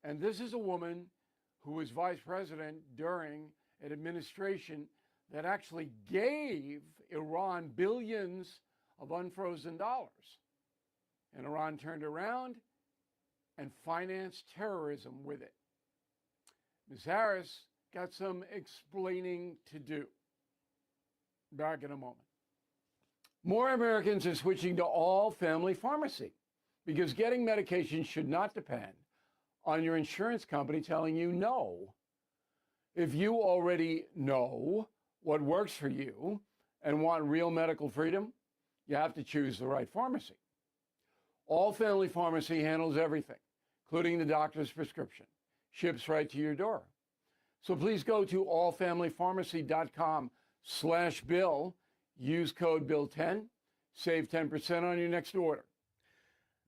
And this is a woman who was vice president during an administration that actually gave Iran billions of unfrozen dollars. And Iran turned around and financed terrorism with it. Ms. Harris got some explaining to do. Back in a moment. More Americans are switching to all-family pharmacy because getting medication should not depend on your insurance company telling you no. If you already know what works for you and want real medical freedom, you have to choose the right pharmacy. All Family Pharmacy handles everything, including the doctor's prescription, ships right to your door. So please go to allfamilypharmacy.com/bill, use code BILL10, save 10% on your next order.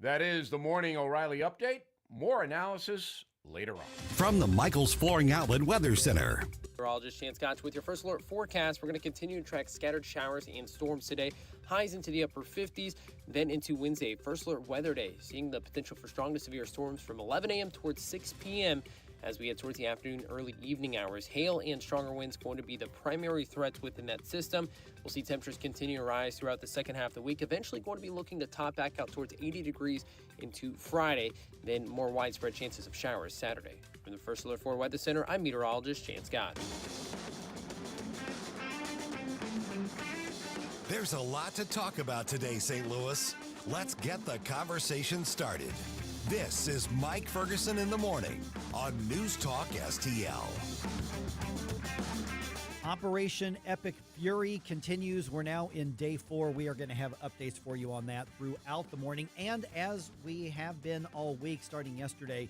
That is the Morning O'Reilly Update. More analysis later on. From the Michaels Flooring Outlet Weather Center. Meteorologist Chance Gotch with your first alert forecast. We're going to continue to track scattered showers and storms today. Highs into the upper 50s, then into Wednesday. First alert weather day, seeing the potential for strong to severe storms from 11 a.m. towards 6 p.m. as we head towards the afternoon, early evening hours. Hail and stronger winds going to be the primary threats within that system. We'll see temperatures continue to rise throughout the second half of the week, eventually going to be looking to top back out towards 80 degrees into Friday, then more widespread chances of showers Saturday. From the First Alert 4 Weather Center, I'm meteorologist Chance Gotch. There's a lot to talk about today, St. Louis. Let's get the conversation started. This is Mike Ferguson in the morning on NewsTalkSTL. Operation Epic Fury continues. We're now in day 4. We are going to have updates for you on that throughout the morning. And as we have been all week, starting yesterday,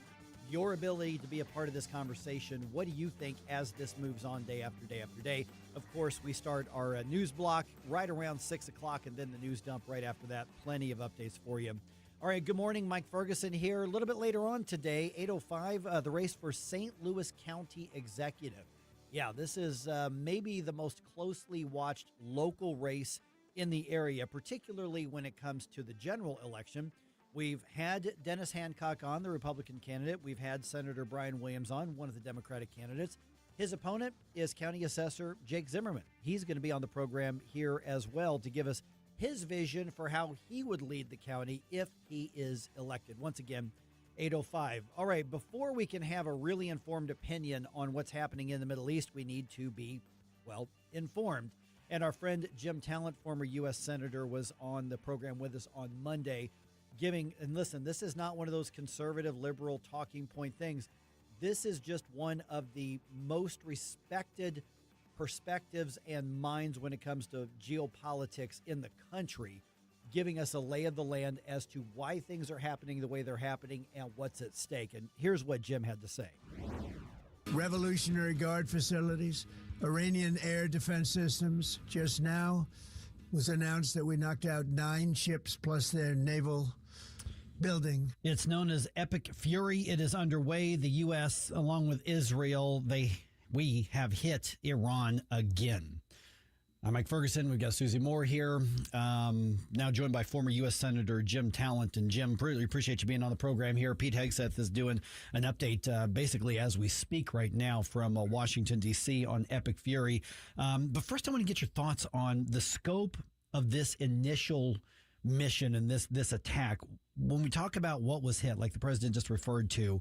your ability to be a part of this conversation. What do you think as this moves on day after day after day? Of course, we start our news block right around 6 o'clock and then the news dump right after that. Plenty of updates for you. All right, good morning. Mike Ferguson here. A little bit later on today, 8:05, the race for St. Louis County Executive. Yeah, this is maybe the most closely watched local race in the area, particularly when it comes to the general election. We've had Dennis Hancock on, the Republican candidate. We've had Senator Brian Williams on, one of the Democratic candidates. His opponent is County Assessor Jake Zimmerman. He's going to be on the program here as well to give us his vision for how he would lead the county if he is elected. Once again, 8:05. All right, before we can have a really informed opinion on what's happening in the Middle East, we need to be, well, informed. And our friend Jim Talent, former U.S. Senator, was on the program with us on Monday giving, and listen, this is not one of those conservative, liberal talking point things. This is just one of the most respected perspectives and minds when it comes to geopolitics in the country, giving us a lay of the land as to why things are happening the way they're happening and what's at stake. And here's what Jim had to say. Revolutionary Guard facilities, Iranian air defense systems. Just now was announced that we knocked out 9 ships plus their naval building. It's known as Epic Fury. It is underway. The U.S., along with Israel, we have hit Iran again. I'm Mike Ferguson. We've got Susie Moore here, now joined by former U.S. Senator Jim Talent. And Jim, really appreciate you being on the program here. Pete Hegseth is doing an update basically as we speak right now from Washington, D.C. on Epic Fury. But first, I want to get your thoughts on the scope of this initial mission and this attack. When we talk about what was hit, like the president just referred to,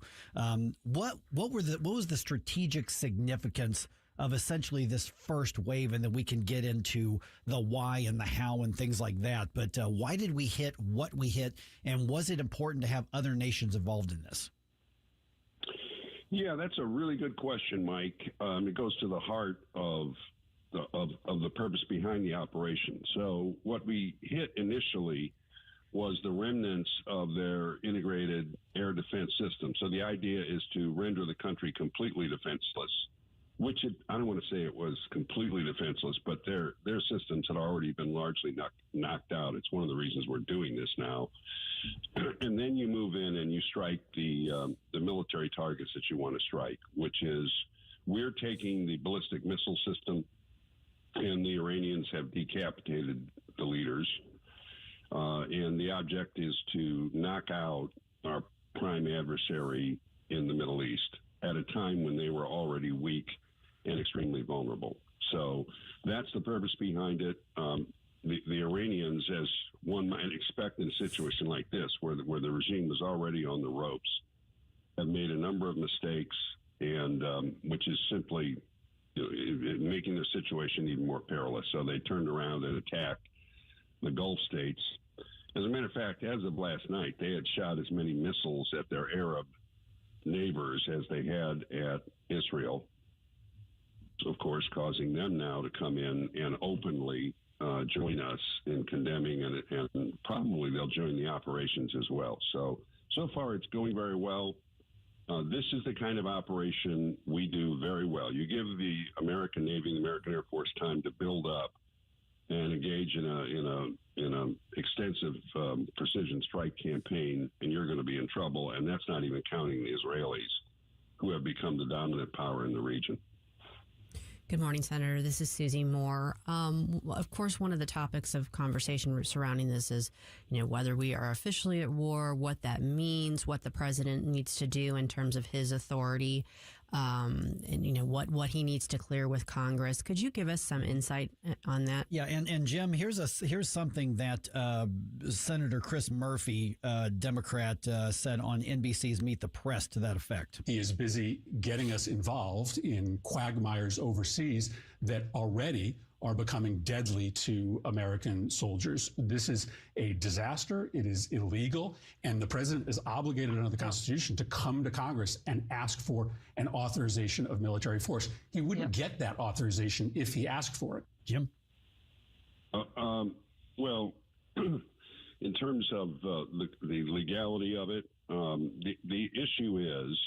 what was the strategic significance of essentially this first wave, and then we can get into the why and the how and things like that. But why did we hit what we hit, and was it important to have other nations involved in this? Yeah, that's a really good question, Mike. It goes to the heart of the purpose behind the operation. So what we hit initially was the remnants of their integrated air defense system. So the idea is to render the country completely defenseless, which I don't want to say it was completely defenseless, but their systems had already been largely knocked out. It's one of the reasons we're doing this now. And then you move in and you strike the military targets that you want to strike, which is we're taking the ballistic missile system, and the Iranians have decapitated the leaders. And the object is to knock out our prime adversary in the Middle East at a time when they were already weak and extremely vulnerable. So that's the purpose behind it. The Iranians, as one might expect in a situation like this, where the regime was already on the ropes, have made a number of mistakes, and which is simply making the situation even more perilous. So they turned around and attacked the Gulf states. As a matter of fact, as of last night, they had shot as many missiles at their Arab neighbors as they had at Israel, of course, causing them now to come in and openly join us in condemning, and probably they'll join the operations as well. So far it's going very well. This is the kind of operation we do very well. You give the American Navy and the American Air Force time to build up and engage in a extensive precision strike campaign, and you're going to be in trouble. And that's not even counting the Israelis, who have become the dominant power in the region. Good morning, Senator. This is Susie Moore. Of course, one of the topics of conversation surrounding this is, whether we are officially at war, what that means, what the president needs to do in terms of his authority, and what he needs to clear with Congress. Could you give us some insight on that? Yeah, and Jim, here's something that Senator Chris Murphy, Democrat, said on NBC's Meet the Press to that effect. He is busy getting us involved in quagmires overseas that already are becoming deadly to American soldiers. This is a disaster. It is illegal. And the president is obligated under the Constitution to come to Congress and ask for an authorization of military force. He wouldn't get that authorization if he asked for it. Jim? Well, in terms of the legality of it, the issue is,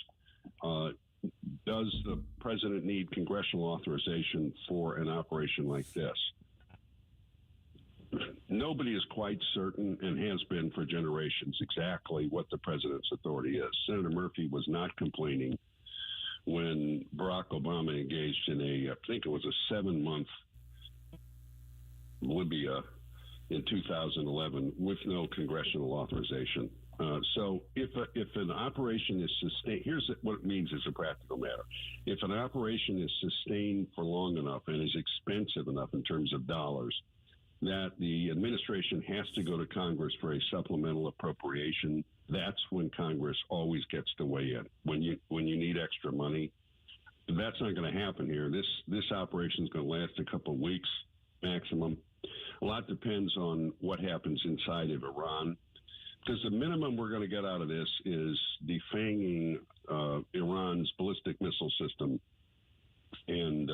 does the president need congressional authorization for an operation like this? Nobody is quite certain, and has been for generations, exactly what the president's authority is. Senator Murphy was not complaining when Barack Obama engaged in I think it was a 7-month Libya in 2011 with no congressional authorization. So if an operation is sustained, here's what it means as a practical matter. If an operation is sustained for long enough and is expensive enough in terms of dollars, that the administration has to go to Congress for a supplemental appropriation, that's when Congress always gets to weigh in. When you need extra money, that's not going to happen here. This operation is going to last a couple of weeks maximum. A lot depends on what happens inside of Iran, because the minimum we're going to get out of this is defanging Iran's ballistic missile system and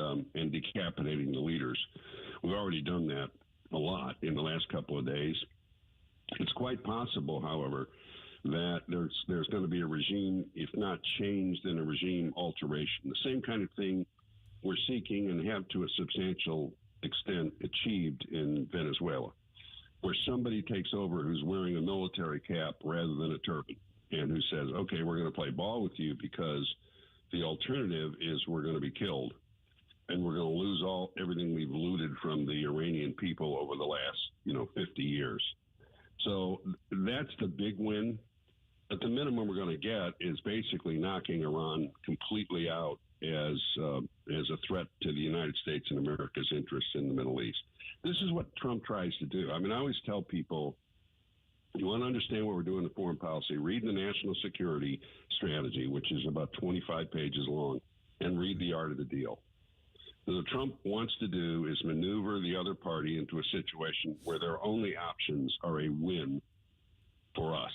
decapitating the leaders. We've already done that a lot in the last couple of days. It's quite possible, however, that there's going to be a regime, if not change, then a regime alteration. The same kind of thing we're seeking and have to a substantial extent achieved in Venezuela, where somebody takes over who's wearing a military cap rather than a turban, and who says, okay, we're going to play ball with you because the alternative is we're going to be killed, and we're going to lose everything we've looted from the Iranian people over the last 50 years. So that's the big win. But the minimum we're going to get is basically knocking Iran completely out as a threat to the United States and America's interests in the Middle East. This is what Trump tries to do. I mean, I always tell people, you want to understand what we're doing in foreign policy, read the national security strategy, which is about 25 pages long, and read The Art of the Deal. What Trump wants to do is maneuver the other party into a situation where their only options are a win for us.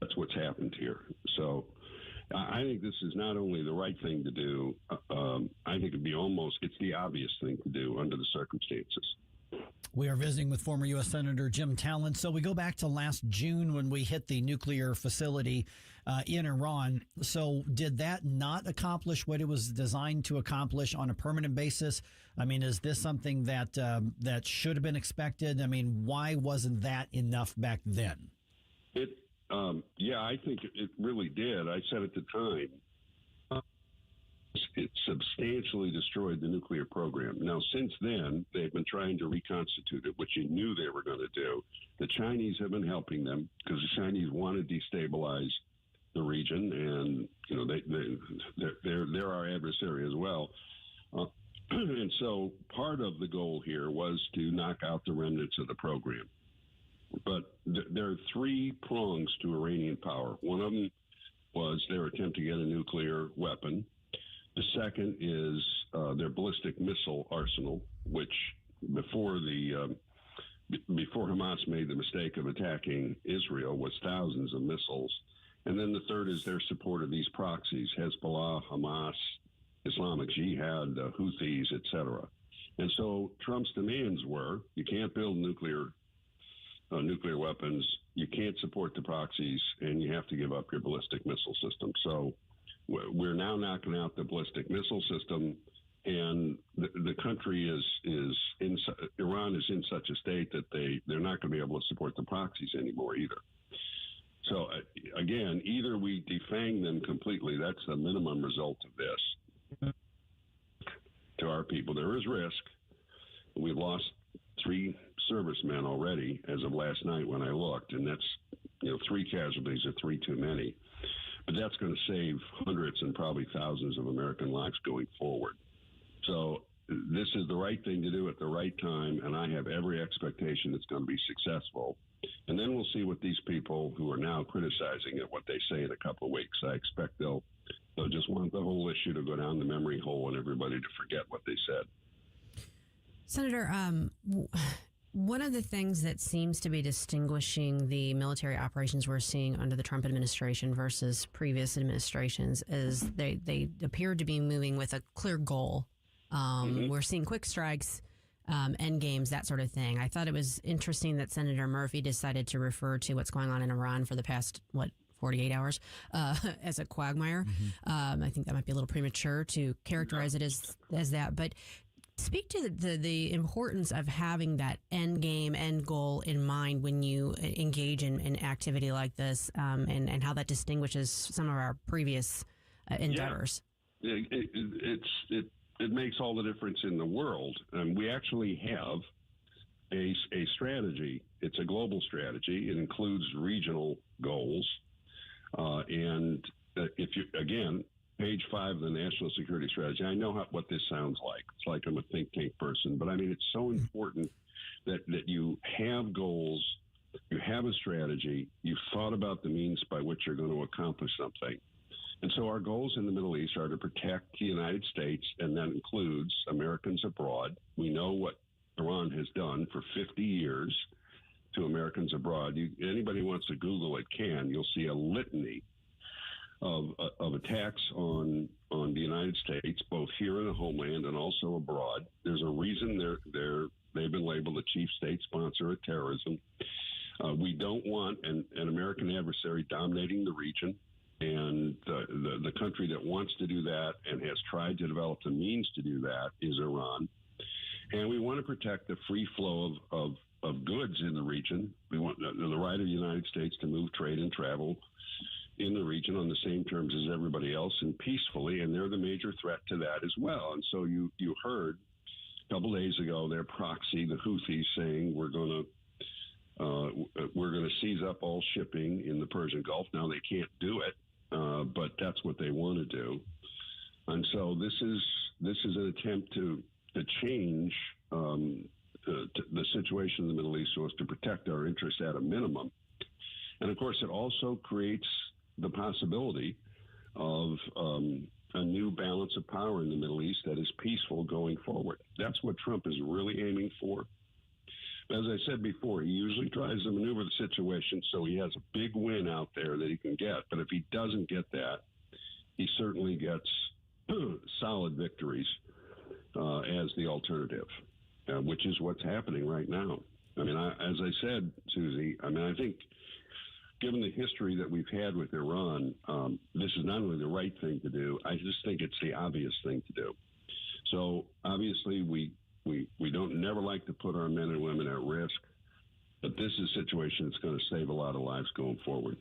That's what's happened here. So I think this is not only the right thing to do, I think it's the obvious thing to do under the circumstances. We are visiting with former U.S. Senator Jim Talent. So we go back to last June when we hit the nuclear facility in Iran. So did that not accomplish what it was designed to accomplish on a permanent basis? I mean, is this something that that should have been expected? I mean, why wasn't that enough back then? I think it really did. I said at the time, it substantially destroyed the nuclear program. Now, since then, they've been trying to reconstitute it, which you knew they were going to do. The Chinese have been helping them because the Chinese want to destabilize the region, and they're our adversary as well. And so part of the goal here was to knock out the remnants of the program. But there are three prongs to Iranian power. One of them was their attempt to get a nuclear weapon. The second is their ballistic missile arsenal, which before Hamas made the mistake of attacking Israel was thousands of missiles. And then the third is their support of these proxies, Hezbollah, Hamas, Islamic Jihad, Houthis, etc. And so Trump's demands were, you can't build nuclear weapons, you can't support the proxies, and you have to give up your ballistic missile system. So we're now knocking out the ballistic missile system, and the country Iran is in such a state that they're not going to be able to support the proxies anymore either. So again, either we defang them completely, that's the minimum result of this to our people. There is risk. We've lost 3 servicemen already as of last night when I looked, and that's 3 casualties are 3 too many. But that's going to save hundreds and probably thousands of American lives going forward. So this is the right thing to do at the right time, and I have every expectation it's going to be successful. And then we'll see what these people who are now criticizing it, what they say in a couple of weeks. I expect they'll just want the whole issue to go down the memory hole and everybody to forget what they said. Senator, one of the things that seems to be distinguishing the military operations we're seeing under the Trump administration versus previous administrations is they appear to be moving with a clear goal. We're seeing quick strikes, end games, that sort of thing. I thought it was interesting that Senator Murphy decided to refer to what's going on in Iran for the past, 48 hours as a quagmire. I think that might be a little premature to characterize it as that. But speak to the importance of having that end game, end goal in mind when you engage in activity like this, and how that distinguishes some of our previous endeavors. Yeah. It makes all the difference in the world. We actually have a strategy. It's a global strategy. It includes regional goals. And if you, again, page 5 of the National Security Strategy, I know what this sounds like. It's like I'm a think tank person, but I mean, it's so important that you have goals, you have a strategy, you've thought about the means by which you're going to accomplish something. And so our goals in the Middle East are to protect the United States, and that includes Americans abroad. We know what Iran has done for 50 years to Americans abroad. Anybody who wants to Google it can. You'll see a litany of attacks on the United States, both here in the homeland and also abroad. There's a reason they've been labeled the chief state sponsor of terrorism. We don't want an American adversary dominating the region. And the country that wants to do that and has tried to develop the means to do that is Iran. And we want to protect the free flow of goods in the region. We want the right of the United States to move, trade, and travel in the region on the same terms as everybody else and peacefully. And they're the major threat to that as well. And so you heard a couple days ago their proxy, the Houthis, saying we're going to seize up all shipping in the Persian Gulf. Now they can't do it. But that's what they want to do, and so this is an attempt to change the situation in the Middle East so as to protect our interests at a minimum, and of course it also creates the possibility of a new balance of power in the Middle East that is peaceful going forward. That's what Trump is really aiming for. As I said before, he usually tries to maneuver the situation so he has a big win out there that he can get. But if he doesn't get that, he certainly gets solid victories as the alternative, which is what's happening right now. I mean, as I said, Susie, I think given the history that we've had with Iran, this is not only the right thing to do, I just think it's the obvious thing to do. So obviously we don't never like to put our men and women at risk, but this is a situation that's going to save a lot of lives going forward.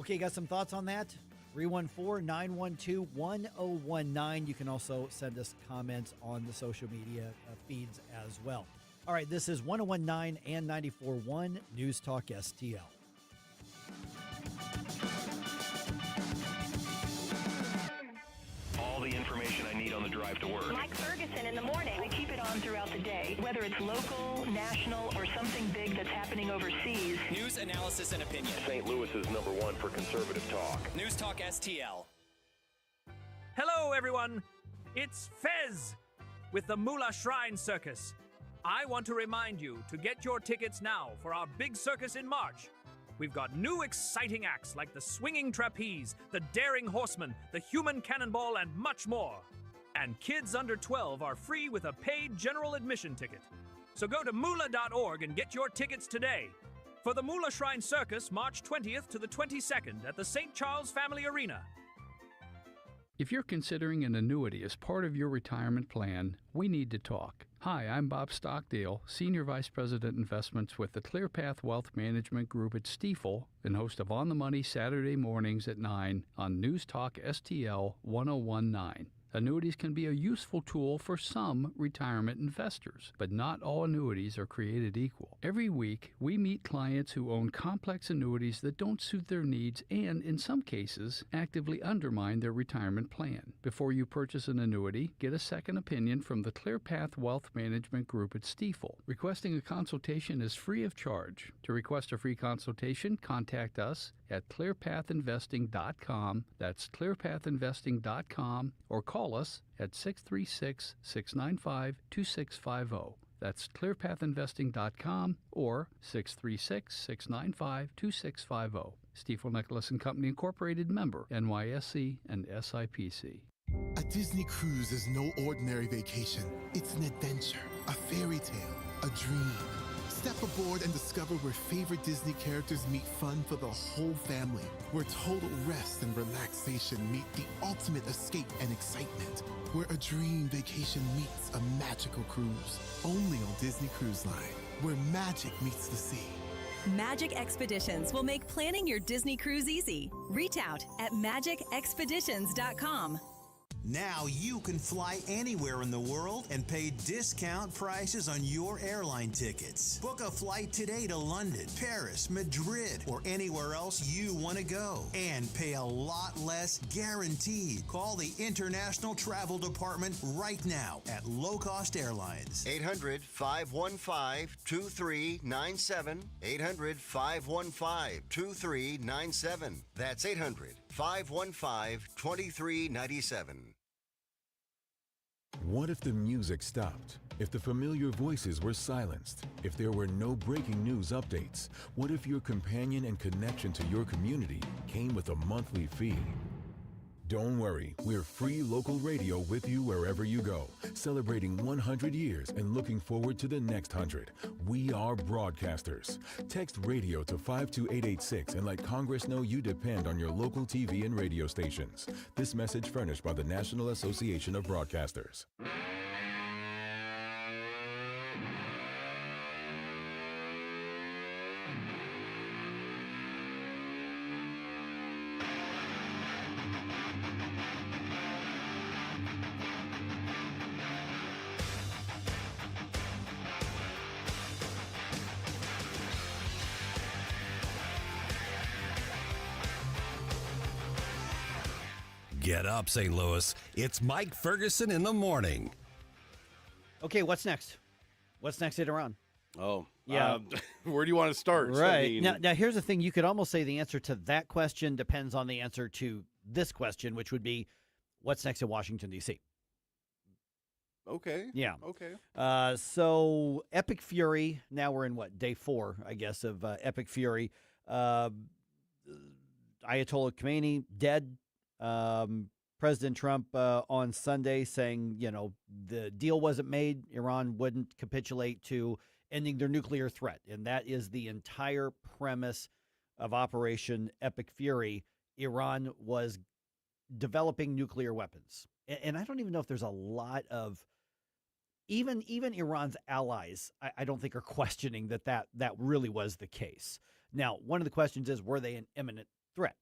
Okay, got some thoughts on that? 314-912-1019. You can also send us comments on the social media feeds as well. All right, this is 101.9 and 94.1 News Talk STL. on the drive to work. Mike Ferguson in the morning. I keep it on throughout the day, whether it's local, national, or something big that's happening overseas. News, analysis, and opinion. St. Louis is number one for conservative talk. NewsTalkSTL. Hello, everyone. It's Fez with the Moolah Shrine Circus. I want to remind you to get your tickets now for our big circus in March. We've got new exciting acts like the Swinging Trapeze, the Daring Horseman, the Human Cannonball, and much more. And kids under 12 are free with a paid general admission ticket. So go to moolah.org and get your tickets today for the Moolah Shrine Circus, March 20th to the 22nd at the St. Charles Family Arena. If you're considering an annuity as part of your retirement plan, we need to talk. Hi, I'm Bob Stockdale, Senior Vice President Investments with the ClearPath Wealth Management Group at Stifel, and host of On the Money Saturday mornings at 9 on News Talk STL 1019. Annuities can be a useful tool for some retirement investors, but not all annuities are created equal. Every week, we meet clients who own complex annuities that don't suit their needs and, in some cases, actively undermine their retirement plan. Before you purchase an annuity, get a second opinion from the ClearPath Wealth Management Group at Stifel. Requesting a consultation is free of charge. To request a free consultation, contact us at clearpathinvesting.com. That's clearpathinvesting.com, or call us at 636-695-2650. That's clearpathinvesting.com or 636-695-2650. Stifel Nicholas and Company Incorporated, member NYSE and SIPC. A Disney cruise is no ordinary vacation. It's an adventure, a fairy tale, a dream. Step aboard and discover where favorite Disney characters meet fun for the whole family, where total rest and relaxation meet the ultimate escape and excitement, where a dream vacation meets a magical cruise. Only on Disney Cruise Line, where magic meets the sea. Magic Expeditions will make planning your Disney cruise easy. Reach out at magicexpeditions.com. Now you can fly anywhere in the world and pay discount prices on your airline tickets. Book a flight today to London, Paris, Madrid, or anywhere else you want to go. And pay a lot less guaranteed. Call the International Travel Department right now at Low Cost Airlines. 800-515-2397. 800-515-2397. That's 800-515-2397. What if the music stopped? If the familiar voices were silenced? If there were no breaking news updates? What if your companion and connection to your community came with a monthly fee? Don't worry, we're free local radio with you wherever you go, celebrating 100 years and looking forward to the next 100. We are broadcasters. Text radio to 52886 and let Congress know you depend on your local TV and radio stations. This message furnished by the National Association of Broadcasters. Get up, St. Louis. It's Mike Ferguson in the morning. Okay, what's next? What's next at Iran? Oh, yeah. Where do you want to start? Right. I mean, Now, here's the thing. You could almost say the answer to that question depends on the answer to this question, which would be, what's next in Washington, D.C.? Okay. Yeah. Okay. So Epic Fury, now we're in what, day 4, I guess, of Epic Fury. Ayatollah Khamenei dead. President Trump on Sunday saying, the deal wasn't made. Iran wouldn't capitulate to ending their nuclear threat. And that is the entire premise of Operation Epic Fury. Iran was developing nuclear weapons. And I don't even know if there's a lot of, even Iran's allies, I don't think are questioning that really was the case. Now, one of the questions is, were they an imminent threat?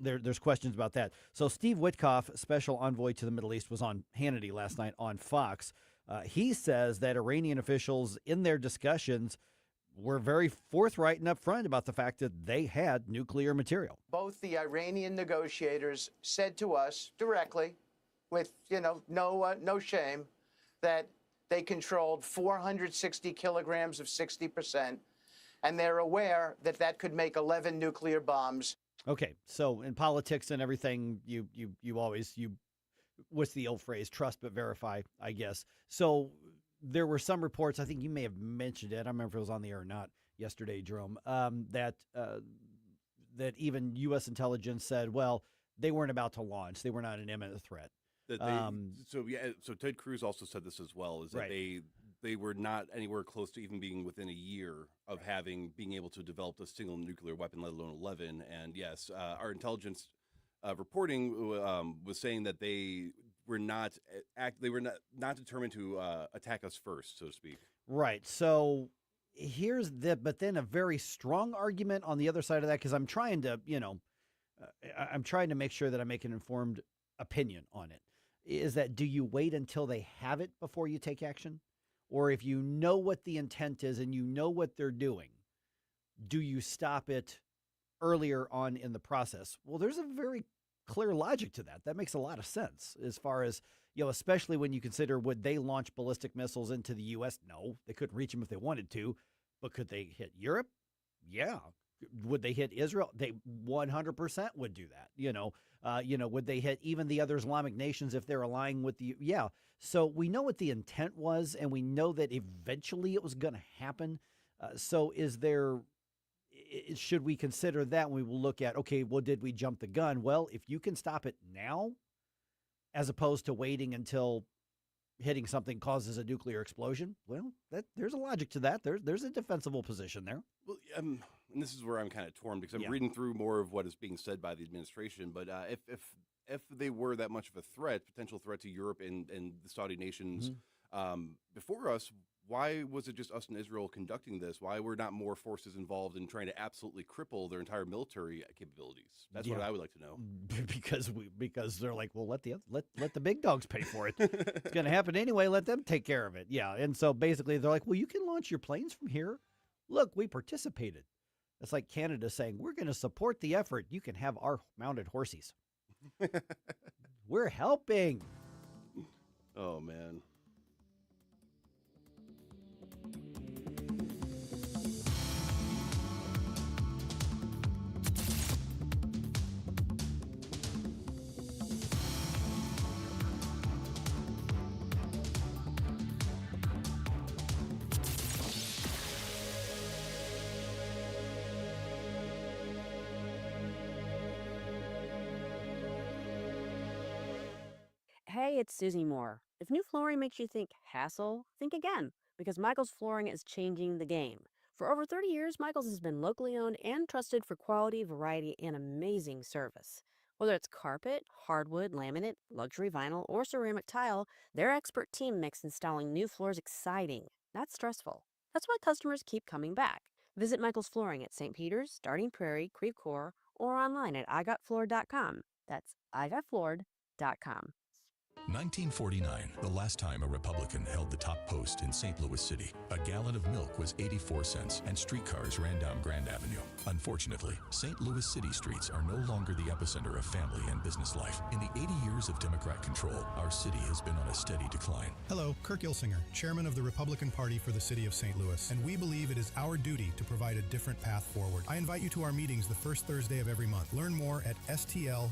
There's questions about that. So Steve Witkoff, special envoy to the Middle East, was on Hannity last night on Fox. He says that Iranian officials in their discussions were very forthright and upfront about the fact that they had nuclear material. Both the Iranian negotiators said to us directly, with, no shame, that they controlled 460 kilograms of 60%, and they're aware that that could make 11 nuclear bombs. Okay, so in politics and everything, you always what's the old phrase? Trust but verify, I guess. So there were some reports. I think you may have mentioned it. I don't remember if it was on the air or not yesterday, Jerome. That even U.S. intelligence said, well, they weren't about to launch. They were not an imminent threat. So Ted Cruz also said this as well, is that they were not anywhere close to even being within a year of being able to develop a single nuclear weapon, let alone 11. And yes, our intelligence reporting was saying that they were not determined to attack us first, so to speak. Right. So but then a very strong argument on the other side of that, because I'm trying to, I'm trying to make sure that I make an informed opinion on it. Is that, do you wait until they have it before you take action? Or if you know what the intent is and you know what they're doing, do you stop it earlier on in the process? Well, there's a very clear logic to that. That makes a lot of sense as far as, especially when you consider, would they launch ballistic missiles into the U.S.? No, they couldn't reach them if they wanted to, but could they hit Europe? Yeah. Would they hit Israel? They 100% would do that. Would they hit even the other Islamic nations if they're allying with the? Yeah. So we know what the intent was, and we know that eventually it was going to happen. So should we consider that when we will look at, okay, well, did we jump the gun? Well, if you can stop it now, as opposed to waiting until hitting something causes a nuclear explosion, well, there's a logic to that. There's a defensible position there. Well, and this is where I'm kind of torn, because I'm reading through more of what is being said by the administration. But if they were that much of a potential threat to Europe and the Saudi nations before us, why was it just us and Israel conducting this? Why were not more forces involved in trying to absolutely cripple their entire military capabilities? That's what I would like to know. Because they're like, well, let the big dogs pay for it. It's going to happen anyway. Let them take care of it. Yeah, and so basically they're like, well, you can launch your planes from here. Look, we participated. It's like Canada saying, we're going to support the effort. You can have our mounted horses. We're helping. Oh, man. Hey, it's Susie Moore. If new flooring makes you think hassle, think again, because Michael's Flooring is changing the game. For over 30 years, Michael's has been locally owned and trusted for quality, variety, and amazing service. Whether it's carpet, hardwood, laminate, luxury vinyl, or ceramic tile, their expert team makes installing new floors exciting, not stressful. That's why customers keep coming back. Visit Michael's Flooring at St. Peter's, Starting Prairie, Creve Coeur, or online at igotfloored.com. That's igotfloored.com. 1949, the last time a Republican held the top post in St. Louis City. A gallon of milk was 84 cents and streetcars ran down Grand Avenue. Unfortunately, St. Louis City streets are no longer the epicenter of family and business life. In the 80 years of Democrat control, our city has been on a steady decline. Hello, Kirk Ilsinger, chairman of the Republican Party for the city of St. Louis, and we believe it is our duty to provide a different path forward. I invite you to our meetings the first Thursday of every month. Learn more at stl-gop.com.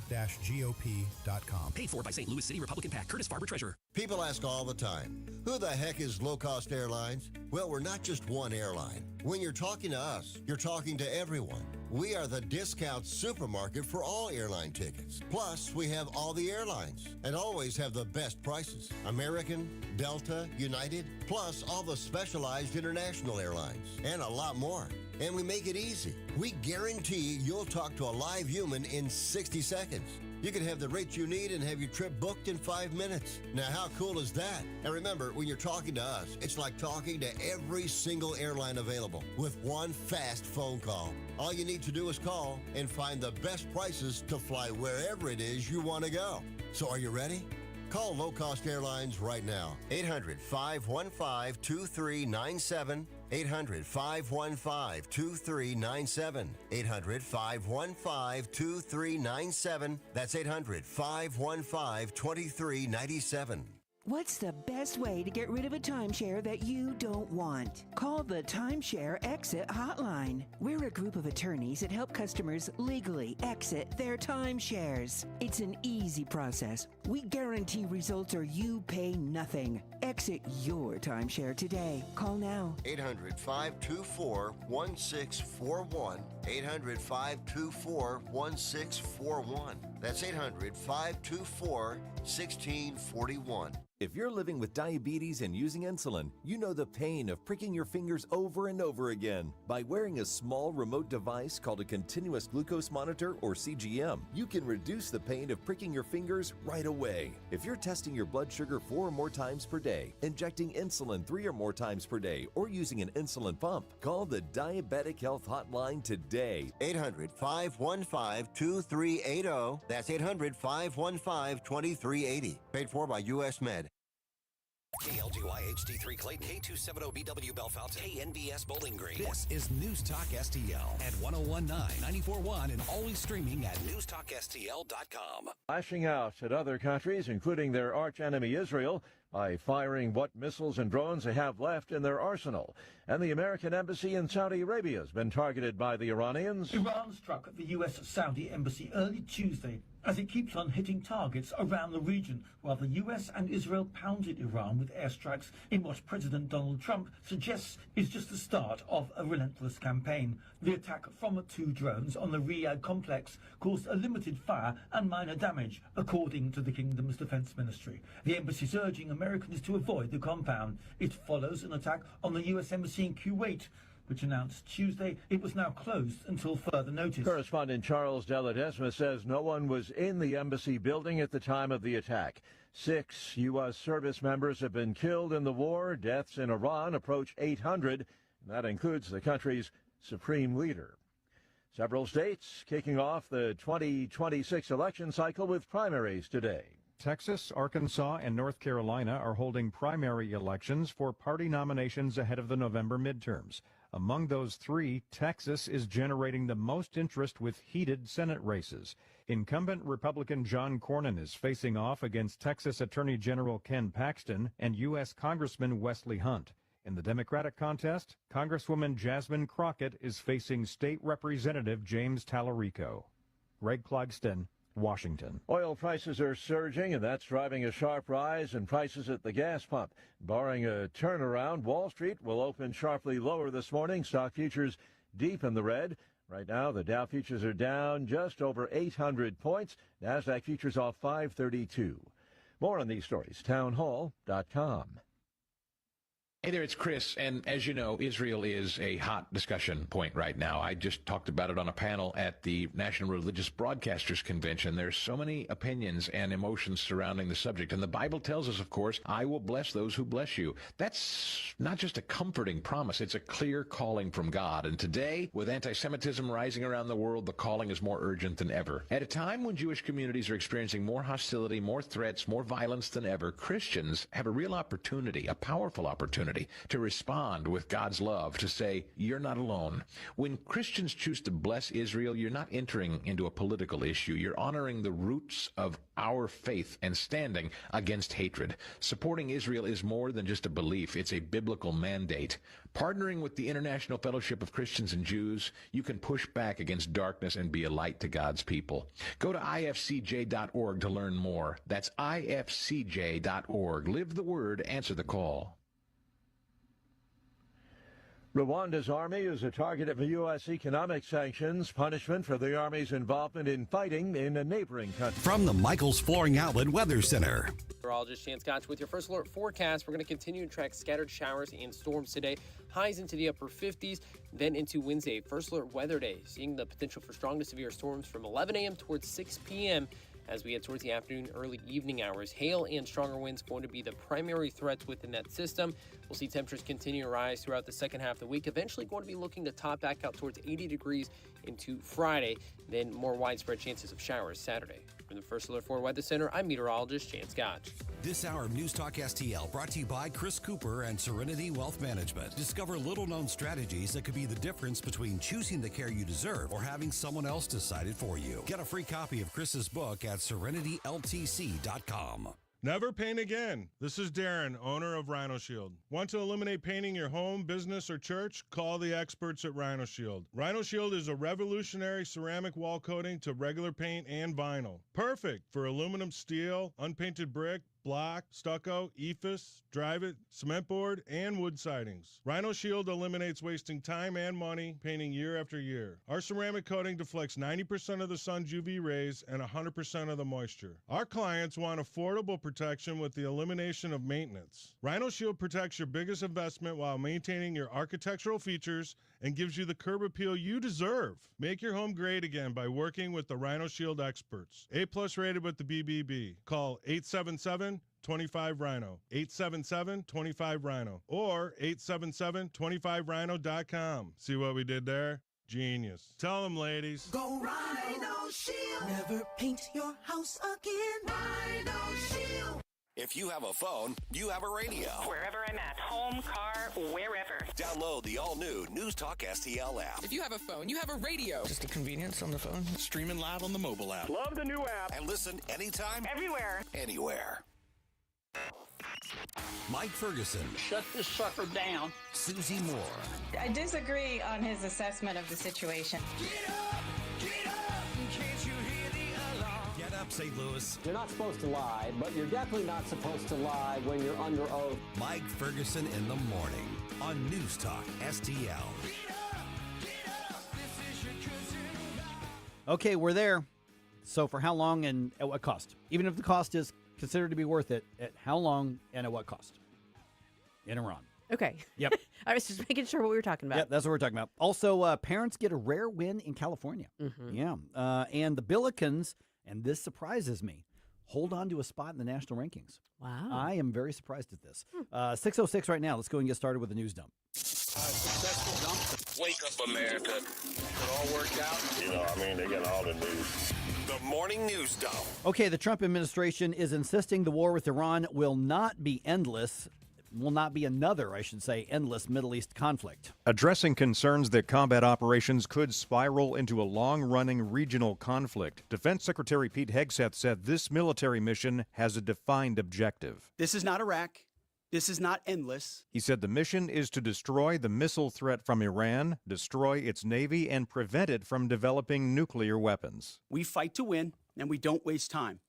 Paid for by St. Louis City Republican PAC. Curtis Farber, Treasurer. People ask all the time, who the heck is Low Cost Airlines? Well, we're not just one airline. When you're talking to us, you're talking to everyone. We are the discount supermarket for all airline tickets. Plus, we have all the airlines and always have the best prices. American, Delta, United, plus all the specialized international airlines and a lot more. And we make it easy. We guarantee you'll talk to a live human in 60 seconds. You can have the rates you need and have your trip booked in 5 minutes. Now, how cool is that? And remember, when you're talking to us, it's like talking to every single airline available with one fast phone call. All you need to do is call and find the best prices to fly wherever it is you want to go. So are you ready? Call Low Cost Airlines right now. 800-515-2397. 800-515-2397. 800-515-2397. That's 800-515-2397. What's the best way to get rid of a timeshare that you don't want? Call the Timeshare Exit Hotline. We're a group of attorneys that help customers legally exit their timeshares. It's an easy process. We guarantee results or you pay nothing. Exit your timeshare today. Call now. 800-524-1641. 800-524-1641. That's 800-524-1641. If you're living with diabetes and using insulin, you know the pain of pricking your fingers over and over again. By wearing a small remote device called a continuous glucose monitor, or CGM, you can reduce the pain of pricking your fingers right away. If you're testing your blood sugar 4 or more times per day, injecting insulin 3 or more times per day, or using an insulin pump, call the Diabetic Health Hotline today. 800-515-2380. That's 800-515-2380. Paid for by U.S. Med. KLGY HD3 Clayton, K270BW Bellefonte, KNBS Bowling Green. This is News Talk STL at 1019, 94.1, and always streaming at NewsTalkSTL.com. Lashing out at other countries, including their archenemy Israel, by firing what missiles and drones they have left in their arsenal. And the American embassy in Saudi Arabia has been targeted by the Iranians. Iran struck the U.S. Saudi embassy early Tuesday as it keeps on hitting targets around the region, while the U.S. and Israel pounded Iran with airstrikes in what President Donald Trump suggests is just the start of a relentless campaign. The attack from 2 drones on the Riyadh complex caused a limited fire and minor damage, according to the kingdom's defense ministry. The embassy is urging Americans to avoid the compound. It follows an attack on the U.S. embassy in Kuwait, which announced Tuesday it was now closed until further notice. Correspondent Charles Deladesma says no one was in the embassy building at the time of the attack. 6 U.S. service members have been killed in the war. Deaths in Iran approach 800, and that includes the country's supreme leader. Several states kicking off the 2026 election cycle with primaries today. Texas, Arkansas, and North Carolina are holding primary elections for party nominations ahead of the November midterms. Among those 3, Texas is generating the most interest with heated Senate races. Incumbent Republican John Cornyn is facing off against Texas Attorney General Ken Paxton and U.S. Congressman Wesley Hunt. In the Democratic contest, Congresswoman Jasmine Crockett is facing State Representative James Tallarico. Greg Clugston, Washington. Oil prices are surging, and that's driving a sharp rise in prices at the gas pump. Barring a turnaround, Wall Street will open sharply lower this morning. Stock futures deep in the red. Right now, the Dow futures are down just over 800 points. NASDAQ futures off 532. More on these stories, townhall.com. Hey there, it's Chris, and as you know, Israel is a hot discussion point right now. I just talked about it on a panel at the National Religious Broadcasters Convention. There's so many opinions and emotions surrounding the subject, and the Bible tells us, of course, I will bless those who bless you. That's not just a comforting promise, it's a clear calling from God, and today, with anti-Semitism rising around the world, the calling is more urgent than ever. At a time when Jewish communities are experiencing more hostility, more threats, more violence than ever, Christians have a real opportunity, a powerful opportunity, to respond with God's love, to say, you're not alone. When Christians choose to bless Israel, you're not entering into a political issue. You're honoring the roots of our faith and standing against hatred. Supporting Israel is more than just a belief. It's a biblical mandate. Partnering with the International Fellowship of Christians and Jews, you can push back against darkness and be a light to God's people. Go to ifcj.org to learn more. That's ifcj.org. Live the word, answer the call. Rwanda's army is a target of U.S. economic sanctions, punishment for the army's involvement in fighting in a neighboring country. From the Michaels Flooring Outlet Weather Center. Meteorologist Shane Scotch with your first alert forecast. We're going to continue to track scattered showers and storms today. Highs into the upper 50s, then into Wednesday. First alert weather day, seeing the potential for strong to severe storms from 11 a.m. towards 6 p.m. as we head towards the afternoon, early evening hours. Hail and stronger winds going to be the primary threats within that system. We'll see temperatures continue to rise throughout the second half of the week, eventually going to be looking to top back out towards 80 degrees into Friday, then more widespread chances of showers Saturday. From the First Alert 4 Weather Center, I'm meteorologist Chance Gotch. This hour of News Talk STL brought to you by Chris Cooper and Serenity Wealth Management. Discover little-known strategies that could be the difference between choosing the care you deserve or having someone else decide it for you. Get a free copy of Chris's book at serenityltc.com. Never paint again. This is Darren, owner of Rhino Shield. Want to eliminate painting your home, business, or church? Call the experts at Rhino Shield. Rhino Shield is a revolutionary ceramic wall coating to regular paint and vinyl. Perfect for aluminum, steel, unpainted brick, block, stucco, EIFS, drive-it, cement board, and wood sidings. Rhino Shield eliminates wasting time and money painting year after year. Our ceramic coating deflects 90% of the sun's UV rays and 100% of the moisture. Our clients want affordable protection with the elimination of maintenance. Rhino Shield protects your biggest investment while maintaining your architectural features and gives you the curb appeal you deserve. Make your home great again by working with the Rhino Shield experts. A+ rated with the BBB. Call 877-25-RHINO, 877-25-RHINO, or 877-25rhino.com. See what we did there? Genius. Tell them, ladies. Go Rhino Shield. Never paint your house again. Rhino Shield. If you have a phone, you have a radio. Wherever I'm at, home, car, wherever. Download the all-new News Talk STL app. If you have a phone, you have a radio. Just a convenience on the phone. Streaming live on the mobile app. Love the new app. And listen anytime. Everywhere. Anywhere. Mike Ferguson. Shut this sucker down. Susie Moore. I disagree on his assessment of the situation. Get up! Get up! Can't you hear the alarm? Get up, St. Louis. You're not supposed to lie, but you're definitely not supposed to lie when you're under oath. Mike Ferguson in the morning on News Talk STL. Okay, we're there. So for how long and at what cost? Even if the cost is considered to be worth it, at how long and at what cost? In Iran. Okay. Yep. I was just making sure what we were talking about. Yep, that's what we're talking about. Also, parents get a rare win in California. Mm-hmm. Yeah. And the Billikens, and this surprises me, hold on to a spot in the national rankings. Wow. I am very surprised at this. 6:06 right now. Let's go and get started with the news dump. Successful dump. Wake up, America. It all worked out. They got all the news. The morning news dump. Okay, the Trump administration is insisting the war with Iran will not be endless. Will not be another, I should say, endless Middle East conflict. Addressing concerns that combat operations could spiral into a long-running regional conflict, Defense Secretary Pete Hegseth said this military mission has a defined objective. This is not Iraq. This is not endless. He said the mission is to destroy the missile threat from Iran, destroy its navy, and prevent it from developing nuclear weapons. We fight to win, and we don't waste time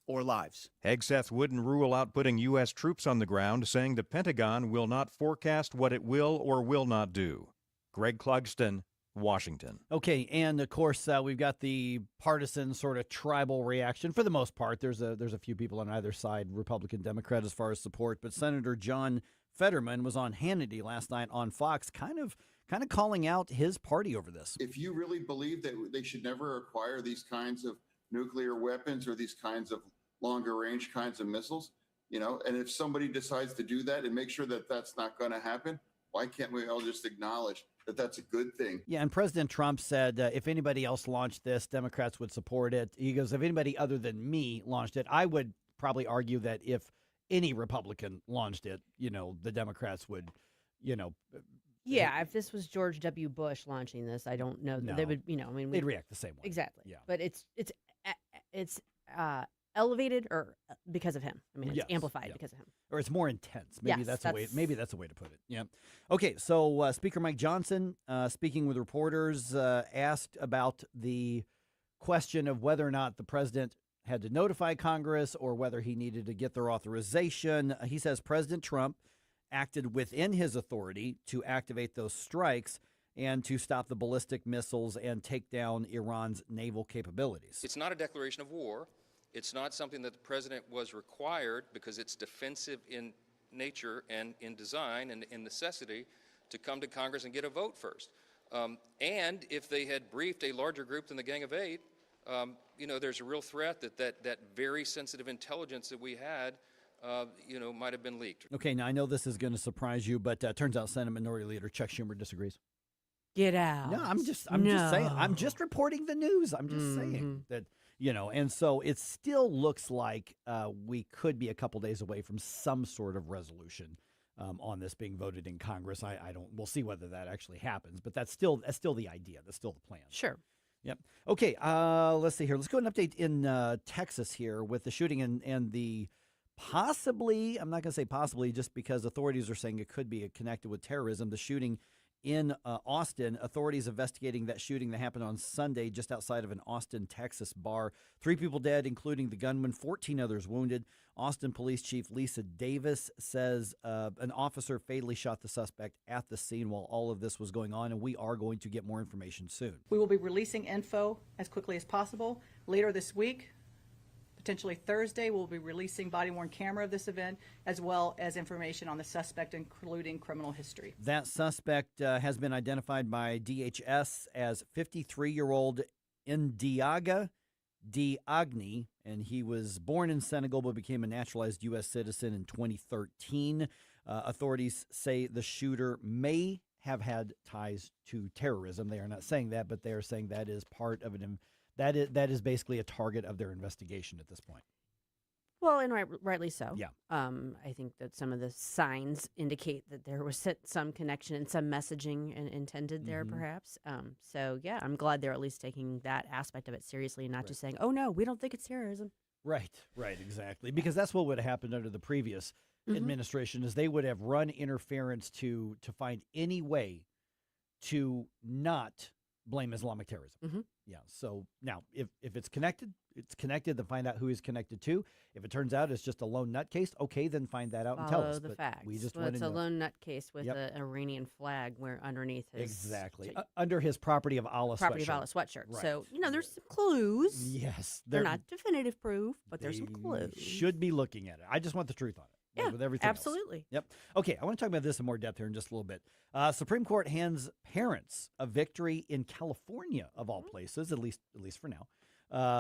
or lives. Hegseth wouldn't rule out putting U.S. troops on the ground, saying the Pentagon will not forecast what it will or will not do. Greg Clugston, Washington. Okay, and of course we've got the partisan sort of tribal reaction for the most part. There's a few people on either side, Republican, Democrat, as far as support. But Senator John Fetterman was on Hannity last night on Fox, kind of calling out his party over this. If you really believe that they should never acquire these kinds of nuclear weapons or these kinds of longer range kinds of missiles, and if somebody decides to do that and make sure that that's not going to happen, why can't we all just acknowledge that that's a good thing? Yeah, and President Trump said if anybody else launched this, Democrats would support it. He goes, if anybody other than me launched it, I would probably argue that if any Republican launched it, the Democrats would, Yeah, if this was George W. Bush launching this, I don't know that they would, they'd react the same way. Exactly. Yeah. But it's elevated or because of him. It's Yes, amplified yeah. because of him. Or it's more intense. Maybe Yes, that's a way. Maybe that's a way to put it. Yeah. Okay. So Speaker Mike Johnson, speaking with reporters, asked about the question of whether or not the president had to notify Congress or whether he needed to get their authorization. He says President Trump acted within his authority to activate those strikes and to stop the ballistic missiles and take down Iran's naval capabilities. It's not a declaration of war. It's not something that the president was required, because it's defensive in nature and in design and in necessity, to come to Congress and get a vote first. And if they had briefed a larger group than the Gang of Eight, there's a real threat that very sensitive intelligence that we had, might have been leaked. Okay, now I know this is going to surprise you, but turns out Senate Minority Leader Chuck Schumer disagrees. Get out. No, I'm just saying. I'm just reporting the news. I'm just saying that, and so it still looks like we could be a couple days away from some sort of resolution on this being voted in Congress. We'll see whether that actually happens, but that's still the idea. That's still the plan. Sure. Yep. Okay. Let's see here. Let's go an update in Texas here with the shooting and the possibly, I'm not going to say possibly just because authorities are saying it could be connected with terrorism. The shooting in Austin, authorities investigating that shooting that happened on Sunday just outside of an Austin, Texas bar. 3 people dead, including the gunman, 14 others wounded. Austin Police Chief Lisa Davis says an officer fatally shot the suspect at the scene while all of this was going on, and we are going to get more information soon. We will be releasing info as quickly as possible. Later this week, potentially Thursday, we'll be releasing body-worn camera of this event, as well as information on the suspect, including criminal history. That suspect has been identified by DHS as 53-year-old Ndiaga Diagni, and he was born in Senegal but became a naturalized U.S. citizen in 2013. Authorities say the shooter may have had ties to terrorism. They are not saying that, but they are saying that is part of an that is basically a target of their investigation at this point. Well, and rightly so. Yeah. I think that some of the signs indicate that there was some connection and some messaging intended there, perhaps. So, yeah, I'm glad they're at least taking that aspect of it seriously and not just saying, oh, no, we don't think it's terrorism. Right, exactly. Because that's what would have happened under the previous administration is they would have run interference to find any way to not blame Islamic terrorism. Yeah. So now, if it's connected, then find out who he's connected to. If it turns out it's just a lone nutcase, okay, then find that out and tell us. Follow the but facts. We just it's a lone nutcase with an Iranian flag where underneath his exactly under his property of Allah sweatshirt. Right. So there's some clues. Yes, they're not definitive proof, but there's some clues. Should be looking at it. I just want the truth on it. Yeah, with everything absolutely. Else. Yep. Okay, I want to talk about this in more depth here in just a little bit. Supreme Court hands parents a victory in California, of all places, at least for now,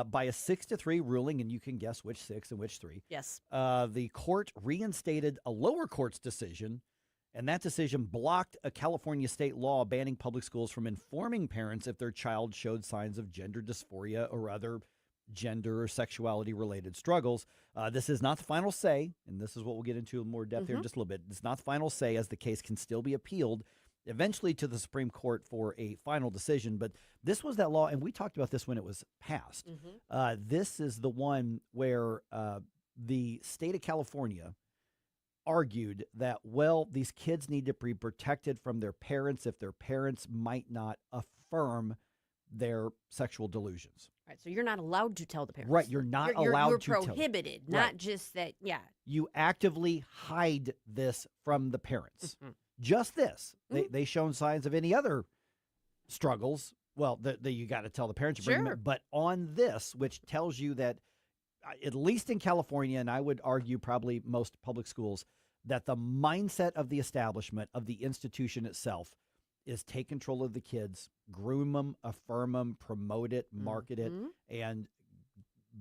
by a 6-3 ruling, and you can guess which 6 and which 3. Yes. The court reinstated a lower court's decision, and that decision blocked a California state law banning public schools from informing parents if their child showed signs of gender dysphoria or other gender or sexuality-related struggles. This is not the final say, and this is what we'll get into in more depth here in just a little bit. It's not the final say, as the case can still be appealed eventually to the Supreme Court for a final decision. But this was that law, and we talked about this when it was passed. This is the one where the state of California argued that, well, these kids need to be protected from their parents if their parents might not affirm their sexual delusions. Right, so you're not allowed to tell the parents. Right, you're not allowed to tell. You're prohibited, Right. not just that, You actively hide this from the parents. Just this. They shown signs of any other struggles, well, that you got to tell the parents. You bring them in. But on this, which tells you that, at least in California, and I would argue probably most public schools, that the mindset of the establishment, of the institution itself, is take control of the kids, groom them, affirm them, promote it, market it, and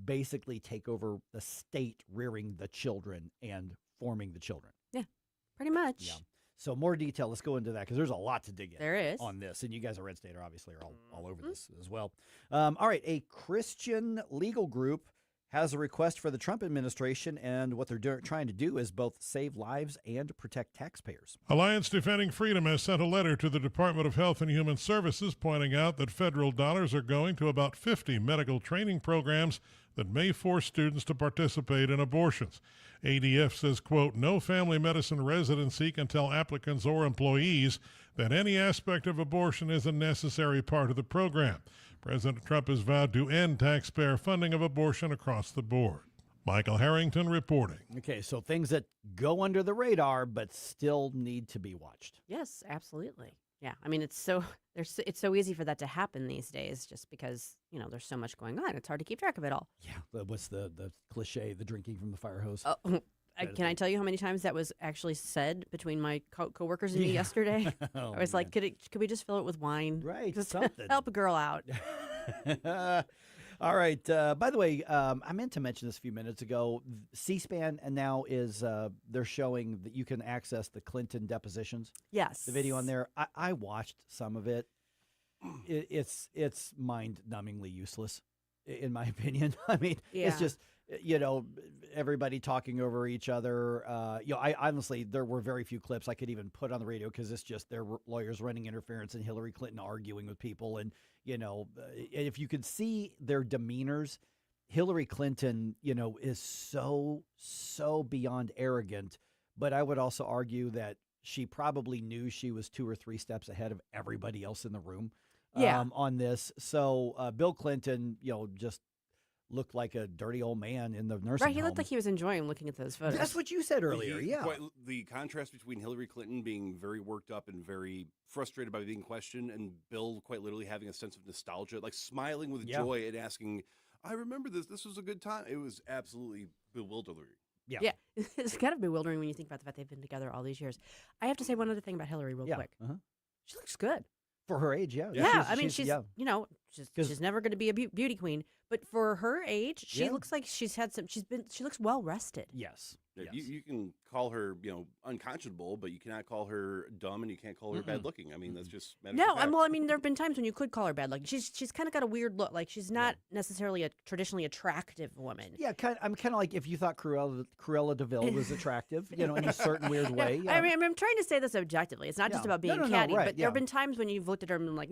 basically take over the state rearing the children and forming the children. Yeah, pretty much. Yeah. So more detail. Let's go into that because there's a lot to dig in. There is. On this. And you guys at Red State obviously are all over this as well. All right. A Christian legal group has a request for the Trump administration, and what they're trying to do is both save lives and protect taxpayers. Alliance Defending Freedom has sent a letter to the Department of Health and Human Services pointing out that federal dollars are going to about 50 medical training programs that may force students to participate in abortions. ADF says, quote, no family medicine residency can tell applicants or employees that any aspect of abortion is a necessary part of the program. President Trump has vowed to end taxpayer funding of abortion across the board. Michael Harrington reporting. Okay, so things that go under the radar but still need to be watched. Yes, absolutely. Yeah, I mean, it's so easy for that to happen these days just because, there's so much going on. It's hard to keep track of it all. Yeah, what's the cliche, the drinking from the fire hose? Can I tell you how many times that was actually said between my coworkers and me yesterday? I was like, could we just fill it with wine? Right, just something. help a girl out. All right. By the way, I meant to mention this a few minutes ago. C-SPAN now is they're showing that you can access the Clinton depositions. Yes. The video on there. I watched some of it. It's mind-numbingly useless, in my opinion. I mean, it's just everybody talking over each other. I honestly, there were very few clips I could even put on the radio because it's just their lawyers running interference and Hillary Clinton arguing with people. And, if you could see their demeanors, Hillary Clinton, is so beyond arrogant. But I would also argue that she probably knew she was 2 or 3 steps ahead of everybody else in the room on this. So Bill Clinton, just looked like a dirty old man in the nursing home. Right, he looked like he was enjoying looking at those photos. That's what you said earlier, The contrast between Hillary Clinton being very worked up and very frustrated by being questioned, and Bill quite literally having a sense of nostalgia, like smiling with joy and asking, I remember this. This was a good time. It was absolutely bewildering. Yeah. It's kind of bewildering when you think about the fact they've been together all these years. I have to say one other thing about Hillary real quick. She looks good. For her age, she's she's never going to be a beauty queen, but for her age, she looks like she looks well rested. Yes. You can call her, unconscionable, but you cannot call her dumb, and you can't call her bad looking. I mean, that's just there have been times when you could call her bad. Like she's kind of got a weird look. Like she's not necessarily a traditionally attractive woman. Yeah, I'm kind of like if you thought Cruella DeVille was attractive, in a certain weird way. I mean, I'm trying to say this objectively. It's not just about being catty, but there have been times when you've looked at her and been like,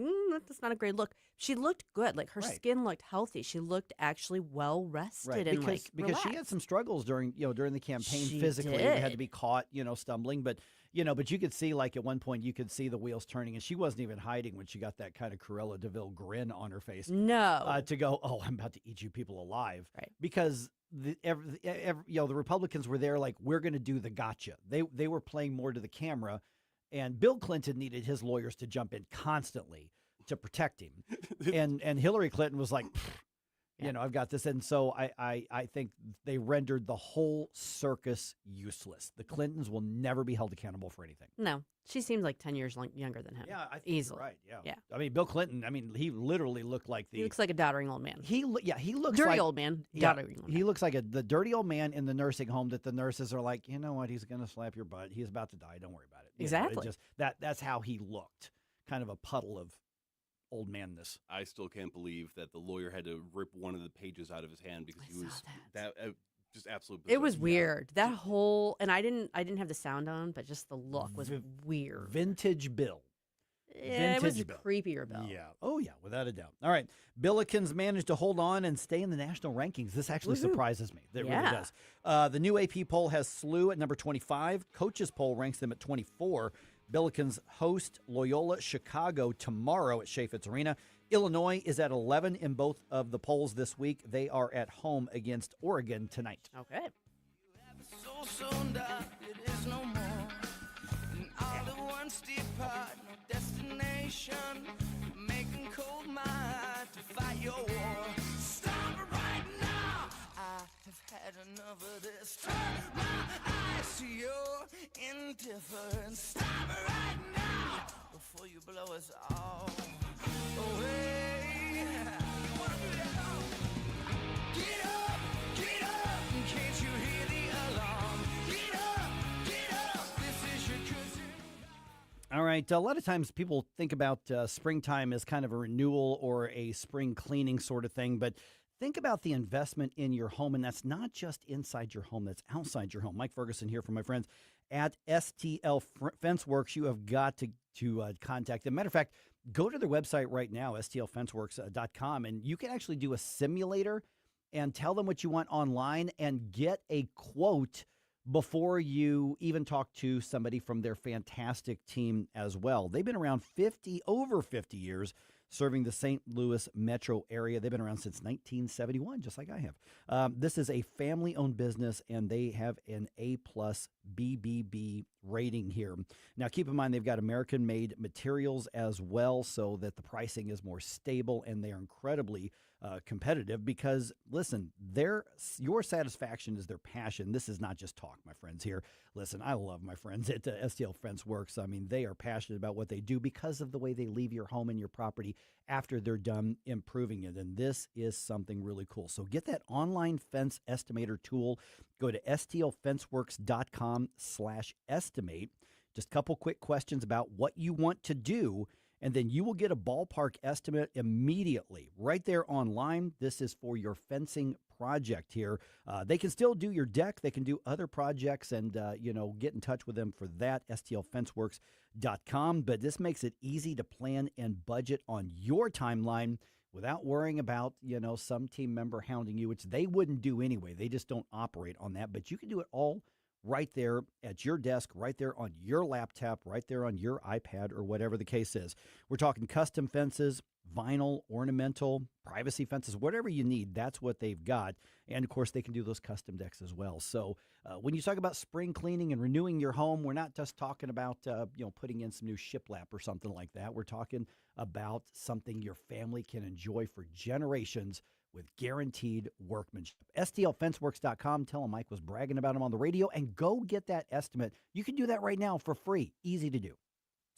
that's not a great look. She looked good. Like her skin looked healthy. She looked actually well rested and because relaxed. she had some struggles during the campaign She physically. did. Had to be caught, stumbling, but you could see like at one point you could see the wheels turning, and she wasn't even hiding when she got that kind of Cruella DeVille grin on her face. No, to go, oh, I'm about to eat you people alive, right? Because the Republicans were there like, we're going to do the gotcha. They were playing more to the camera, and Bill Clinton needed his lawyers to jump in constantly to protect him, and Hillary Clinton was like, I've got this. And so I think they rendered the whole circus useless. The Clintons will never be held accountable for anything. No, she seems like 10 years younger than him. Yeah, I think easily. You're right. Yeah. I mean, Bill Clinton, he literally looked like he looks like a doddering old man. He looks dirty like old man. Yeah, doddering old man. He looks like the dirty old man in the nursing home that the nurses are like, you know what? He's going to slap your butt. He's about to die. Don't worry about it. Exactly. That's how he looked. Kind of a puddle of old manness. I still can't believe that the lawyer had to rip one of the pages out of his hand because he was just absolute bizarre. It was weird. That whole, and I didn't have the sound on, but just the look was weird. Vintage Bill. It was a creepier Bill. Yeah. Oh, yeah, without a doubt. All right. Billikens managed to hold on and stay in the national rankings. This actually surprises me. It really does. The new AP poll has SLU at number 25. Coaches poll ranks them at 24. Billikens host Loyola Chicago tomorrow at Chaffetz Arena. Illinois is at 11 in both of the polls this week. They are at home against Oregon tonight. Okay. Making cold mind to fight your war. Stop it right now. I have had enough of this. Turn my eyes to your indifference. Stop it right now before you blow us all away. You wanna do that now? Get up, can't you hear the alarm? Get up, this is your cousin. All right. A lot of times people think about springtime as kind of a renewal or a spring cleaning sort of thing, but think about the investment in your home, and that's not just inside your home, that's outside your home. Mike Ferguson here from my friends at STL Fence Works. You have got to contact them. Matter of fact, go to their website right now, stlfenceworks.com, and you can actually do a simulator and tell them what you want online and get a quote before you even talk to somebody from their fantastic team as well. They've been around over 50 years, serving the St. Louis metro area. They've been around since 1971, just like I have. This is a family-owned business, and they have an A-plus BBB rating here. Now, keep in mind, they've got American-made materials as well, so that the pricing is more stable, and they are incredibly competitive because, listen, your satisfaction is their passion. This is not just talk, my friends here. Listen, I love my friends at STL Fence Works. I mean, they are passionate about what they do because of the way they leave your home and your property after they're done improving it. And this is something really cool. So get that online fence estimator tool. Go to stlfenceworks.com/estimate. Just a couple quick questions about what you want to do, and then you will get a ballpark estimate immediately right there online. This is for your fencing project here. They can still do your deck. They can do other projects and, get in touch with them for that, stlfenceworks.com. But this makes it easy to plan and budget on your timeline without worrying about, some team member hounding you, which they wouldn't do anyway. They just don't operate on that. But you can do it all right there at your desk, right there on your laptop, right there on your iPad or whatever the case is. We're talking custom fences, vinyl, ornamental, privacy fences, whatever you need, that's what they've got. And, of course, they can do those custom decks as well. So when you talk about spring cleaning and renewing your home, we're not just talking about, putting in some new shiplap or something like that. We're talking about something your family can enjoy for generations with guaranteed workmanship. STLFenceworks.com. Tell them Mike was bragging about them on the radio and go get that estimate. You can do that right now for free. Easy to do.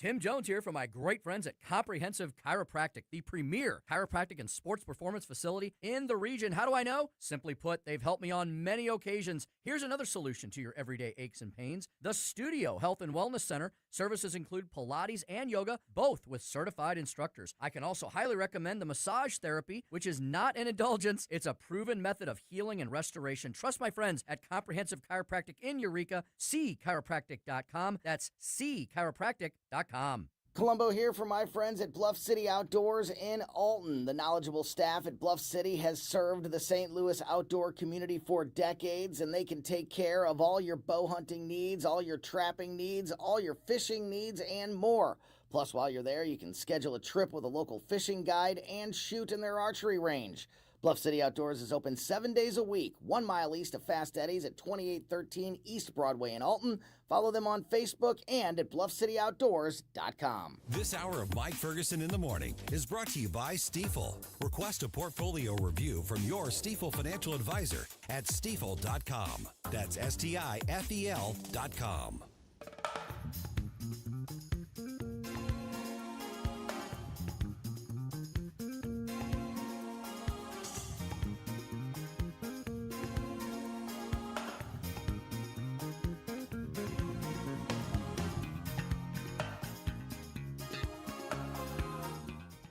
Tim Jones here from my great friends at Comprehensive Chiropractic, the premier chiropractic and sports performance facility in the region. How do I know? Simply put, they've helped me on many occasions. Here's another solution to your everyday aches and pains. The Studio Health and Wellness Center. Services include Pilates and yoga, both with certified instructors. I can also highly recommend the massage therapy, which is not an indulgence. It's a proven method of healing and restoration. Trust my friends at Comprehensive Chiropractic in Eureka. CChiropractic.com. That's CChiropractic.com. Columbo here for my friends at Bluff City Outdoors in Alton. The knowledgeable staff at Bluff City has served the St. Louis outdoor community for decades, and they can take care of all your bow hunting needs, all your trapping needs, all your fishing needs, and more. Plus, while you're there, you can schedule a trip with a local fishing guide and shoot in their archery range. Bluff City Outdoors is open 7 days a week, 1 mile east of Fast Eddie's at 2813 East Broadway in Alton. Follow them on Facebook and at BluffCityOutdoors.com. This hour of Mike Ferguson in the Morning is brought to you by Stifel. Request a portfolio review from your Stifel financial advisor at Stifel.com. That's STIFEL.com.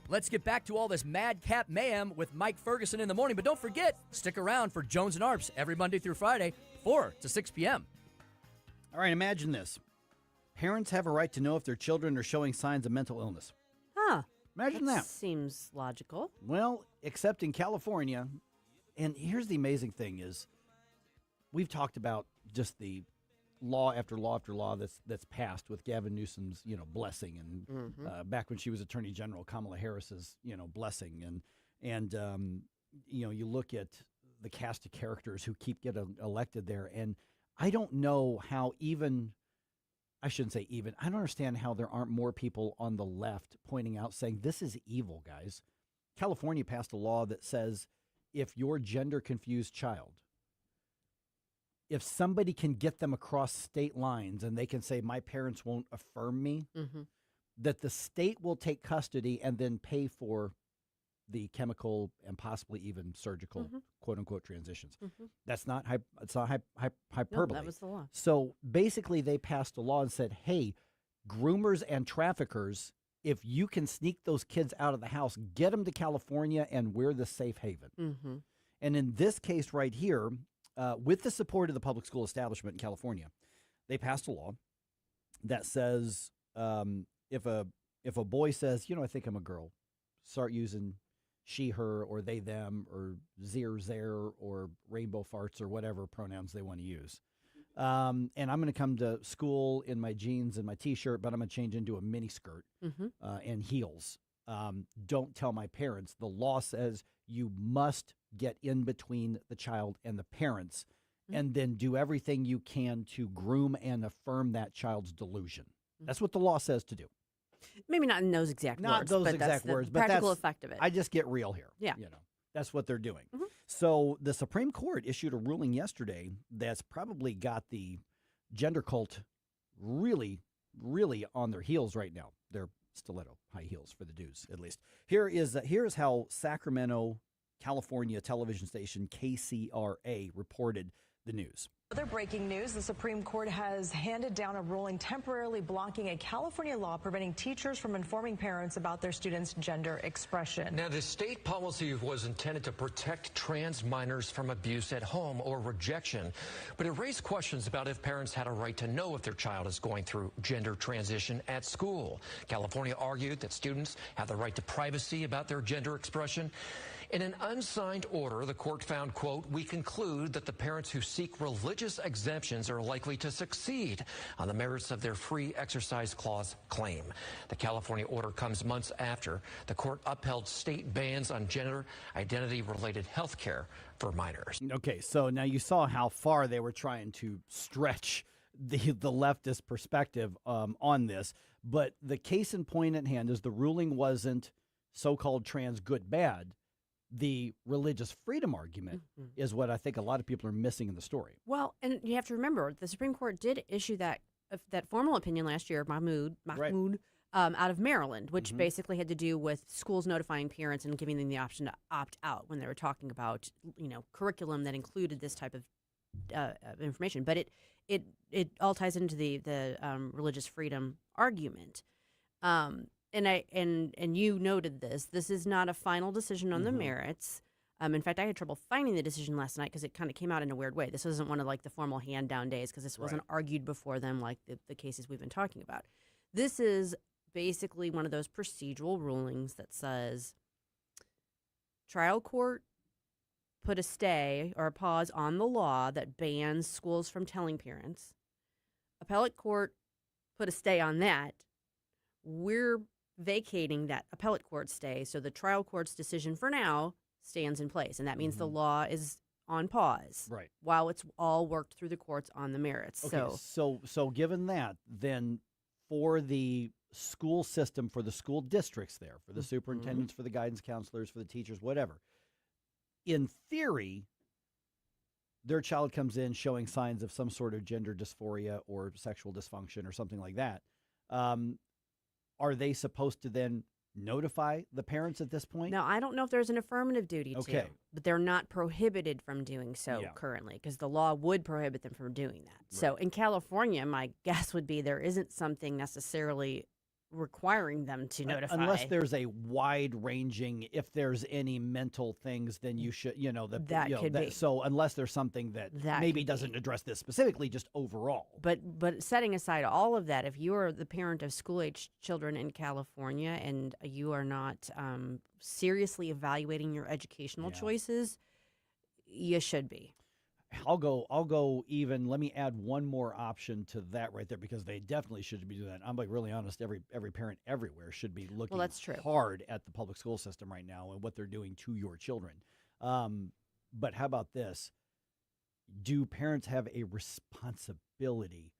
Let's get back to all this madcap mayhem with Mike Ferguson in the morning. But don't forget, stick around for Jones and Arps every Monday through Friday, 4 to 6 p.m. All right, imagine this. Parents have a right to know if their children are showing signs of mental illness. Huh. Imagine that. Seems logical. Well, except in California. And here's the amazing thing is we've talked about just the law after law after law that's passed with Gavin Newsom's, blessing, and back when she was Attorney General, Kamala Harris's, blessing, and you look at the cast of characters who keep getting elected there, and I don't know how I don't understand how there aren't more people on the left pointing out, saying this is evil, guys. California passed a law that says if your gender confused child, if somebody can get them across state lines and they can say, my parents won't affirm me, that the state will take custody and then pay for the chemical and possibly even surgical, quote unquote, transitions. That's not hyperbole. No, that was the law. So basically they passed a law and said, hey, groomers and traffickers, if you can sneak those kids out of the house, get them to California and we're the safe haven. And in this case right here, with the support of the public school establishment in California, they passed a law that says if a boy says, I think I'm a girl, start using she, her, or they, them, or zir, zer, or rainbow farts, or whatever pronouns they want to use. And I'm going to come to school in my jeans and my T-shirt, but I'm going to change into a mini skirt and heels. Don't tell my parents. The law says you must get in between the child and the parents and then do everything you can to groom and affirm that child's delusion. That's what the law says to do. Maybe not in those exact words. Not those but exact that's words, the but practical that's, effect of it. I just get real here. Yeah. That's what they're doing. So the Supreme Court issued a ruling yesterday that's probably got the gender cult really, really on their heels right now. They're stiletto high heels for the dudes, at least. Here's how Sacramento, California television station KCRA reported the news. Other breaking news, the Supreme Court has handed down a ruling temporarily blocking a California law preventing teachers from informing parents about their students' gender expression. Now, the state policy was intended to protect trans minors from abuse at home or rejection, but it raised questions about if parents had a right to know if their child is going through gender transition at school. California argued that students have the right to privacy about their gender expression. In an unsigned order, the court found, quote, "We conclude that the parents who seek religious exemptions are likely to succeed on the merits of their free exercise clause claim." The California order comes months after the court upheld state bans on gender identity-related health care for minors. Okay, so now you saw how far they were trying to stretch the leftist perspective on this, but the case in point at hand is the ruling wasn't so-called trans good bad. The religious freedom argument is what I think a lot of people are missing in the story. Well, and you have to remember, the Supreme Court did issue that formal opinion last year, Mahmoud, out of Maryland, which basically had to do with schools notifying parents and giving them the option to opt out when they were talking about, curriculum that included this type of information. But it all ties into the religious freedom argument. And you noted this. This is not a final decision on the merits. In fact, I had trouble finding the decision last night because it kind of came out in a weird way. This wasn't one of the formal hand down days because this wasn't argued before them like the cases we've been talking about. This is basically one of those procedural rulings that says trial court put a stay or a pause on the law that bans schools from telling parents. Appellate court put a stay on that. We're vacating that appellate court stay, so the trial court's decision for now stands in place, and that means the law is on pause while it's all worked through the courts on the merits. Okay, so given that, then for the school system, for the school districts there, for the superintendents, for the guidance counselors, for the teachers, whatever, in theory, their child comes in showing signs of some sort of gender dysphoria or sexual dysfunction or something like that. Are they supposed to then notify the parents at this point? Now, I don't know if there's an affirmative duty to, Okay. but they're not prohibited from doing so currently because the law would prohibit them from doing that. So in California, my guess would be there isn't something necessarily requiring them to notify. Unless there's a wide-ranging, if there's any mental things, then you should, That could be. So unless there's something that maybe doesn't address this specifically, just overall. But setting aside all of that, if you are the parent of school-age children in California and you are not seriously evaluating your educational choices, you should be. I'll go even. Let me add one more option to that right there because they definitely should be doing that. I'm like really honest. Every parent everywhere should be looking hard at the public school system right now and what they're doing to your children. But how about this? Do parents have a responsibility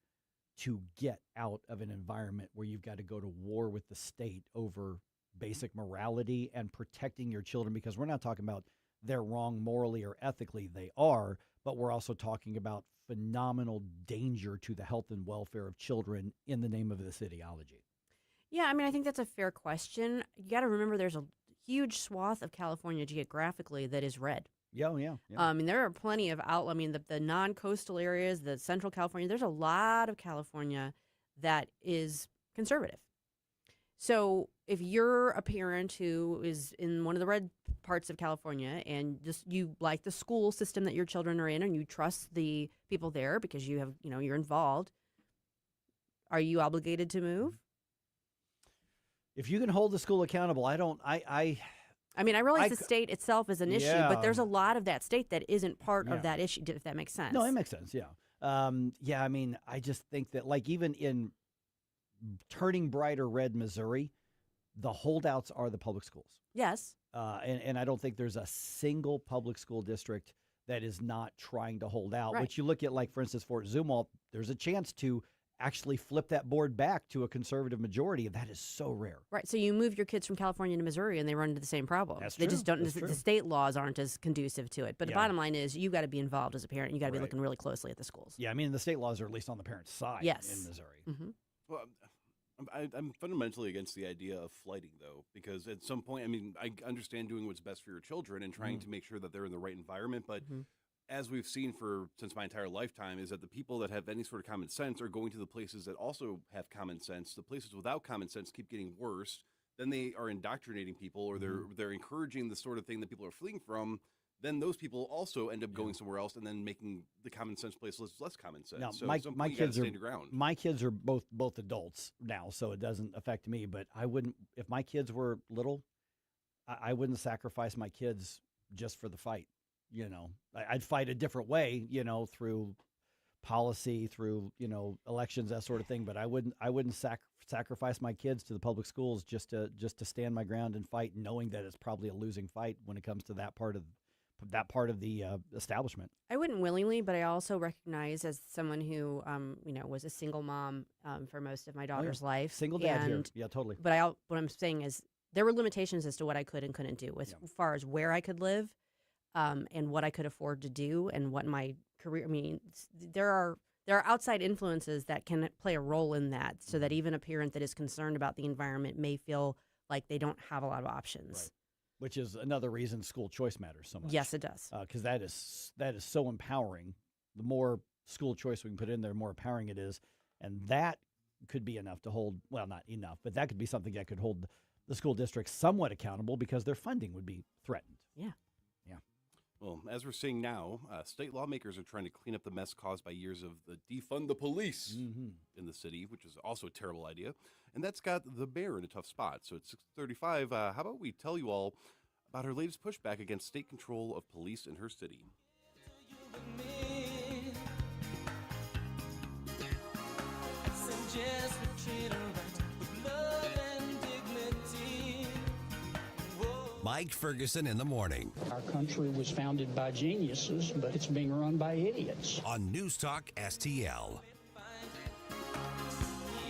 to get out of an environment where you've got to go to war with the state over basic morality and protecting your children? Because we're not talking about they're wrong morally or ethically. They are. But we're also talking about phenomenal danger to the health and welfare of children in the name of this ideology. Yeah, I mean, I think that's a fair question. You got to remember there's a huge swath of California geographically that is red. Yeah. I mean, there are plenty of the non-coastal areas, the central California, there's a lot of California that is conservative. So if you're a parent who is in one of the red parts of California and just you like the school system that your children are in and you trust the people there because you have, you're involved, are you obligated to move? If you can hold the school accountable, I mean, I realize the state itself is an issue, but there's a lot of that state that isn't part of that issue, if that makes sense. No, it makes sense, yeah. I mean, I just think that like even in turning brighter red Missouri, the holdouts are the public schools. Yes. And I don't think there's a single public school district that is not trying to hold out. Right. Which you look at, like, for instance, Fort Zumwalt, there's a chance to actually flip that board back to a conservative majority. That is so rare. Right. So you move your kids from California to Missouri and they run into the same problem. That's They true. just don't, That's the true. state laws aren't as conducive to it. But the Yeah. bottom line is you got to be involved as a parent. You got to be Right. looking really closely at the schools. Yeah, I mean, the state laws are at least on the parent's side Yes. in Missouri. Mm-hmm. Well, I'm fundamentally against the idea of flighting, though, because at some point, I mean, I understand doing what's best for your children and trying to make sure that they're in the right environment, but as we've seen since my entire lifetime, is that the people that have any sort of common sense are going to the places that also have common sense. The places without common sense keep getting worse. Then they are indoctrinating people, or they're encouraging the sort of thing that people are fleeing from. Then those people also end up going somewhere else, and then making the common sense place less common sense. Now, So my at some point, you gotta stand your ground. my kids are both adults now, so it doesn't affect me. But I wouldn't, if my kids were little, I wouldn't sacrifice my kids just for the fight. You know, I'd fight a different way, you know, through policy, through, you know, elections, that sort of thing. But I wouldn't sacrifice my kids to the public schools just to stand my ground and fight, knowing that it's probably a losing fight when it comes to that part of the establishment. I wouldn't willingly, but I also recognize as someone who, was a single mom for most of my daughter's life. Single dad here. Yeah, totally. But what I'm saying is there were limitations as to what I could and couldn't do as far as where I could live and what I could afford to do and what my career, there are outside influences that can play a role in that, so that even a parent that is concerned about the environment may feel like they don't have a lot of options. Right. Which is another reason school choice matters so much. Yes, it does. Because that is so empowering. The more school choice we can put in there, the more empowering it is. And that could be enough to hold, well, not enough, but that could be something that could hold the school districts somewhat accountable, because their funding would be threatened. Yeah. Yeah. Well, as we're seeing now, state lawmakers are trying to clean up the mess caused by years of the defund the police in the city, which is also a terrible idea. And that's got the mayor in a tough spot. So at 6:35, how about we tell you all about her latest pushback against state control of police in her city. Mike Ferguson in the morning. Our country was founded by geniuses, but it's being run by idiots. On News Talk STL.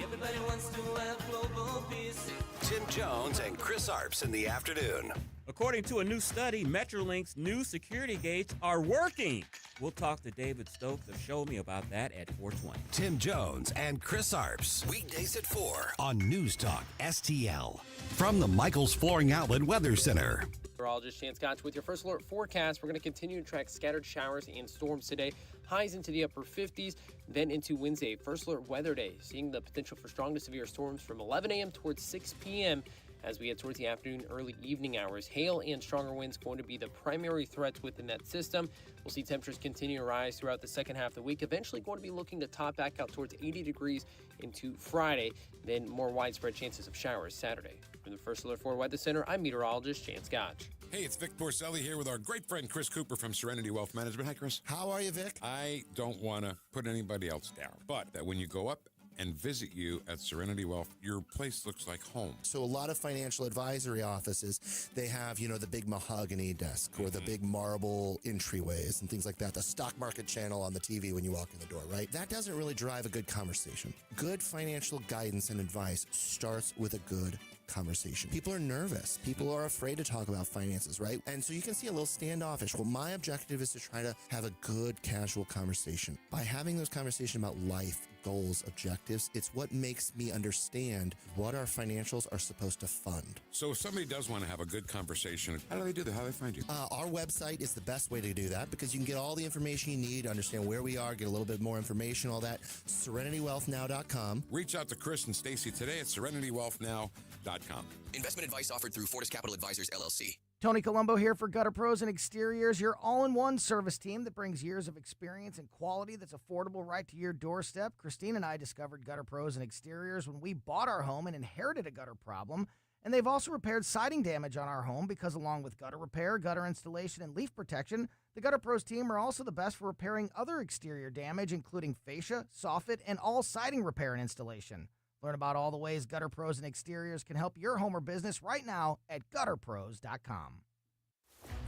Everybody wants to have global peace. Tim Jones and Chris Arps in the afternoon. According to a new study, Metrolink's new security gates are working. We'll talk to David Stokes of Show Me about that at 4:20. Tim Jones and Chris Arps. Weekdays at 4 on News Talk STL. From the Michaels Flooring Outlet Weather Center. Meteorologist Chance Gotch with your first alert forecast. We're going to continue to track scattered showers and storms today. Highs into the upper 50s, then into Wednesday. First alert weather day, seeing the potential for strong to severe storms from 11 a.m. towards 6 p.m. As we head towards the afternoon, early evening hours. Hail and stronger winds going to be the primary threats within that system. We'll see temperatures continue to rise throughout the second half of the week, eventually going to be looking to top back out towards 80 degrees into Friday, then more widespread chances of showers Saturday. From the First Alert 4 Weather Center, I'm meteorologist Chance Gotch. Hey, it's Vic Porcelli here with our great friend Chris Cooper from Serenity Wealth Management. Hi, Chris. How are you, Vic? I don't want to put anybody else down, but that when you go up and visit you at Serenity Wealth, your place looks like home. So a lot of financial advisory offices, they have, the big mahogany desk or the big marble entryways and things like that, the stock market channel on the TV when you walk in the door, right? That doesn't really drive a good conversation. Good financial guidance and advice starts with a good conversation. People are nervous. People are afraid to talk about finances, right? And so you can see a little standoffish. Well, my objective is to try to have a good, casual conversation. By having those conversations about life, goals, objectives, it's what makes me understand what our financials are supposed to fund. So if somebody does want to have a good conversation, how do they do that? How do they find you? Our website is the best way to do that, because you can get all the information you need, understand where we are, get a little bit more information, all that. SerenityWealthNow.com. Reach out to Chris and Stacy today at SerenityWealthNow.com. Investment advice offered through Fortis Capital Advisors, LLC. Tony Colombo here for Gutter Pros and Exteriors, your all-in-one service team that brings years of experience and quality that's affordable right to your doorstep. Christine and I discovered Gutter Pros and Exteriors when we bought our home and inherited a gutter problem. And they've also repaired siding damage on our home, because along with gutter repair, gutter installation, and leaf protection, the Gutter Pros team are also the best for repairing other exterior damage, including fascia, soffit, and all siding repair and installation. Learn about all the ways Gutter Pros and Exteriors can help your home or business right now at gutterpros.com.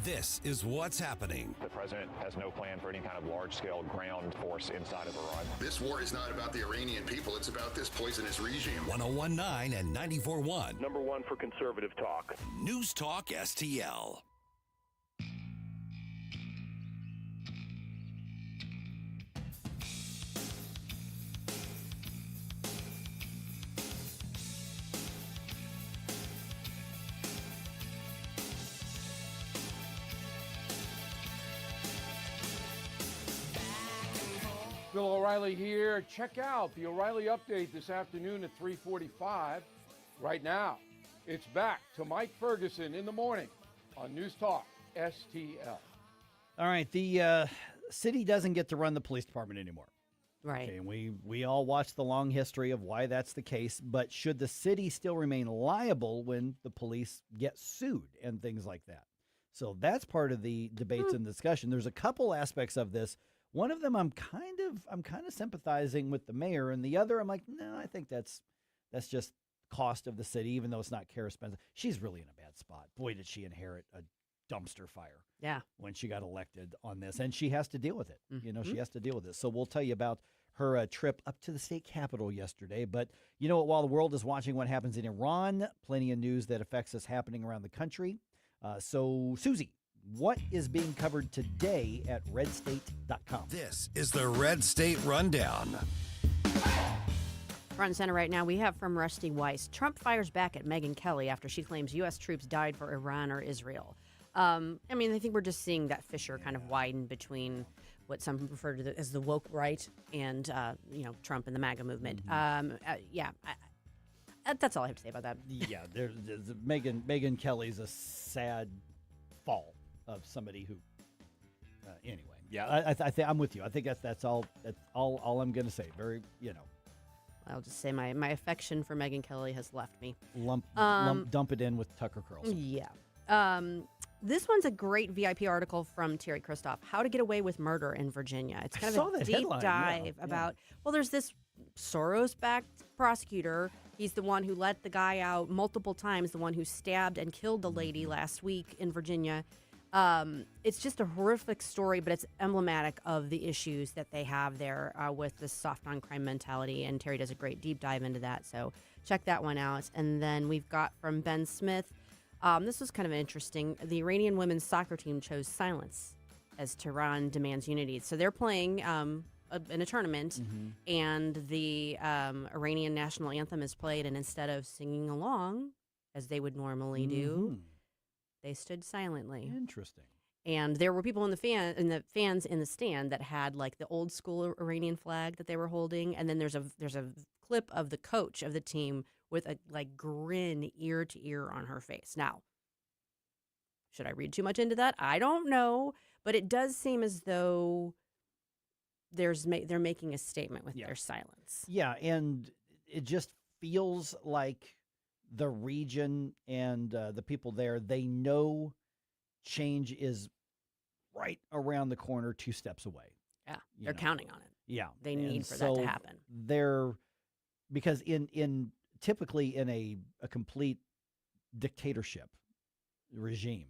This is what's happening. The president has no plan for any kind of large-scale ground force inside of Iran. This war is not about the Iranian people. It's about this poisonous regime. 101.9 and 94.1. Number one for conservative talk. News Talk STL. Bill O'Reilly here. Check out the O'Reilly Update this afternoon at 3:45. Right now, it's back to Mike Ferguson in the morning on News Talk STL. All right, the city doesn't get to run the police department anymore. Right. Okay, and we all watched the long history of why that's the case, but should the city still remain liable when the police get sued and things like that? So that's part of the debates and discussion. There's a couple aspects of this. One of them I'm kind of sympathizing with the mayor, and the other I'm like, no, I think that's just cost of the city, even though it's not Kara Spencer. She's really in a bad spot. Boy, did she inherit a dumpster fire. Yeah. When she got elected on this, and she has to deal with it. Mm-hmm. You know, she has to deal with it. So we'll tell you about her trip up to the state capitol yesterday. But you know what? While the world is watching what happens in Iran, plenty of news that affects us happening around the country. So, Susie, what is being covered today at redstate.com? This is the Red State Rundown. Front and center right now, we have from Rusty Weiss. Trump fires back at Megyn Kelly after she claims U.S. troops died for Iran or Israel. I think we're just seeing that fissure kind of widen between what some refer to as the woke right and, Trump and the MAGA movement. That's all I have to say about that. Yeah, there's Megyn Kelly's a sad fall of somebody who. Anyway, yeah, I'm with you. I think that's all. That's all I'm going to say. Very, I'll just say my affection for Megyn Kelly has left me. Dump it in with Tucker Carlson. Yeah. This one's a great VIP article from Terry Christoph, How to Get Away with Murder in Virginia. It's kind of a deep dive about, well, there's this Soros-backed prosecutor. He's the one who let the guy out multiple times, the one who stabbed and killed the lady last week in Virginia. It's just a horrific story, but it's emblematic of the issues that they have there with this soft on crime mentality. And Terry does a great deep dive into that. So check that one out. And then we've got from Ben Smith. This was kind of interesting. The Iranian women's soccer team chose silence as Tehran demands unity. So they're playing in a tournament, and the Iranian national anthem is played, and instead of singing along as they would normally do, they stood silently. Interesting. And there were people in the fans in the stand that had like the old school Iranian flag that they were holding, and then there's a clip of the coach of the team with a grin ear to ear on her face. Now, should I read too much into that? I don't know, but it does seem as though they're making a statement with their silence. Yeah, and it just feels like the region and the people there, they know change is right around the corner, 2 steps away. Yeah, they're counting on it. Yeah. They need for that to happen. Because typically in a complete dictatorship regime,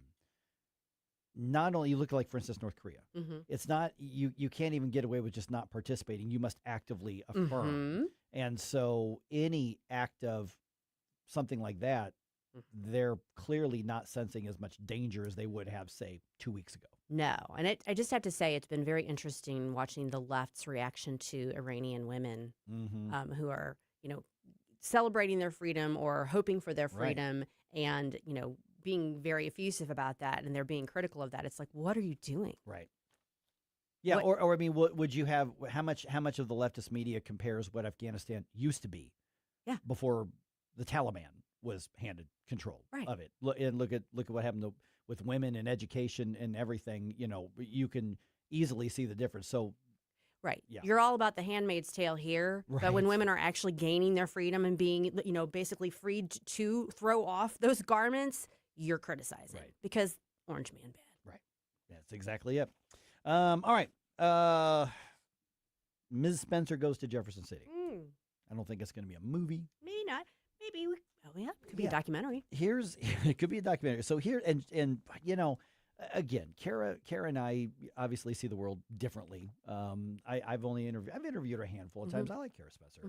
not only you look like, for instance, North Korea. It's not, you can't even get away with just not participating. You must actively affirm. And so any act of something like that, they're clearly not sensing as much danger as they would have, say, 2 weeks ago. No. And I just have to say, it's been very interesting watching the left's reaction to Iranian women who are, celebrating their freedom or hoping for their freedom and, being very effusive about that, and they're being critical of that. It's like, what are you doing? Right. Yeah, or I mean, what would you have? How much of the leftist media compares what Afghanistan used to be? Yeah. Before the Taliban was handed control of it. Look at what happened with women and education and everything. You can easily see the difference. So. Right. Yeah. You're all about the Handmaid's Tale here, but when women are actually gaining their freedom and being, basically freed to throw off those garments, you're criticizing because Orange Man bad. Right. That's exactly it. All right. Ms. Spencer Goes to Jefferson City. I don't think it's going to be a movie. Maybe not. Maybe. It could be a documentary. It could be a documentary. So here, and again, Kara and I obviously see the world differently. I've interviewed her a handful of times. I like Kara Spencer.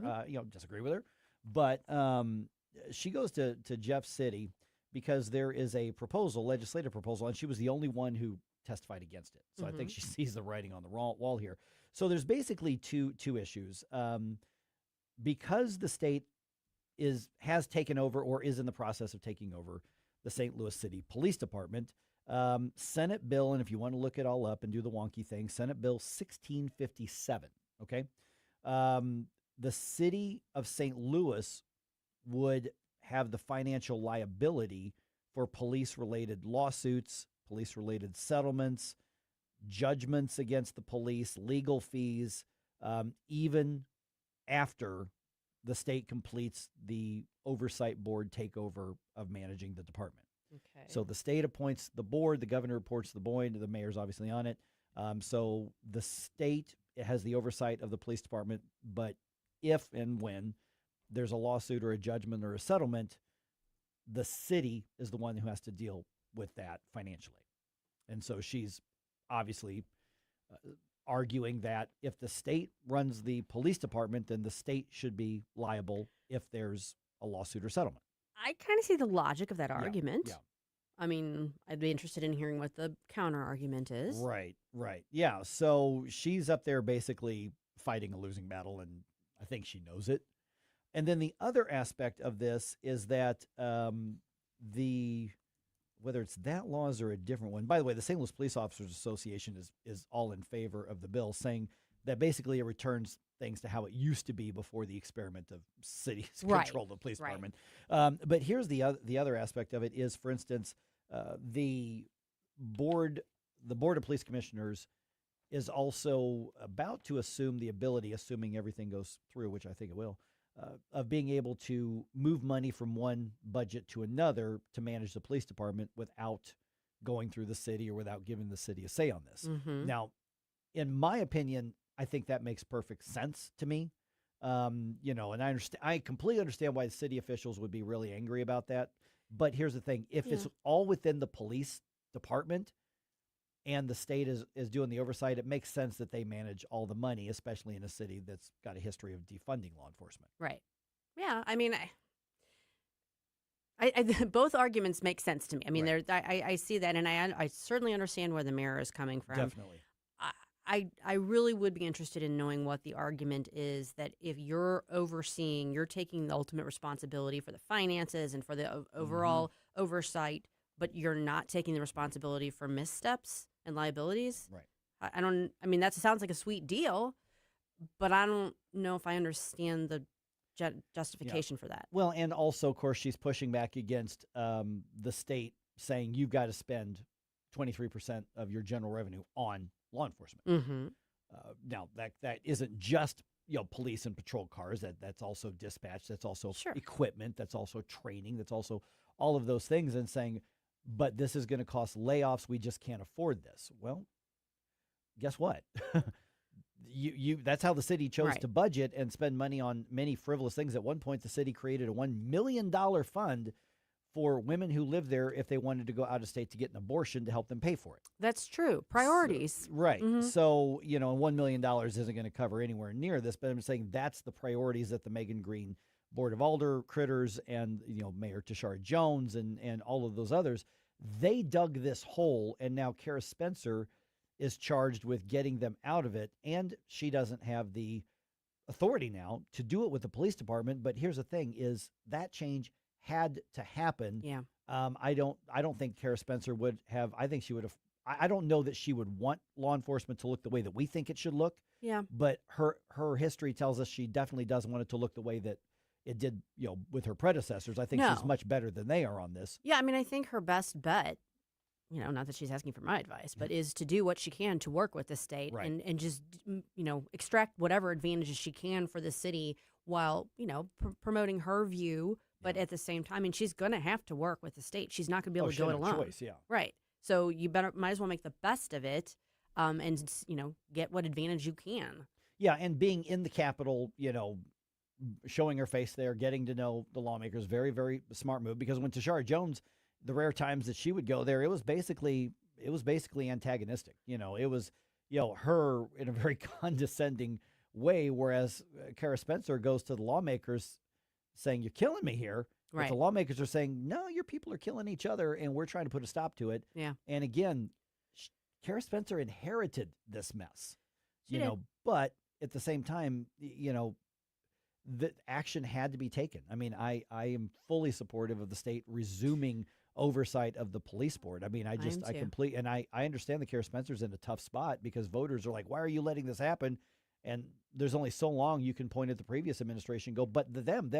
Disagree with her, but she goes to Jeff City because there is a legislative proposal, and she was the only one who testified against it. So I think she sees the writing on the wall here. So there's basically two issues. Because the state has taken over or is in the process of taking over the St. Louis City Police Department, Senate Bill, and if you want to look it all up and do the wonky thing, Senate Bill 1657, okay? The city of St. Louis would have the financial liability for police-related lawsuits, police-related settlements, judgments against the police, legal fees, even after the state completes the oversight board takeover of managing the department. Okay. So the state appoints the board, the governor reports to the board, the mayor's obviously on it. So the state has the oversight of the police department, but if and when there's a lawsuit or a judgment or a settlement, the city is the one who has to deal with that financially. And so she's obviously arguing that if the state runs the police department, then the state should be liable if there's a lawsuit or settlement. I kind of see the logic of that argument. Yeah. I mean, I'd be interested in hearing what the counter argument is. Right. Yeah. So she's up there basically fighting a losing battle, and I think she knows it. And then the other aspect of this is that whether it's that laws or a different one. By the way, the St. Louis Police Officers Association is all in favor of the bill, saying that basically it returns things to how it used to be before the experiment of cities control the police department. But here's the other aspect of it is, for instance, the board of police commissioners is also about to assume the ability, assuming everything goes through, which I think it will, of being able to move money from one budget to another to manage the police department without going through the city or without giving the city a say on this. Now, in my opinion, I think that makes perfect sense to me. And I completely understand why the city officials would be really angry about that. But here's the thing. If it's all within the police department and the state is doing the oversight, it makes sense that they manage all the money, especially in a city that's got a history of defunding law enforcement. Right. Yeah. I mean, I both arguments make sense to me. I mean, I see that, and I certainly understand where the mayor is coming from. Definitely. I really would be interested in knowing what the argument is that if you're overseeing, you're taking the ultimate responsibility for the finances and for the overall oversight, but you're not taking the responsibility for missteps and liabilities. Right. I mean, that sounds like a sweet deal, but I don't know if I understand the justification for that. Well, and also, of course, she's pushing back against the state saying you've got to spend 23% of your general revenue on law enforcement. Now, that isn't just police and patrol cars. That's also dispatch. That's also equipment. That's also training. That's also all of those things. And saying, but this is going to cost layoffs. We just can't afford this. Well, guess what? That's how the city chose to budget and spend money on many frivolous things. At one point, the city created a $1 million fund for women who live there if they wanted to go out of state to get an abortion to help them pay for it. That's true. Priorities. So, right. So, $1 million isn't going to cover anywhere near this, but I'm saying that's the priorities that the Megan Green Board of Alder critters and, Mayor Tashara Jones and all of those others, they dug this hole, and now Kara Spencer is charged with getting them out of it, and she doesn't have the authority now to do it with the police department. But here's the thing is that change had to happen. Yeah. I don't think Kara Spencer would have. I think she would have. I don't know that she would want law enforcement to look the way that we think it should look. Yeah. But her history tells us she definitely doesn't want it to look the way that it did, with her predecessors. I think she's much better than they are on this. Yeah. I mean, I think her best bet, not that she's asking for my advice, but is to do what she can to work with the state and just, extract whatever advantages she can for the city while, promoting her view. But at the same time, she's going to have to work with the state. She's not going to be able to do it alone. Choice, yeah. Right. So you might as well make the best of it, and get what advantage you can. Yeah, and being in the Capitol, showing her face there, getting to know the lawmakers, very, very smart move. Because when Tashara Jones, the rare times that she would go there, it was basically it was basically antagonistic. It was, her in a very condescending way, whereas Kara Spencer goes to the lawmakers saying, you're killing me here. But Right. the lawmakers are saying, no, your people are killing each other, and we're trying to put a stop to it. Yeah. And again, Kara Spencer inherited this mess, She did. but at the same time, the action had to be taken. I mean, I am fully supportive of the state resuming oversight of the police board. I mean, I understand that Kara Spencer's in a tough spot because voters are like, why are you letting this happen? And there's only so long you can point at the previous administration and go, but them.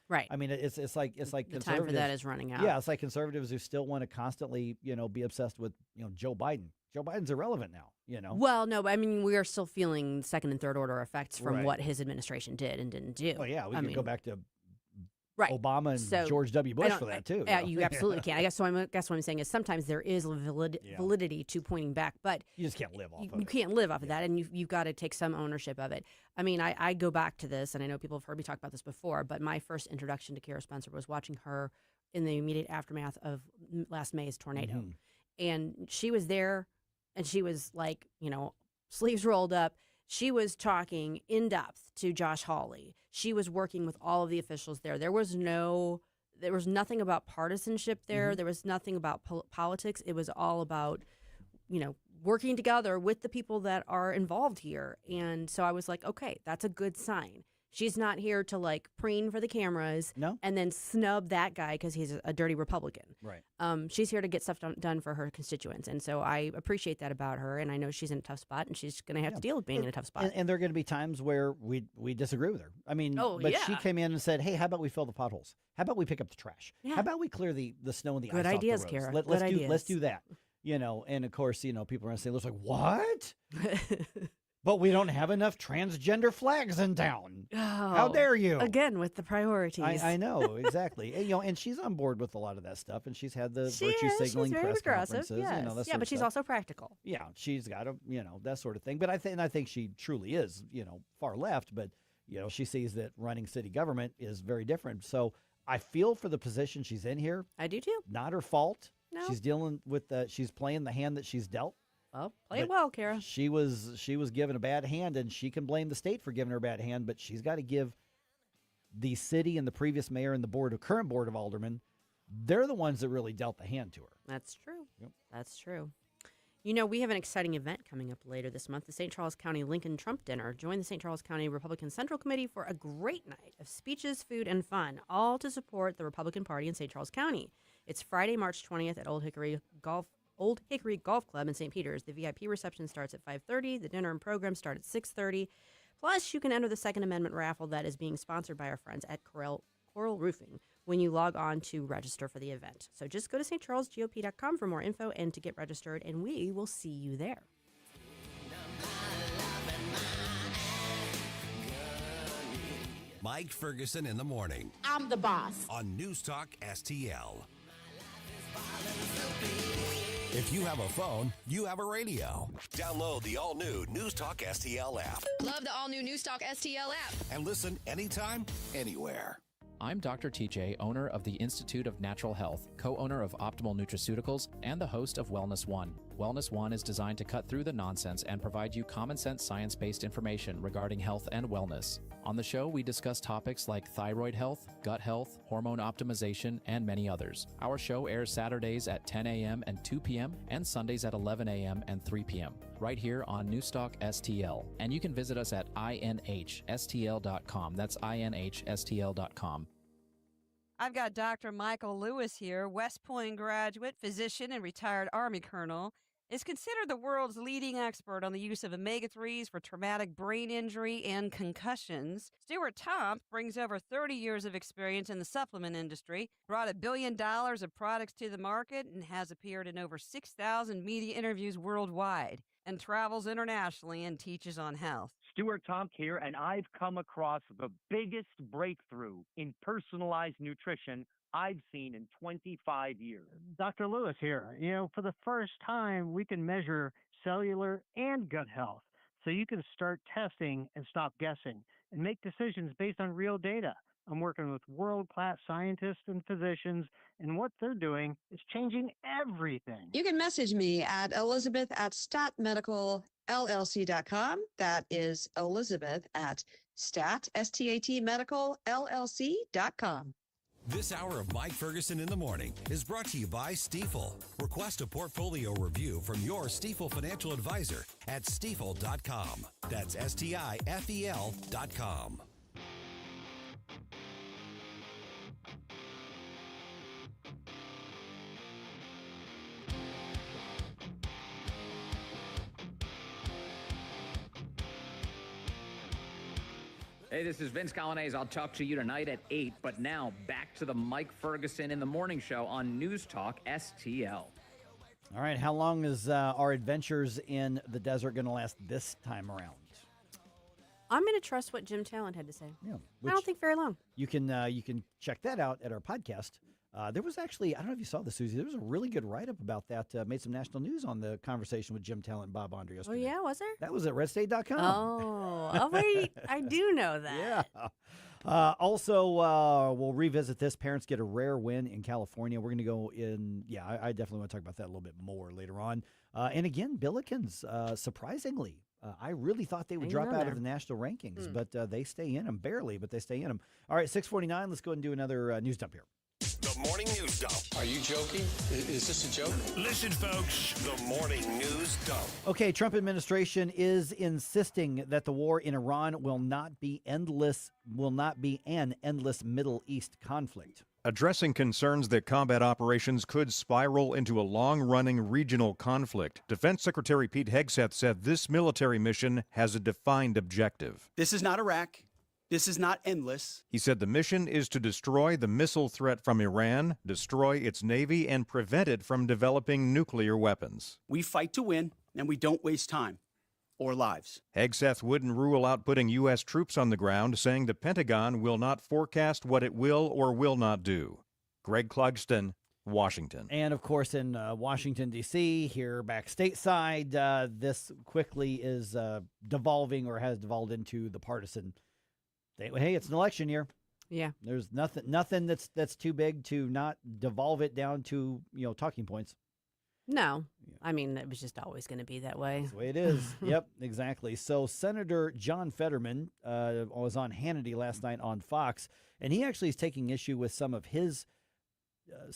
Right. I mean, it's like The conservatives. time for that is running out. Yeah, it's like conservatives who still want to constantly, be obsessed with, Joe Biden. Joe Biden's irrelevant now, Well, no, but I mean, we are still feeling second and third order effects from Right. what his administration did and didn't do. Well, yeah, we I can mean, go back to right. Obama and So, George W. I Bush don't- for that too. You absolutely can. I guess what I'm saying is sometimes there is validity to pointing back, but you just can't live off of you it. can't live off of that, and you've got to take some ownership of it. I mean, I go back to this, and I know people have heard me talk about this before, but my first introduction to Kara Spencer was watching her in the immediate aftermath of last May's tornado. Mm-hmm. And she was there, and she was like, sleeves rolled up. She was talking in depth to Josh Hawley. She was working with all of the officials there. There was nothing about partisanship there. Mm-hmm. There was nothing about politics. It was all about, working together with the people that are involved here. And so I was like, okay, that's a good sign. She's not here to like preen for the cameras and then snub that guy because he's a dirty Republican. Right. She's here to get stuff done for her constituents. And so I appreciate that about her. And I know she's in a tough spot and she's going to have to deal with being in a tough spot. And there are going to be times where we disagree with her. I mean, she yeah. came in and said, hey, how about we fill the potholes? How about we pick up the trash? Yeah. How about we clear the snow and the Good ice ideas, off the roads? Kara. Let's Good Let's ideas. do that. And of course, people are going to say, looks like, what? But we don't have enough transgender flags in town. How dare you? Again, with the priorities. I know, exactly. And she's on board with a lot of that stuff, and she's had the She virtue is. signaling She's very press progressive. conferences. Yes. That Yeah, sort but of she's stuff. also practical. Yeah, she's got that sort of thing. But I think she truly is, far left. But she sees that running city government is very different. So I feel for the position she's in here. I do too. Not her fault. No. She's dealing with she's playing the hand that she's dealt. Well, play it But well, Kara. She was given a bad hand, and she can blame the state for giving her a bad hand, but she's got to give the city and the previous mayor and the current board of aldermen, they're the ones that really dealt the hand to her. That's true. Yep. That's true. We have an exciting event coming up later this month, the St. Charles County Lincoln Trump Dinner. Join the St. Charles County Republican Central Committee for a great night of speeches, food, and fun, all to support the Republican Party in St. Charles County. It's Friday, March 20th at Old Hickory Golf Club in St. Peters. The VIP reception starts at 5:30. The dinner and program start at 6:30. Plus, you can enter the Second Amendment raffle that is being sponsored by our friends at Coral Roofing when you log on to register for the event. So just go to stcharlesgop.com for more info and to get registered, and we will see you there. Mike Ferguson in the morning I'm the boss. on News Talk STL. If you have a phone, you have a radio. Download the all-new News Talk STL app Love the all-new NewsTalkSTL app. and listen anytime, anywhere. I'm Dr. TJ, owner of the Institute of Natural Health, co-owner of Optimal Nutraceuticals, and the host of Wellness One. Wellness One is designed to cut through the nonsense and provide you common sense science-based information regarding health and wellness. On the show, we discuss topics like thyroid health, gut health, hormone optimization, and many others. Our show airs Saturdays at 10 a.m. and 2 p.m. and Sundays at 11 a.m. and 3 p.m. right here on Newstalk STL. And you can visit us at inhstl.com. That's inhstl.com. I've got Dr. Michael Lewis here, West Point graduate, physician, and retired Army colonel. Is considered the world's leading expert on the use of omega-3s for traumatic brain injury and concussions. Stuart Tomp brings over 30 years of experience in the supplement industry, brought $1 billion of products to the market, and has appeared in over 6,000 media interviews worldwide, and travels internationally and teaches on health. Stuart Tomk here, and I've come across the biggest breakthrough in personalized nutrition I've seen in 25 years. Dr. Lewis here. For the first time, we can measure cellular and gut health. So you can start testing and stop guessing and make decisions based on real data. I'm working with world-class scientists and physicians, and what they're doing is changing everything. You can message me at elizabeth@statmedicalllc.com. That is Elizabeth at statmedicalllc.com. This hour of Mike Ferguson in the Morning is brought to you by Stifel. Request a portfolio review from your Stifel financial advisor at stifel.com. That's STIFEL.com. Hey, this is Vince Colonnese. I'll talk to you tonight at 8, but now back to the Mike Ferguson in the Morning Show on News Talk STL. All right, how long is our adventures in the desert going to last this time around? I'm going to trust what Jim Talent had to say. Yeah, I don't think very long. You can check that out at our podcast. There was actually, I don't know if you saw this, Susie, there was a really good write-up about that, made some national news on the conversation with Jim Talent and Bob Andre yesterday. Oh, yeah, was there? That was at redstate.com. Oh, wait, I do know that. Yeah. Also, we'll revisit this. Parents get a rare win in California. We're going to go in, I definitely want to talk about that a little bit more later on. And again, Billikens, surprisingly, I really thought they would drop out of the national rankings, but they stay in them, barely, but they stay in them. All right, 6:49, let's go ahead and do another news dump here. The Morning News Dump. Are you joking? Is this a joke? Listen, folks, the Morning News Dump. Okay, Trump administration is insisting that the war in Iran will not be an endless Middle East conflict. Addressing concerns that combat operations could spiral into a long-running regional conflict, Defense Secretary Pete Hegseth said this military mission has a defined objective. This is not Iraq. This is not endless. He said the mission is to destroy the missile threat from Iran, destroy its navy, and prevent it from developing nuclear weapons. We fight to win, and we don't waste time or lives. Hegseth wouldn't rule out putting U.S. troops on the ground, saying the Pentagon will not forecast what it will or will not do. Greg Clugston, Washington. And, of course, in Washington, D.C., here back stateside, this quickly is devolving or has devolved into the partisan. Hey, it's an election year. Yeah. There's nothing that's too big to not devolve it down to, talking points. No. I mean, it was just always going to be that way. That's the way it is. Yep, exactly. So Senator John Fetterman was on Hannity last night on Fox, and he actually is taking issue with some of his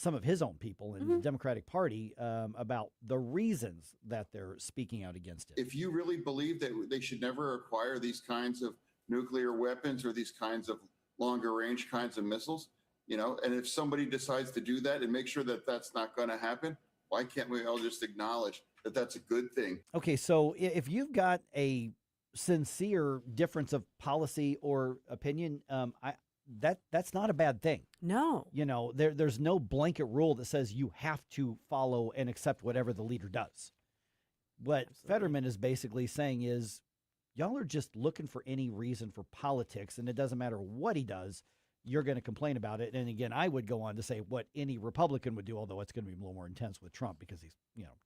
own people in the Democratic Party about the reasons that they're speaking out against it. If you really believe that they should never acquire these kinds of nuclear weapons or these kinds of longer range kinds of missiles, and if somebody decides to do that and make sure that that's not going to happen, why can't we all just acknowledge that that's a good thing? Okay, so if you've got a sincere difference of policy or opinion, that's not a bad thing. No. There's no blanket rule that says you have to follow and accept whatever the leader does. What Fetterman is basically saying is, y'all are just looking for any reason for politics, and it doesn't matter what he does, you're going to complain about it. And again, I would go on to say what any Republican would do, although it's going to be a little more intense with Trump because he's,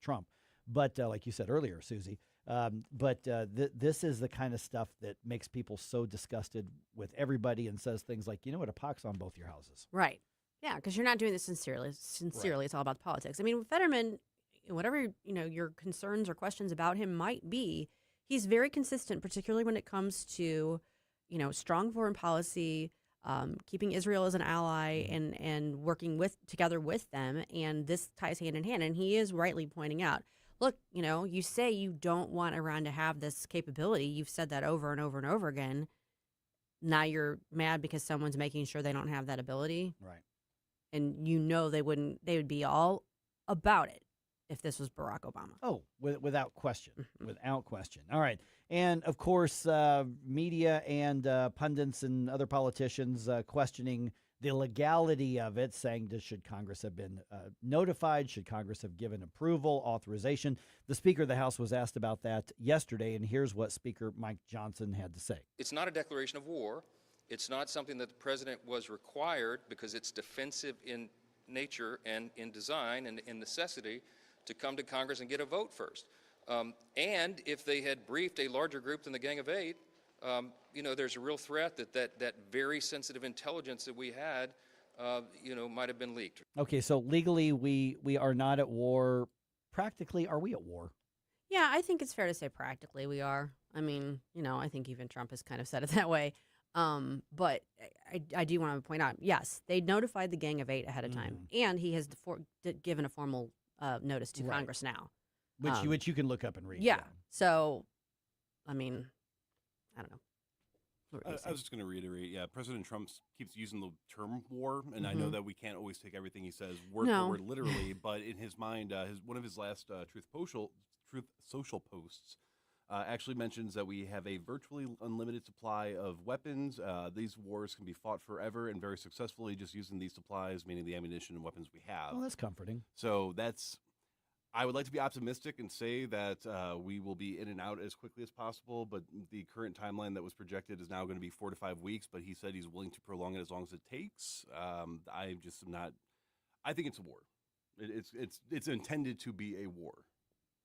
Trump. But like you said earlier, Susie, this is the kind of stuff that makes people so disgusted with everybody and says things like, a pox on both your houses. Right. Yeah, because you're not doing this sincerely. Right. It's all about the politics. I mean, Fetterman, whatever, your concerns or questions about him might be, he's very consistent, particularly when it comes to, strong foreign policy, keeping Israel as an ally and working together with them. And this ties hand in hand. And he is rightly pointing out, look, you say you don't want Iran to have this capability. You've said that over and over and over again. Now you're mad because someone's making sure they don't have that ability. Right. And they would be all about it if this was Barack Obama. Oh, without question. Without question. All right. And, of course, media and pundits and other politicians questioning the legality of it, saying, should Congress have been notified? Should Congress have given approval, authorization? The Speaker of the House was asked about that yesterday, and here's what Speaker Mike Johnson had to say. It's not a declaration of war. It's not something that the president was required because it's defensive in nature and in design and in necessity to come to Congress and get a vote first. And if they had briefed a larger group than the Gang of Eight, there's a real threat that very sensitive intelligence that we had, might have been leaked. Okay, so legally we are not at war. Practically, are we at war? Yeah, I think it's fair to say practically we are. I mean, I think even Trump has kind of said it that way. But I do want to point out, yes, they notified the Gang of Eight ahead of time, and he has given a formal notice to Congress now. Which you can look up and read. Yeah. So, I mean, I don't know. I was just going to reiterate, President Trump keeps using the term war, and I know that we can't always take everything he says word for word literally, but in his mind, one of his last Truth Social posts actually mentions that we have a virtually unlimited supply of weapons. These wars can be fought forever and very successfully just using these supplies, meaning the ammunition and weapons we have. Well, that's comforting. So I would like to be optimistic and say that we will be in and out as quickly as possible, but the current timeline that was projected is now going to be 4 to 5 weeks, but he said he's willing to prolong it as long as it takes. I just am not. I think it's a war. It's intended to be a war.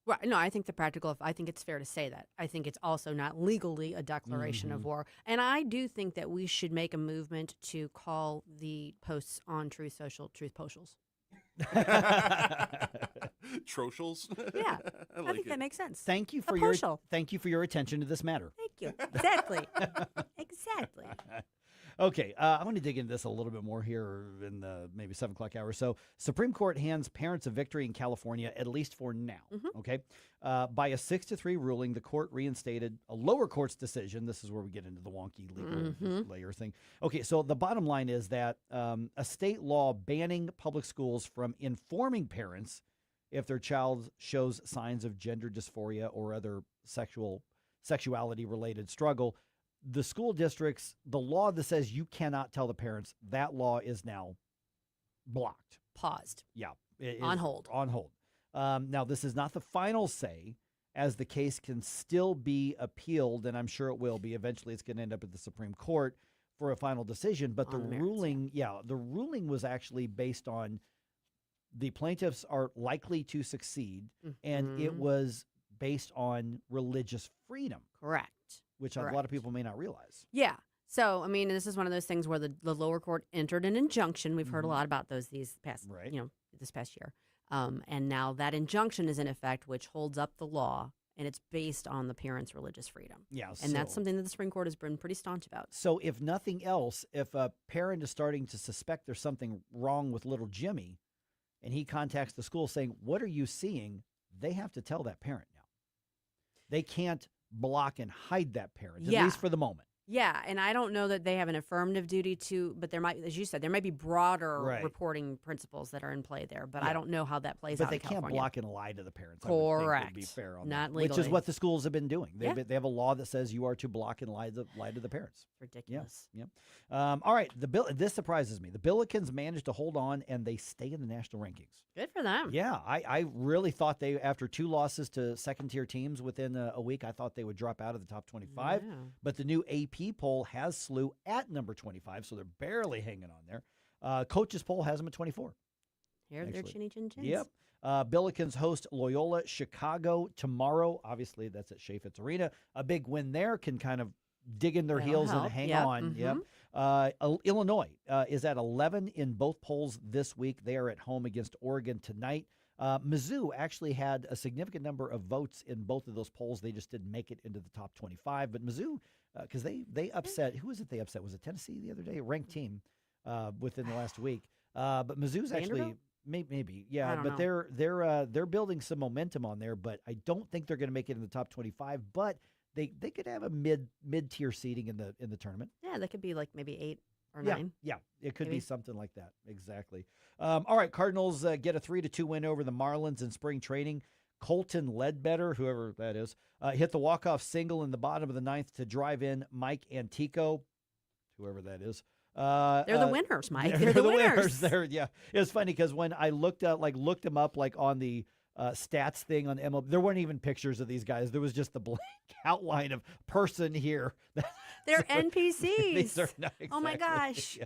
Right. No, I think I think it's fair to say that. I think it's also not legally a declaration of war. And I do think that we should make a movement to call the posts on Truth Social Truth Poshals. Troshals? Yeah, I think that makes sense. Thank you for your attention to this matter. Thank you. Exactly. Exactly. Okay, I want to dig into this a little bit more here in the maybe 7 o'clock hour. So, Supreme Court hands parents a victory in California, at least for now. Okay, by a 6-3 ruling, the court reinstated a lower court's decision. This is where we get into the wonky legal layer thing. Okay, so the bottom line is that a state law banning public schools from informing parents if their child shows signs of gender dysphoria or other sexuality-related struggle. The school districts, the law that says you cannot tell the parents, that law is now blocked. Paused. Yeah. On hold. On hold. Now, this is not the final say, as the case can still be appealed, and I'm sure it will be. Eventually, it's going to end up at the Supreme Court for a final decision. But the ruling, the ruling was actually based on the plaintiffs are likely to succeed, and it was based on religious freedom. Correct. Which a lot of people may not realize. Yeah. So, I mean, this is one of those things where the lower court entered an injunction. We've heard a lot about those this past year. And now that injunction is in effect, which holds up the law, and it's based on the parents' religious freedom. Yeah. And that's something that the Supreme Court has been pretty staunch about. So if nothing else, if a parent is starting to suspect there's something wrong with little Jimmy, and he contacts the school saying, "What are you seeing?" they have to tell that parent now. They can't block and hide that parent, at least for the moment. Yeah, and I don't know that they have an affirmative duty to, but there might, as you said, there might be broader reporting principles that are in play there, but I don't know how that plays out in California. But they can't block and lie to the parents. Correct. I would think would be fair on Not that, legally. which is what the schools have been doing. They have a law that says you are to block and lie to the parents. Ridiculous. Yeah. All right, this surprises me. The Billikens managed to hold on, and they stay in the national rankings. Good for them. Yeah, I really thought after 2 losses to second-tier teams within a week, I thought they would drop out of the top 25. Yeah. But the new AP poll has SLU at number 25, so they're barely hanging on there. Coaches poll has them at 24. Here, they're chinny chin chins. Yep. Billikens host Loyola Chicago tomorrow. Obviously, that's at Chaffetz Arena. A big win there can kind of dig in their heels and hang on. Yep. Illinois is at 11 in both polls this week. They are at home against Oregon tonight. Mizzou actually had a significant number of votes in both of those polls. They just didn't make it into the top 25. But Mizzou, because they upset, who was it they upset? Was it Tennessee the other day? A ranked team within the last week. But Mizzou's actually maybe but they're building some momentum on there. But I don't think they're going to make it in the top 25. But they could have a mid-tier seating in the tournament. Yeah, that could be like maybe 8 or 9. Yeah, it could be something like that. Exactly. All right, Cardinals get a 3-2 win over the Marlins in spring training. Colton Ledbetter, whoever that is, hit the walk-off single in the bottom of the 9th to drive in Mike Antico, whoever that is. They're the winners, Mike. They're the winners. It was funny because when I looked them up on the stats thing on MLB, there weren't even pictures of these guys. There was just the blank outline of person here. They're NPCs. These are not Oh my gosh. Yeah.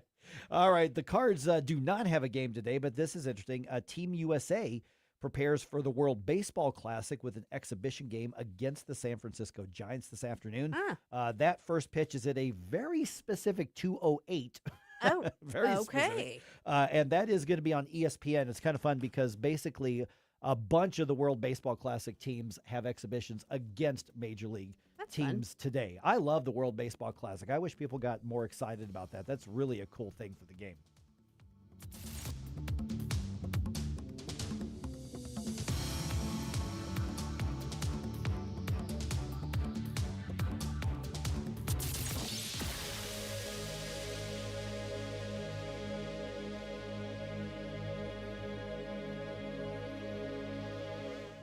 All right, the Cards do not have a game today, but this is interesting. Team USA prepares for the World Baseball Classic with an exhibition game against the San Francisco Giants this afternoon. That first pitch is at a very specific 2:08. Oh, very specific. And that is going to be on ESPN. It's kind of fun because basically a bunch of the World Baseball Classic teams have exhibitions against Major League teams today. I love the World Baseball Classic. I wish people got more excited about that. That's really a cool thing for the game.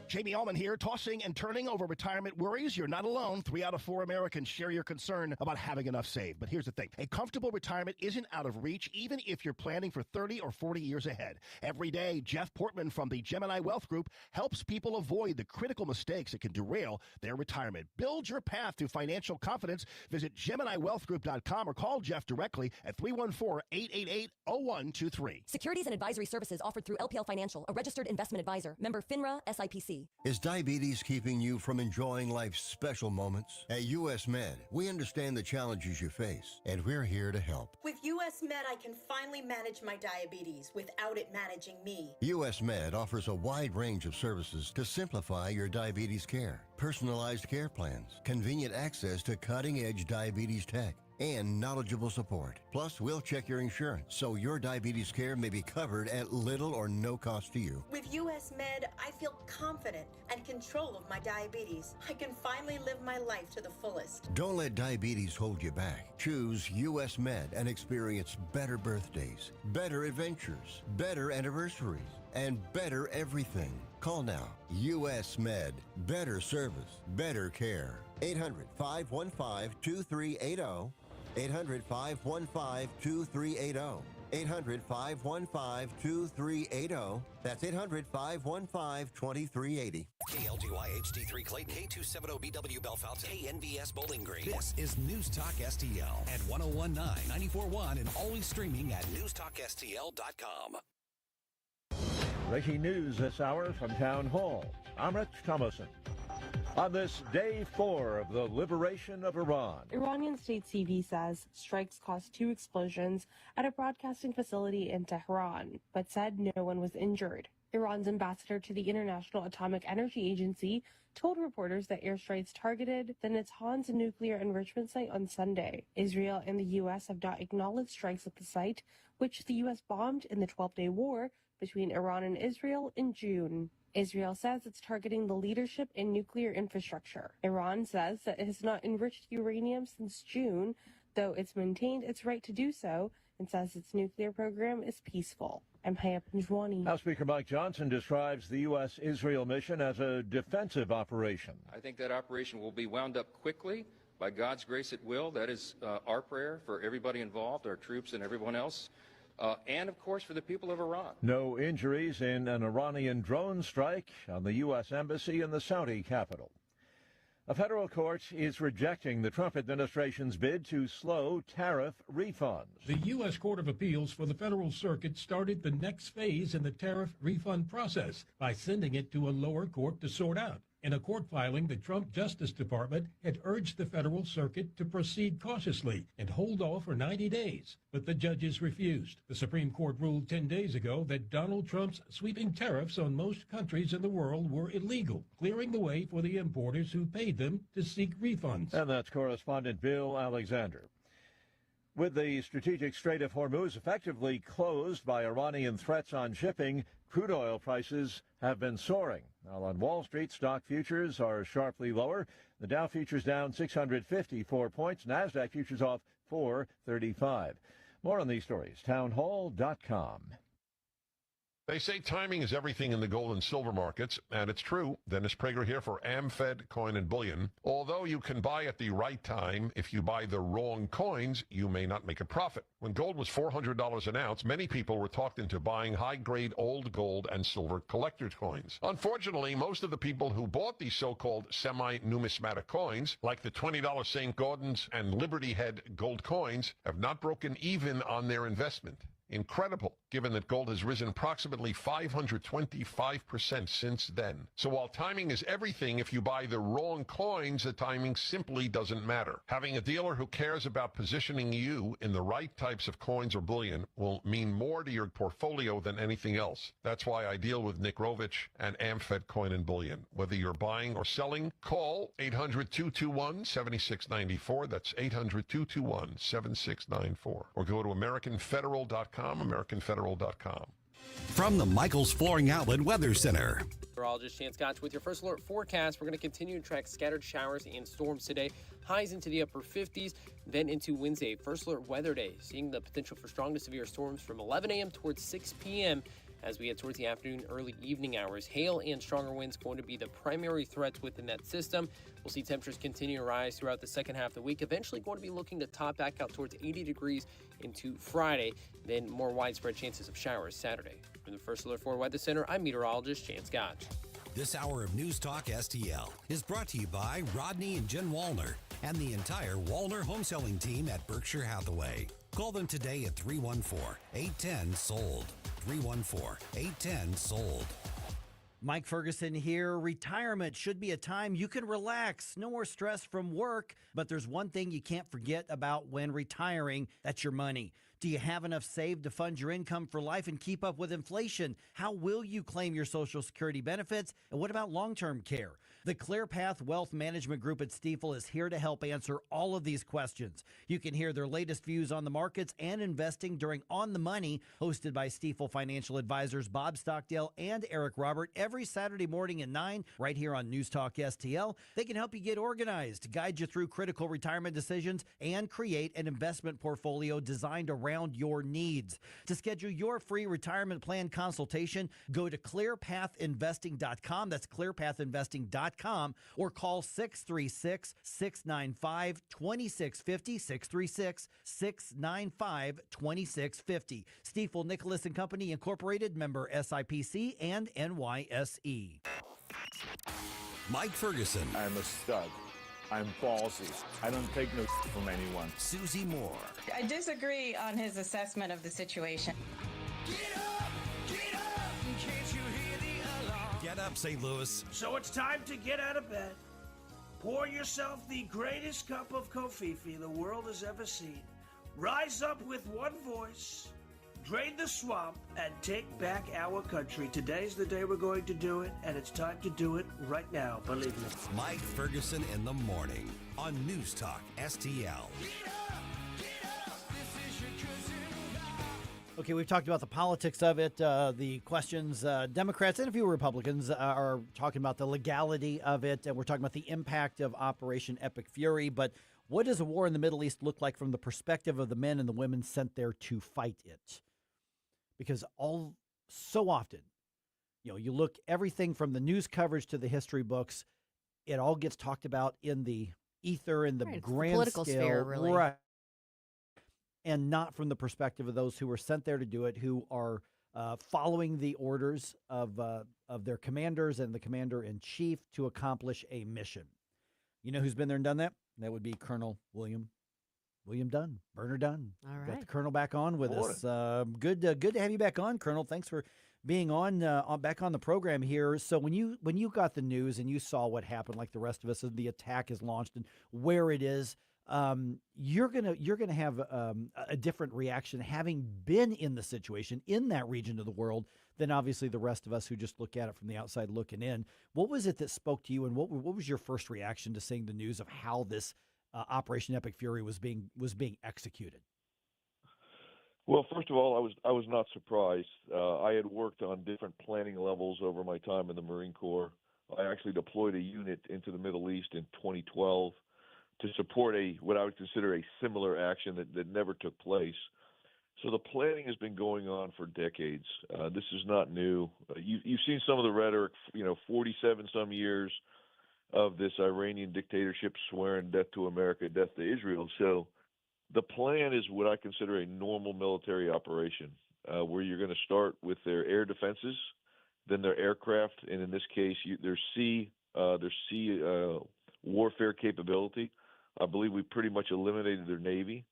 Jamie Allman here, tossing and turning over retirement worries. You're not alone. 3 out of 4 Americans share your concern about having enough saved. But here's the thing. A comfortable retirement isn't out of reach, even if you're planning for 30 or 40 years ahead. Every day, Jeff Portman from the Gemini Wealth Group helps people avoid the critical mistakes that can derail their retirement. Build your path to financial confidence. Visit GeminiWealthGroup.com or call Jeff directly at 314-888-0123. Securities and advisory services offered through LPL Financial, a registered investment advisor. Member FINRA, SIPC. Is diabetes keeping you from enjoying life's special moments? At U.S. Med, we understand the challenges you face, and we're here to help. With U.S. Med, I can finally manage my diabetes without it managing me. U.S. Med offers a wide range of services to simplify your diabetes care. Personalized care plans, convenient access to cutting-edge diabetes tech, and knowledgeable support. Plus, we'll check your insurance so your diabetes care may be covered at little or no cost to you. With U.S. Med, I feel confident and control of my diabetes. I can finally live my life to the fullest. Don't let diabetes hold you back. Choose U.S. Med and experience better birthdays, better adventures, better anniversaries, and better everything. Call now. U.S. Med. Better service, better care. 800-515-2380. 800-515-2380. 800-515-2380. That's 800-515-2380. KLGY HD3 Clayton, K270BW Bellefonte, KNBS Bowling Green. This is News Talk STL at 1019, 94.1, and always streaming at NewsTalkSTL.com. Breaking news this hour from Town Hall. I'm Rich Thomason. On this day 4 of the liberation of Iran. Iranian state TV says strikes caused 2 explosions at a broadcasting facility in Tehran, but said no one was injured. Iran's ambassador to the International Atomic Energy Agency told reporters that airstrikes targeted the Natanz nuclear enrichment site on Sunday. Israel and the U.S. have not acknowledged strikes at the site, which the U.S. bombed in the 12-day war between Iran and Israel in June. Israel says it's targeting the leadership in nuclear infrastructure. Iran says that it has not enriched uranium since June, though it's maintained its right to do so and says its nuclear program is peaceful. I'm Haya Panjwani. House Speaker Mike Johnson describes the U.S.-Israel mission as a defensive operation. I think that operation will be wound up quickly. By God's grace, it will. That is our prayer for everybody involved, our troops and everyone else. And, of course, for the people of Iran. No injuries in an Iranian drone strike on the U.S. Embassy in the Saudi capital. A federal court is rejecting the Trump administration's bid to slow tariff refunds. The U.S. Court of Appeals for the Federal Circuit started the next phase in the tariff refund process by sending it to a lower court to sort out. In a court filing, the Trump Justice Department had urged the Federal Circuit to proceed cautiously and hold off for 90 days, but the judges refused. The Supreme Court ruled 10 days ago that Donald Trump's sweeping tariffs on most countries in the world were illegal, clearing the way for the importers who paid them to seek refunds. And that's correspondent Bill Alexander. With the strategic Strait of Hormuz effectively closed by Iranian threats on shipping, crude oil prices have been soaring. While on Wall Street, stock futures are sharply lower. The Dow futures down 654 points. NASDAQ futures off 435. More on these stories, townhall.com. They say timing is everything in the gold and silver markets, and it's true. Dennis Prager here for AmFed Coin and Bullion. Although you can buy at the right time, if you buy the wrong coins, you may not make a profit. When gold was $400 an ounce, many people were talked into buying high-grade old gold and silver collector's coins. Unfortunately, most of the people who bought these so-called semi-numismatic coins, like the $20 St. Gordon's and Liberty Head gold coins, have not broken even on their investment. Incredible. given that gold has risen approximately 525% since then. So while timing is everything, if you buy the wrong coins, the timing simply doesn't matter. Having a dealer who cares about positioning you in the right types of coins or bullion will mean more to your portfolio than anything else. That's why I deal with Nick Rovich and AmFed Coin and Bullion. Whether you're buying or selling, call 800-221-7694. That's 800-221-7694. Or go to AmericanFederal.com, AmericanFederal.com. From the Michaels Flooring Outlet Weather Center. Meteorologist Chance Gotch with your first alert forecast. We're going to continue to track scattered showers and storms today. Highs into the upper 50s, then into Wednesday. First alert weather day, seeing the potential for strong to severe storms from 11 a.m. towards 6 p.m. as we head towards the afternoon, early evening hours. Hail and stronger winds going to be the primary threats within that system. We'll see temperatures continue to rise throughout the second half of the week, eventually going to be looking to top back out towards 80 degrees into Friday, then more widespread chances of showers Saturday. From the First Alert 4 Weather Center, I'm meteorologist Chance Gotch. This hour of News Talk STL is brought to you by Rodney and Jen Wallner and the entire Wallner home selling team at Berkshire Hathaway. Call them today at 314-810-SOLD. 314-810-SOLD. Mike Ferguson here. Retirement should be a time you can relax. No more stress from work. But there's one thing you can't forget about when retiring. That's your money. Do you have enough saved to fund your income for life and keep up with inflation? How will you claim your Social Security benefits? And what about long-term care? The ClearPath Wealth Management Group at Stifel is here to help answer all of these questions. You can hear their latest views on the markets and investing during On the Money, hosted by Stifel financial advisors Bob Stockdale and Eric Robert, every Saturday morning at 9, right here on News Talk STL. They can help you get organized, guide you through critical retirement decisions, and create an investment portfolio designed around your needs. To schedule your free retirement plan consultation, go to clearpathinvesting.com. That's clearpathinvesting.com, or call 636-695-2650, 636-695-2650. Stifel Nicholas and Company Incorporated, member SIPC and NYSE. Mike Ferguson. I'm a stud. I'm ballsy. I don't take no from anyone. Susie Moore. I disagree on his assessment of the situation. Get up, St. Louis. So it's time to get out of bed. Pour yourself the greatest cup of Kofifi the world has ever seen. Rise up with one voice. Drain the swamp and take back our country. Today's the day we're going to do it, and it's time to do it right now, believe me. Mike Ferguson in the morning on News Talk STL. Okay, we've talked about the politics of it, the questions. Democrats and a few Republicans are talking about the legality of it, and we're talking about the impact of Operation Epic Fury. But what does a war in the Middle East look like from the perspective of the men and the women sent there to fight it? Because so often, you look everything from the news coverage to the history books, it all gets talked about in the ether, in the grand political scale, sphere, really. right? And not from the perspective of those who were sent there to do it, who are following the orders of their commanders and the commander-in-chief to accomplish a mission. You know who's been there and done that? That would be Colonel William Dunn, Burner Dunn. All right. Got the Colonel back on with us. Good to have you back on, Colonel. Thanks for being back on the program here. So when you got the news and you saw what happened, like the rest of us, the attack is launched and where it is, you're gonna have a different reaction having been in the situation in that region of the world than obviously the rest of us who just look at it from the outside looking in. What was it that spoke to you, and what was your first reaction to seeing the news of how this Operation Epic Fury was being executed? Well, first of all, I was not surprised. I had worked on different planning levels over my time in the Marine Corps. I actually deployed a unit into the Middle East in 2012 to support what I would consider a similar action that never took place. So the planning has been going on for decades. This is not new. You've seen some of the rhetoric, 47 some years of this Iranian dictatorship swearing death to America, death to Israel. So the plan is what I consider a normal military operation, where you're going to start with their air defenses, then their aircraft, and in this case, their sea warfare capability. I believe we pretty much eliminated their Navy.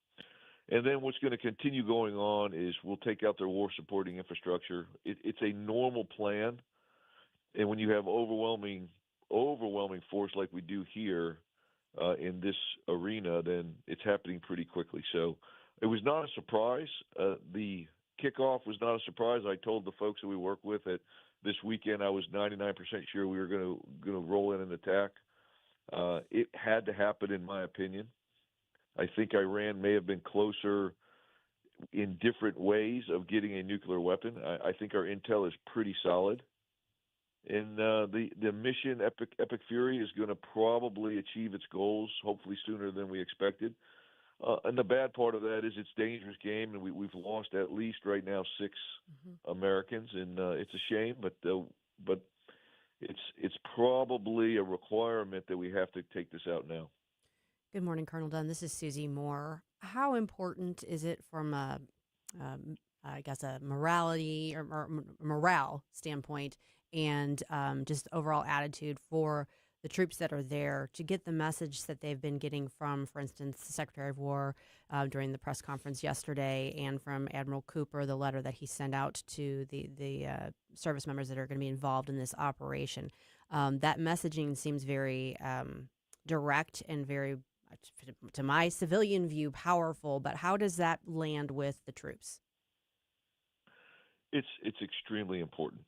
And then what's going to continue going on is we'll take out their war supporting infrastructure. It's a normal plan. And when you have overwhelming force like we do here in this arena, then it's happening pretty quickly. So it was not a surprise. The kickoff was not a surprise. I told the folks that we work with that this weekend I was 99% sure we were going to roll in and attack. It had to happen, in my opinion. I think Iran may have been closer in different ways of getting a nuclear weapon. I think our intel is pretty solid. And the mission, Epic Fury, is going to probably achieve its goals, hopefully sooner than we expected. And the bad part of that is it's a dangerous game, and we've lost at least right now 6 Americans, and it's a shame, but it's probably a requirement that we have to take this out now. Good morning, Colonel Dunn. This is Susie Moore. How important is it from a morality or morale standpoint and just overall attitude for the troops that are there to get the message that they've been getting from, for instance, the Secretary of War during the press conference yesterday, and from Admiral Cooper, the letter that he sent out to the service members that are going to be involved in this operation? That messaging seems very direct and very, to my civilian view, powerful, but how does that land with the troops? It's extremely important.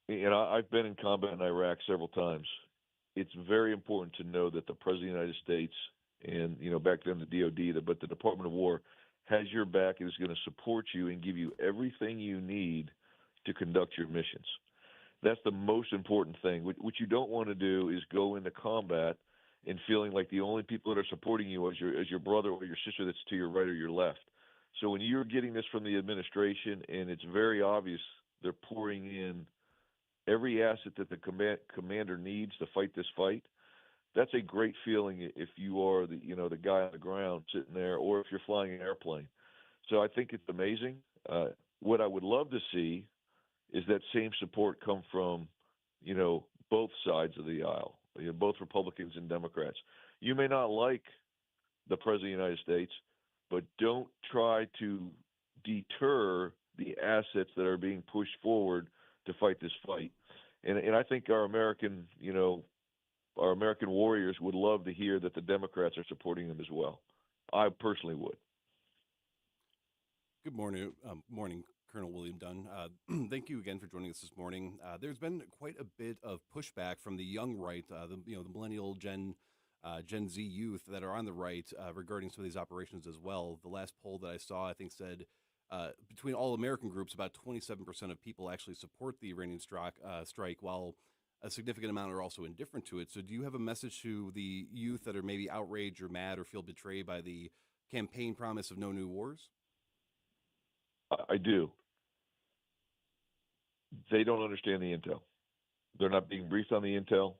And I've been in combat in Iraq several times. It's very important to know that the President of the United States and, back then the DOD, but the Department of War has your back and is going to support you and give you everything you need to conduct your missions. That's the most important thing. What you don't want to do is go into combat and feeling like the only people that are supporting you is your brother or your sister that's to your right or your left. So when you're getting this from the administration and it's very obvious they're pouring in every asset that the commander needs to fight this fight, that's a great feeling if you are the guy on the ground sitting there, or if you're flying an airplane. So I think it's amazing. What I would love to see is that same support come from, both sides of the aisle, both Republicans and Democrats. You may not like the President of the United States, but don't try to deter the assets that are being pushed forward to fight this fight. And I think our American warriors would love to hear that the Democrats are supporting them as well. I personally would. Good morning, Colonel William Dunn. Thank you again for joining us this morning. There's been quite a bit of pushback from the young right, the millennial Gen Z youth that are on the right regarding some of these operations as well. The last poll that I saw, I think, said between all American groups, about 27% of people actually support the Iranian strike, while a significant amount are also indifferent to it. So do you have a message to the youth that are maybe outraged or mad or feel betrayed by the campaign promise of no new wars? I do. They don't understand the intel. They're not being briefed on the intel.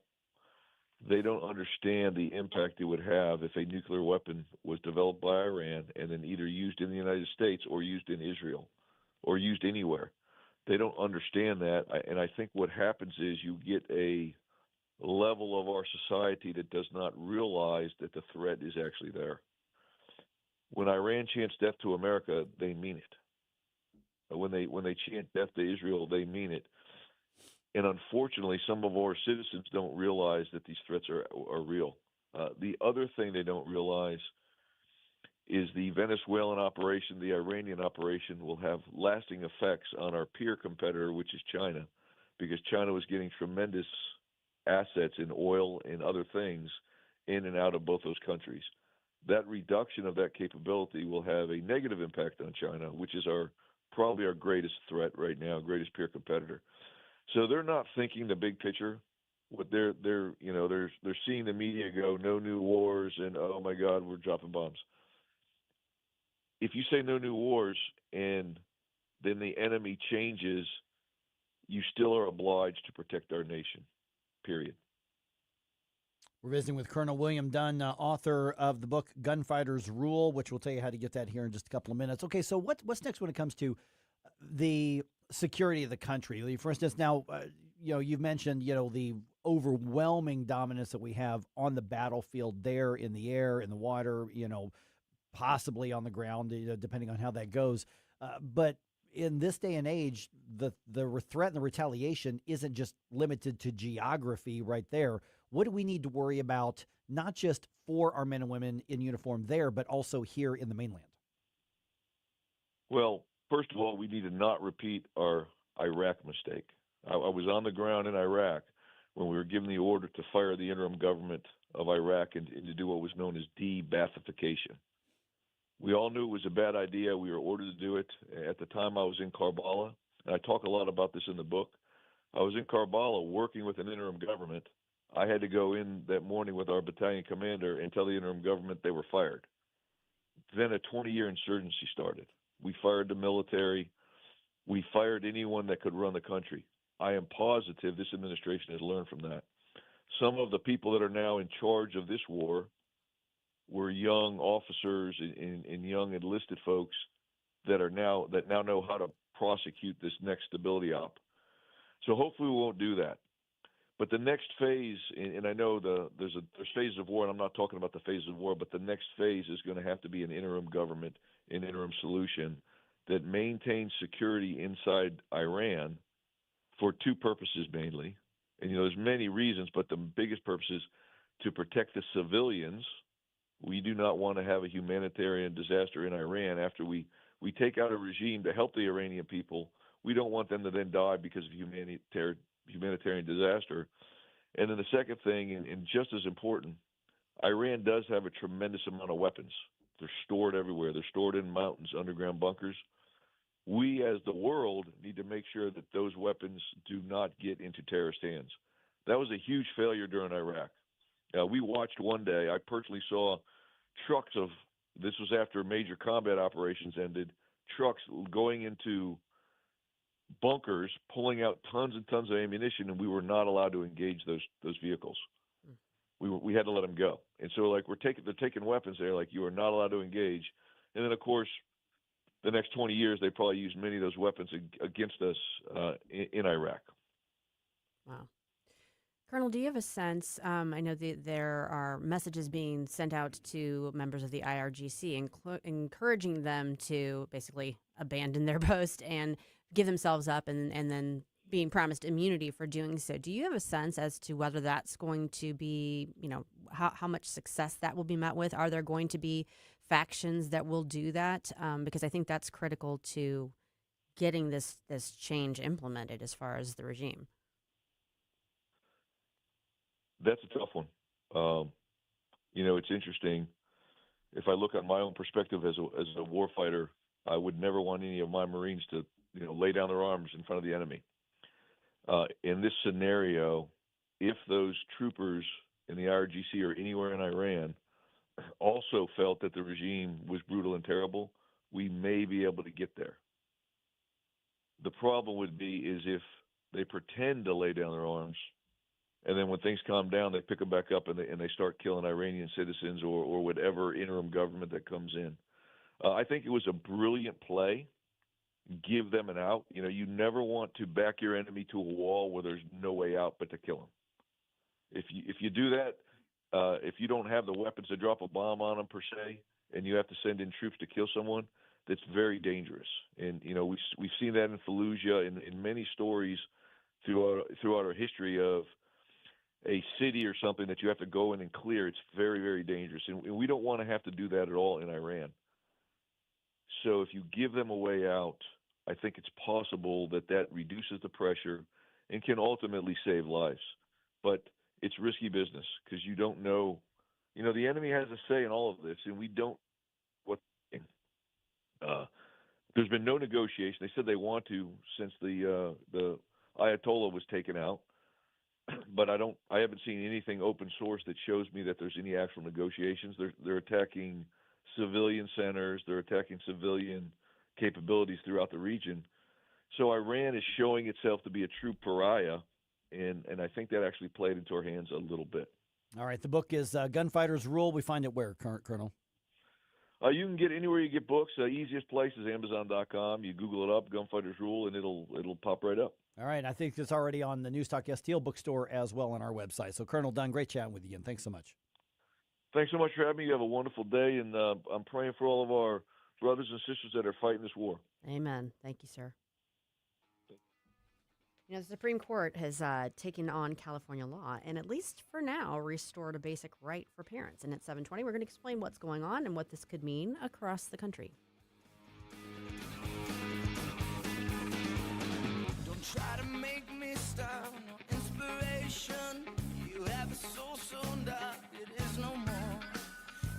They don't understand the impact it would have if a nuclear weapon was developed by Iran and then either used in the United States or used in Israel or used anywhere. They don't understand that. And I think what happens is you get a level of our society that does not realize that the threat is actually there. When Iran chants death to America, they mean it. When they chant death to Israel, they mean it. And unfortunately, some of our citizens don't realize that these threats are real. The other thing they don't realize is the Venezuelan operation, the Iranian operation, will have lasting effects on our peer competitor, which is China, because China was getting tremendous assets in oil and other things in and out of both those countries. That reduction of that capability will have a negative impact on China, which is probably our greatest threat right now, greatest peer competitor. So they're not thinking the big picture. What they're seeing the media go, no new wars, and oh my God, we're dropping bombs. If you say no new wars and then the enemy changes, you still are obliged to protect our nation, period. We're visiting with Colonel William Dunn, author of the book Gunfighters Rule, which we'll tell you how to get that here in just a couple of minutes. Okay, so what's next when it comes to the security of the country? For instance, now, you've mentioned, the overwhelming dominance that we have on the battlefield there, in the air, in the water, possibly on the ground, depending on how that goes. But in this day and age, the threat and the retaliation isn't just limited to geography right there. What do we need to worry about, not just for our men and women in uniform there, but also here in the mainland? Well, first of all, we need to not repeat our Iraq mistake. I was on the ground in Iraq when we were given the order to fire the interim government of Iraq and to do what was known as de-Baathification. We all knew it was a bad idea. We were ordered to do it. At the time, I was in Karbala, and I talk a lot about this in the book. I was in Karbala working with an interim government. I had to go in that morning with our battalion commander and tell the interim government they were fired. Then a 20-year insurgency started. We fired the military. We fired anyone that could run the country. I am positive this administration has learned from that. Some of the people that are now in charge of this war were young officers and young enlisted folks that now know how to prosecute this next stability op. So hopefully we won't do that. But the next phase, and I know there's phases of war, and I'm not talking about the phases of war, but the next phase is going to have to be an interim government, an interim solution that maintains security inside Iran for two purposes mainly. And, there's many reasons, but the biggest purpose is to protect the civilians. We do not want to have a humanitarian disaster in Iran after we take out a regime to help the Iranian people. We don't want them to then die because of humanitarian disaster. And then the second thing, and just as important, Iran does have a tremendous amount of weapons. They're stored everywhere. They're stored in mountains, underground bunkers. We, as the world, need to make sure that those weapons do not get into terrorist hands. That was a huge failure during Iraq. We watched one day, I personally saw trucks this was after major combat operations ended, trucks going into bunkers, pulling out tons and tons of ammunition, and we were not allowed to engage those vehicles. We had to let them go. And so, they're taking weapons there, you are not allowed to engage. And then, of course, the next 20 years, they probably used many of those weapons against us in Iraq. Wow. Colonel, do you have a sense, I know there are messages being sent out to members of the IRGC encouraging them to basically abandon their post and give themselves up and then being promised immunity for doing so. Do you have a sense as to whether that's going to be, how much success that will be met with? Are there going to be factions that will do that? Because I think that's critical to getting this change implemented as far as the regime. That's a tough one. It's interesting. If I look at my own perspective as a warfighter, I would never want any of my Marines to, lay down their arms in front of the enemy. In this scenario, if those troopers in the IRGC or anywhere in Iran also felt that the regime was brutal and terrible, we may be able to get there. The problem would be is if they pretend to lay down their arms, and then when things calm down, they pick them back up and they start killing Iranian citizens or whatever interim government that comes in. I think it was a brilliant play. Give them an out. You never want to back your enemy to a wall where there's no way out but to kill them. If you do that, if you don't have the weapons to drop a bomb on them per se, and you have to send in troops to kill someone, that's very dangerous. And we've seen that in Fallujah in many stories throughout our history of a city or something that you have to go in and clear. It's very, very dangerous, and we don't want to have to do that at all in Iran. So if you give them a way out, I think it's possible that reduces the pressure and can ultimately save lives. But it's risky business because you don't know. The enemy has a say in all of this, and we don't. There's been no negotiation. They said they want to since the Ayatollah was taken out, but I haven't seen anything open source that shows me that there's any actual negotiations. They're attacking civilian centers. They're attacking civilian capabilities throughout the region. So Iran is showing itself to be a true pariah, and I think that actually played into our hands a little bit. All right. The book is Gunfighter's Rule. We find it where, Colonel? You can get anywhere you get books. Easiest place is Amazon.com. You Google it up, Gunfighter's Rule, and it'll pop right up. All right. I think it's already on the NewsTalk STL bookstore as well on our website. So, Colonel Dunn, great chatting with you again. Thanks so much. Thanks so much for having me. You have a wonderful day, and I'm praying for all of our brothers and sisters that are fighting this war. Amen. Thank you, sir. You know, the Supreme Court has taken on California law and, at least for now, restored a basic right for parents. And at 7:20, we're going to explain what's going on and what this could mean across the country. Don't try to make me stop, no inspiration. You have a soul so dark, it is no more.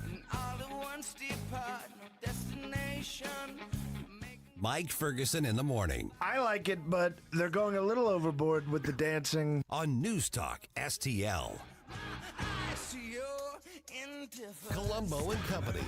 And all at once depart, no destination. Mike Ferguson in the morning. I like it, but they're going a little overboard with the dancing. On Newstalk STL. Colombo and Company.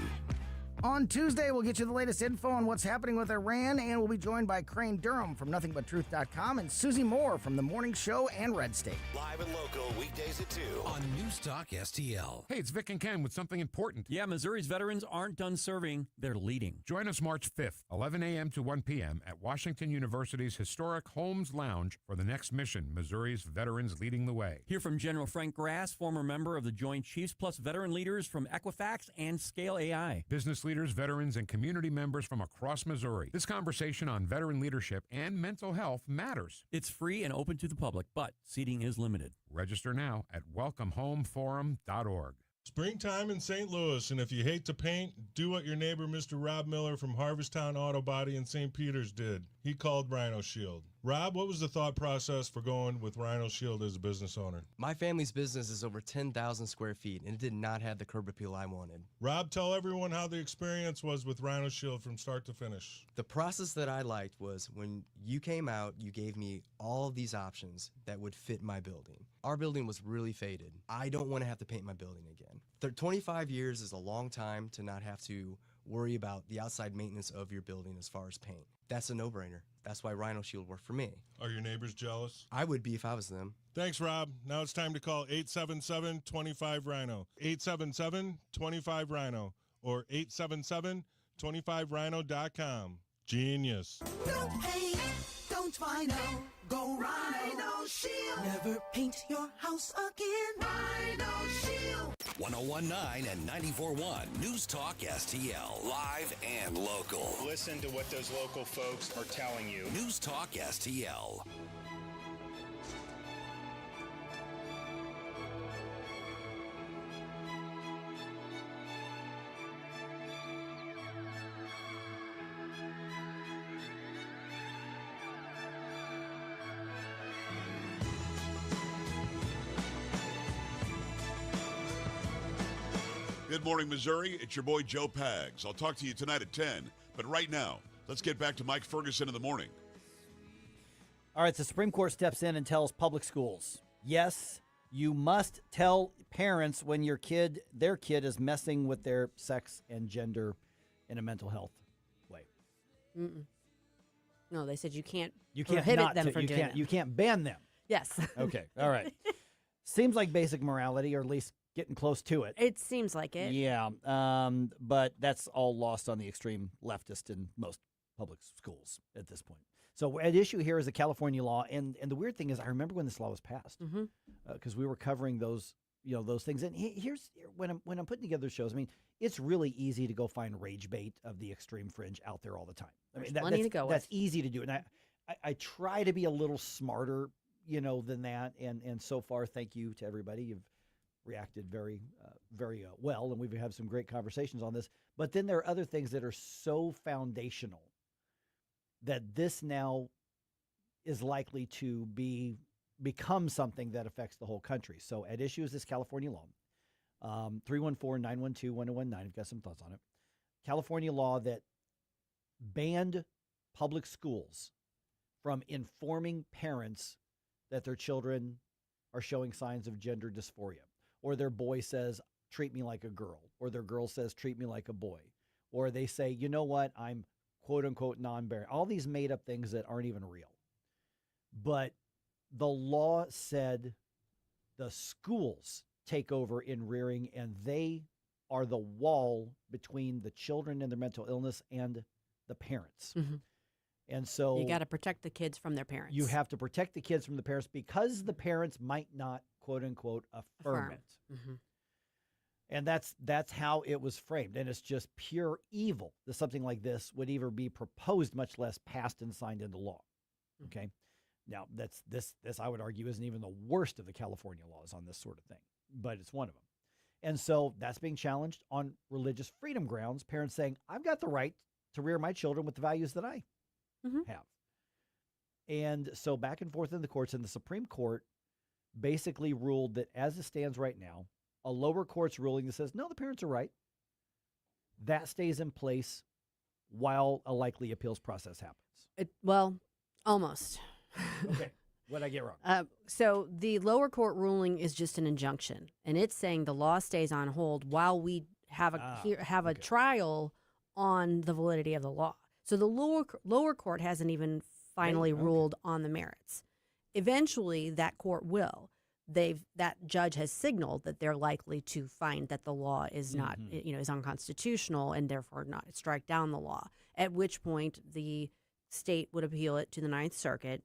On Tuesday, we'll get you the latest info on what's happening with Iran, and we'll be joined by Crane Durham from NothingButTruth.com and Susie Moore from The Morning Show and Red State. Live and local, weekdays at 2 on Newstalk STL. Hey, it's Vic and Ken with something important. Yeah, Missouri's veterans aren't done serving, they're leading. Join us March 5th, 11 a.m. to 1 p.m. at Washington University's historic Holmes Lounge for the next mission, Missouri's Veterans Leading the Way. Hear from General Frank Grass, former member of the Joint Chiefs, plus veteran leaders from Equifax and Scale AI. Business leaders, veterans, and community members from across Missouri. This conversation on veteran leadership and mental health matters. It's free and open to the public, but seating is limited. Register now at welcomehomeforum.org. Springtime in St. Louis, and if you hate to paint, do what your neighbor Mr. Rob Miller from Harvesttown Auto Body in St. Peters did. He called Rhino Shield. Rob, what was the thought process for going with Rhino Shield as a business owner? My family's business is over 10,000 square feet, and it did not have the curb appeal I wanted. Rob, tell everyone how the experience was with Rhino Shield from start to finish. The process that I liked was when you came out, you gave me all of these options that would fit my building. Our building was really faded. I don't want to have to paint my building again. 25 years is a long time to not have to worry about the outside maintenance of your building as far as paint. That's a no-brainer. That's why Rhino Shield worked for me. Are your neighbors jealous? I would be if I was them. Thanks, Rob. Now it's time to call 877-25-RHINO. 877-25-RHINO or 877-25rhino.com. Genius. No paint, don't Rhino. Go Rhino Shield. Never paint your house again. Rhino Shield. 101.9 and 94.1 Newstalk STL. Live and local. Listen to what those local folks are telling you. Newstalk STL. Good morning, Missouri. It's your boy, Joe Pags. I'll talk to you tonight at 10. But right now, let's get back to Mike Ferguson in the morning. All right, the Supreme Court steps in and tells public schools, yes, you must tell parents when their kid is messing with their sex and gender in a mental health way. Mm-mm. No, they said you can't prohibit them from doing that. You can't ban them. Yes. Okay, all right. Seems like basic morality, or at least getting close to it. It seems like it. Yeah, but that's all lost on the extreme leftist in most public schools at this point. So at issue here is the California law, and the weird thing is, I remember when this law was passed because we were covering those things. And here's when I'm putting together shows. I mean, it's really easy to go find rage bait of the extreme fringe out there all the time. I mean, plenty to go with. That's easy to do, and I try to be a little smarter, than that. And so far, thank you to everybody. You've reacted very well, and we've had some great conversations on this. But then there are other things that are so foundational that this now is likely to become something that affects the whole country. So at issue is this California law, 314-912-1019. I've got some thoughts on it. California law that banned public schools from informing parents that their children are showing signs of gender dysphoria, or their boy says, treat me like a girl, or their girl says, treat me like a boy, or they say, you know what, I'm quote unquote non-binary, all these made up things that aren't even real. But the law said the schools take over in rearing, and they are the wall between the children and their mental illness and the parents. Mm-hmm. And so you got to protect the kids from their parents. You have to protect the kids from the parents because the parents might not, quote unquote, affirm it. Mm-hmm. And that's how it was framed. And it's just pure evil that something like this would even be proposed, much less passed and signed into law. Okay. Now, this I would argue isn't even the worst of the California laws on this sort of thing, but it's one of them. And so that's being challenged on religious freedom grounds. Parents saying, I've got the right to rear my children with the values that I have. And so back and forth in the courts, and the Supreme Court basically ruled that as it stands right now, a lower court's ruling that says, no, the parents are right, that stays in place while a likely appeals process happens. Well, almost. Okay. What did I get wrong? So the lower court ruling is just an injunction, and it's saying the law stays on hold while we have a trial on the validity of the law. So the lower court hasn't even finally ruled on the merits. Eventually, that court will. That judge has signaled that they're likely to find that the law is not, is unconstitutional, and therefore not strike down the law. At which point, the state would appeal it to the Ninth Circuit,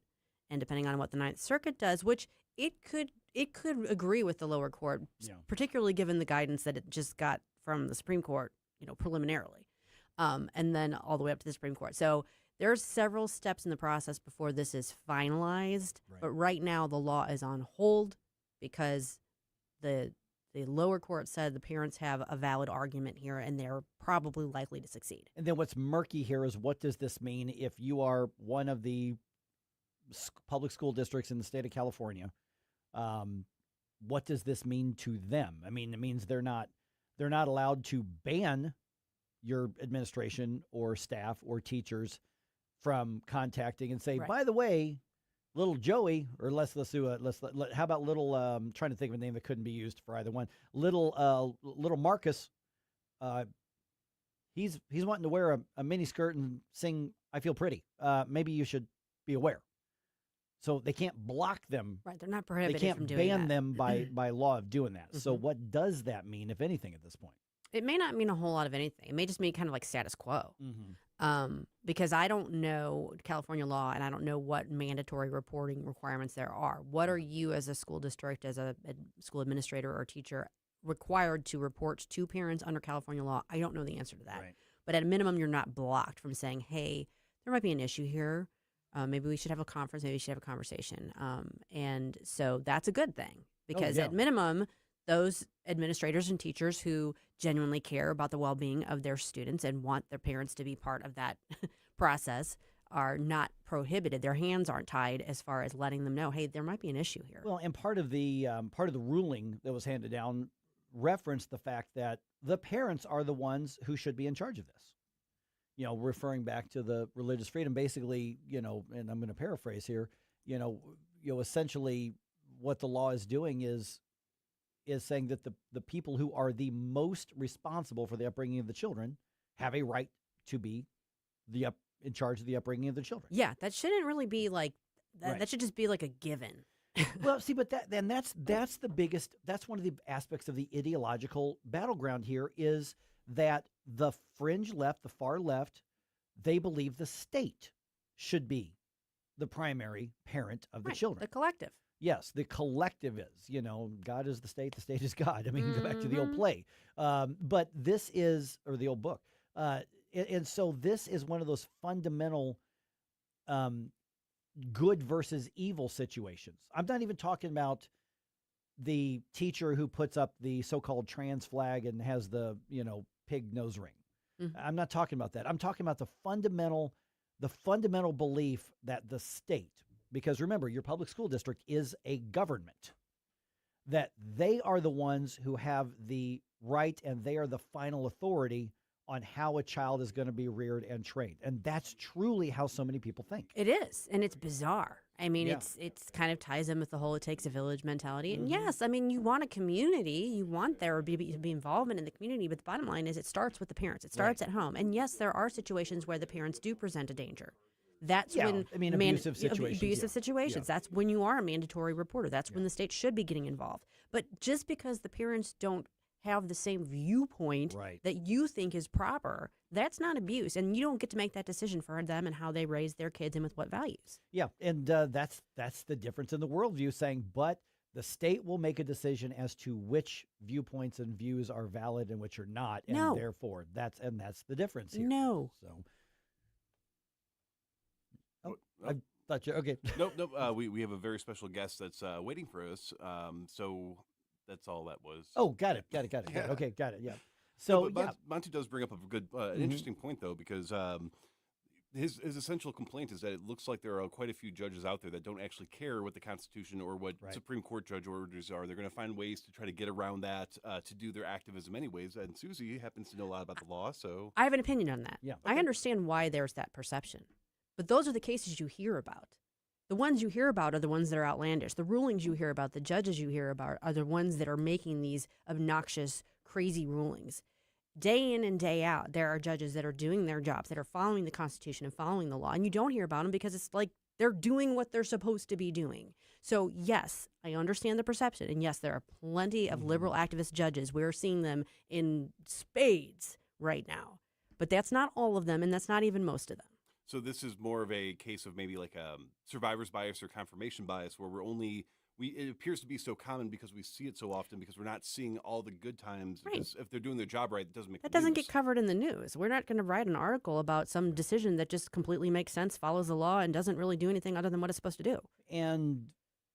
and depending on what the Ninth Circuit does, which it could agree with the lower court, particularly given the guidance that it just got from the Supreme Court, preliminarily, and then all the way up to the Supreme Court. So there's several steps in the process before this is finalized, but right now the law is on hold because the lower court said the parents have a valid argument here, and they're probably likely to succeed. And then what's murky here is, what does this mean if you are one of the public school districts in the state of California? What does this mean to them? I mean, it means they're not allowed to ban your administration or staff or teachers from contacting and say, by the way, little Joey, or how about little, trying to think of a name that couldn't be used for either one. Little Marcus, he's wanting to wear a mini skirt and sing "I Feel Pretty." Maybe you should be aware. So they can't block them. Right, they're not prohibited from doing that. They can't ban them by law of doing that. So what does that mean, if anything, at this point? It may not mean a whole lot of anything. It may just mean kind of like status quo. Because I don't know California law, and I don't know what mandatory reporting requirements there are. What are you as a school district, as a school administrator or teacher, required to report to parents under California law? I don't know the answer to that. Right. But at a minimum, you're not blocked from saying, hey, there might be an issue here. Maybe we should have a conference. Maybe we should have a conversation. And so that's a good thing, because at minimum, those administrators and teachers who genuinely care about the well-being of their students and want their parents to be part of that process are not prohibited. Their hands aren't tied as far as letting them know, hey, there might be an issue here. Well, and part of the ruling that was handed down referenced the fact that the parents are the ones who should be in charge of this. Referring back to the religious freedom, basically, and I'm going to paraphrase here, essentially what the law is doing is saying that the people who are the most responsible for the upbringing of the children have a right to be in charge of the upbringing of the children. Yeah, that shouldn't really be like that. Right. That should just be like a given. Well, see, but that's the biggest. That's one of the aspects of the ideological battleground here, is that the fringe left, the far left, they believe the state should be the primary parent of the children. The collective. Yes, the collective is, God is the state is God. I mean, go back to the old play. But this is, or the old book. And so this is one of those fundamental good versus evil situations. I'm not even talking about the teacher who puts up the so-called trans flag and has the, pig nose ring. I'm not talking about that. I'm talking about the fundamental belief that the state, because remember, your public school district is a government, that they are the ones who have the right and they are the final authority on how a child is going to be reared and trained. And that's truly how so many people think. It is. And it's bizarre. I mean, it's kind of ties in with the whole it takes a village mentality. And yes, I mean, you want a community, you want there to be involvement in the community, but the bottom line is it starts with the parents. It starts at home. And yes, there are situations where the parents do present a danger. That's when abusive situations. That's when you are a mandatory reporter. That's when the state should be getting involved. But just because the parents don't have the same viewpoint that you think is proper, that's not abuse, and you don't get to make that decision for them and how they raise their kids and with what values. Yeah, and that's the difference in the worldview, saying, but The state will make a decision as to which viewpoints and views are valid and which are not, and No. therefore that's the difference here. No. So, I thought you okay. Nope. We have a very special guest that's waiting for us. So that's all that was. Oh, got it. Yeah. Okay, got it. Yeah. So Monty does bring up a good, interesting point though, because his essential complaint is that it looks like there are quite a few judges out there that don't actually care what the Constitution or what Supreme Court judge orders are. They're going to find ways to try to get around that to do their activism anyways. And Susie happens to know a lot about the law, so I have an opinion on that. Yeah. I understand why there's that perception. But those are the cases you hear about. The ones you hear about are the ones that are outlandish. The rulings you hear about, the judges you hear about, are the ones that are making these obnoxious, crazy rulings. Day in and day out, there are judges that are doing their jobs, that are following the Constitution and following the law, and you don't hear about them because it's like they're doing what they're supposed to be doing. So, yes, I understand the perception, and yes, there are plenty of liberal activist judges. We're seeing them in spades right now. But that's not all of them, and that's not even most of them. So this is more of a case of maybe like a survivor's bias or confirmation bias, where it appears to be so common because we see it so often because we're not seeing all the good times. Right. Because if they're doing their job right, it doesn't make That doesn't get covered in the news. We're not going to write an article about some decision that just completely makes sense, follows the law, and doesn't really do anything other than what it's supposed to do. And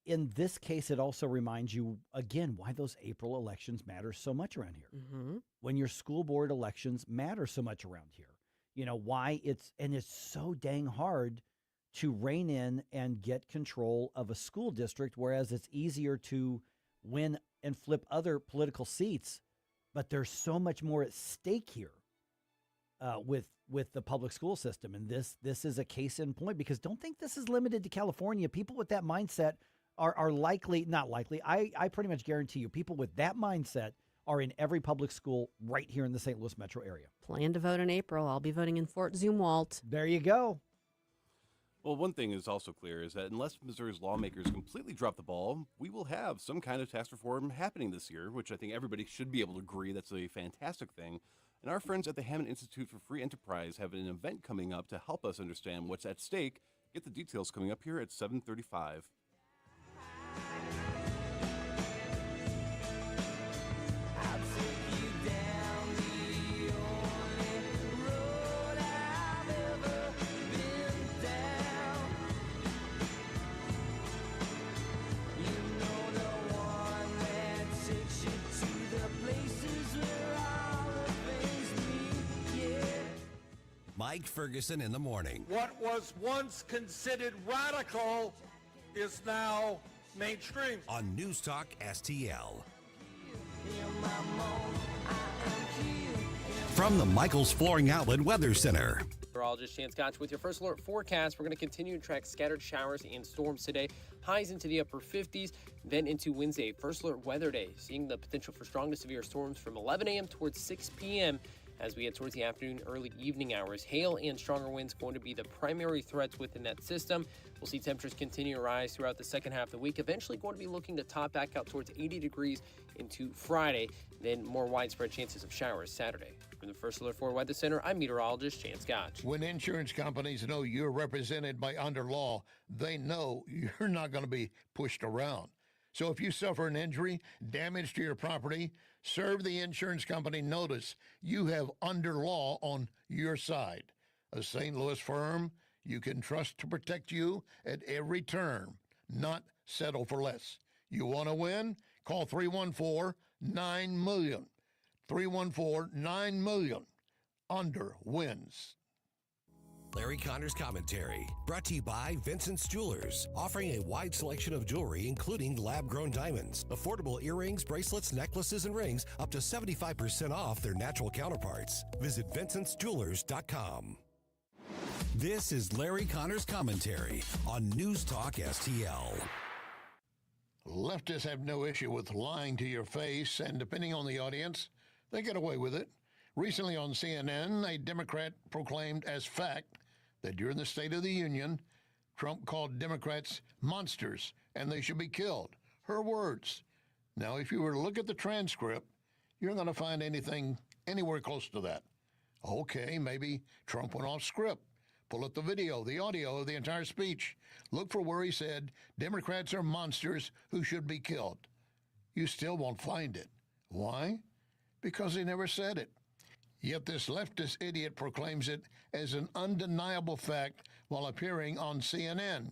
in this case, it also reminds you, again, why those April elections matter so much around here. Mm-hmm. When your school board elections matter so much around here. You know, why it's so dang hard to rein in and get control of a school district, whereas it's easier to win and flip other political seats. But there's so much more at stake here with the public school system. And this is a case in point, because don't think this is limited to California. People with that mindset are not likely. I pretty much guarantee you people with that mindset are in every public school right here in the St. Louis metro area. Plan to vote in April. I'll be voting in Fort Zumwalt. There you go. Well, one thing is also clear is that unless Missouri's lawmakers completely drop the ball, we will have some kind of tax reform happening this year, which I think everybody should be able to agree that's a fantastic thing. And our friends at the Hammond Institute for Free Enterprise have an event coming up to help us understand what's at stake. Get the details coming up here at 7:35. Mike Ferguson in the morning. What was once considered radical is now mainstream. On NewsTalkSTL. From the Michaels Flooring Outlet Weather Center. Meteorologist Chance Gotch with your first alert forecast. We're going to continue to track scattered showers and storms today. Highs into the upper 50s, then into Wednesday. First alert weather day, seeing the potential for strong to severe storms from 11 a.m. towards 6 p.m. As we head towards the afternoon, early evening hours. Hail and stronger winds going to be the primary threats within that system. We'll see temperatures continue to rise throughout the second half of the week, eventually going to be looking to top back out towards 80 degrees into Friday, then more widespread chances of showers Saturday. From the First Alert 4 Weather Center, I'm meteorologist Chance Gotch. When insurance companies know you're represented by under law, they know you're not going to be pushed around. So if you suffer an injury, damage to your property, serve the insurance company notice you have under law on your side. A St. Louis firm you can trust to protect you at every turn, not settle for less. You want to win? Call 314-9-MILLION. 314-9-MILLION. Under wins. Larry Connor's Commentary, brought to you by Vincent's Jewelers, offering a wide selection of jewelry, including lab-grown diamonds, affordable earrings, bracelets, necklaces, and rings, up to 75% off their natural counterparts. Visit VincentsJewelers.com. This is Larry Connor's Commentary on NewsTalkSTL. Leftists have no issue with lying to your face, and depending on the audience, they get away with it. Recently on CNN, a Democrat proclaimed as fact that during the State of the Union, Trump called Democrats monsters and they should be killed. Her words. Now, if you were to look at the transcript, you're not going to find anything anywhere close to that. Okay, maybe Trump went off script, Pull up the video, the audio of the entire speech. Look for where he said Democrats are monsters who should be killed. You still won't find it. Why? Because he never said it. Yet this leftist idiot proclaims it as an undeniable fact while appearing on CNN.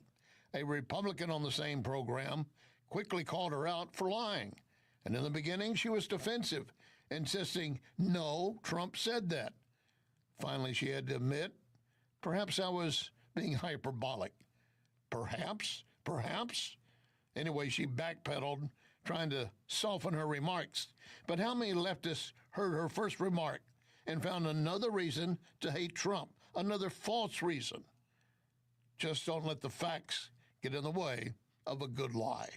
A Republican on the same program quickly called her out for lying. And in the beginning, she was defensive, insisting, no, Trump said that. Finally, she had to admit, perhaps I was being hyperbolic. Perhaps. Anyway, she backpedaled, trying to soften her remarks. But how many leftists heard her first remark and found another reason to hate Trump, another false reason? Just don't let the facts get in the way of a good lie.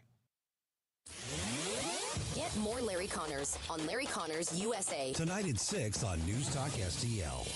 Get more Larry Connors on Larry Connors USA. Tonight at 6 on News Talk STL.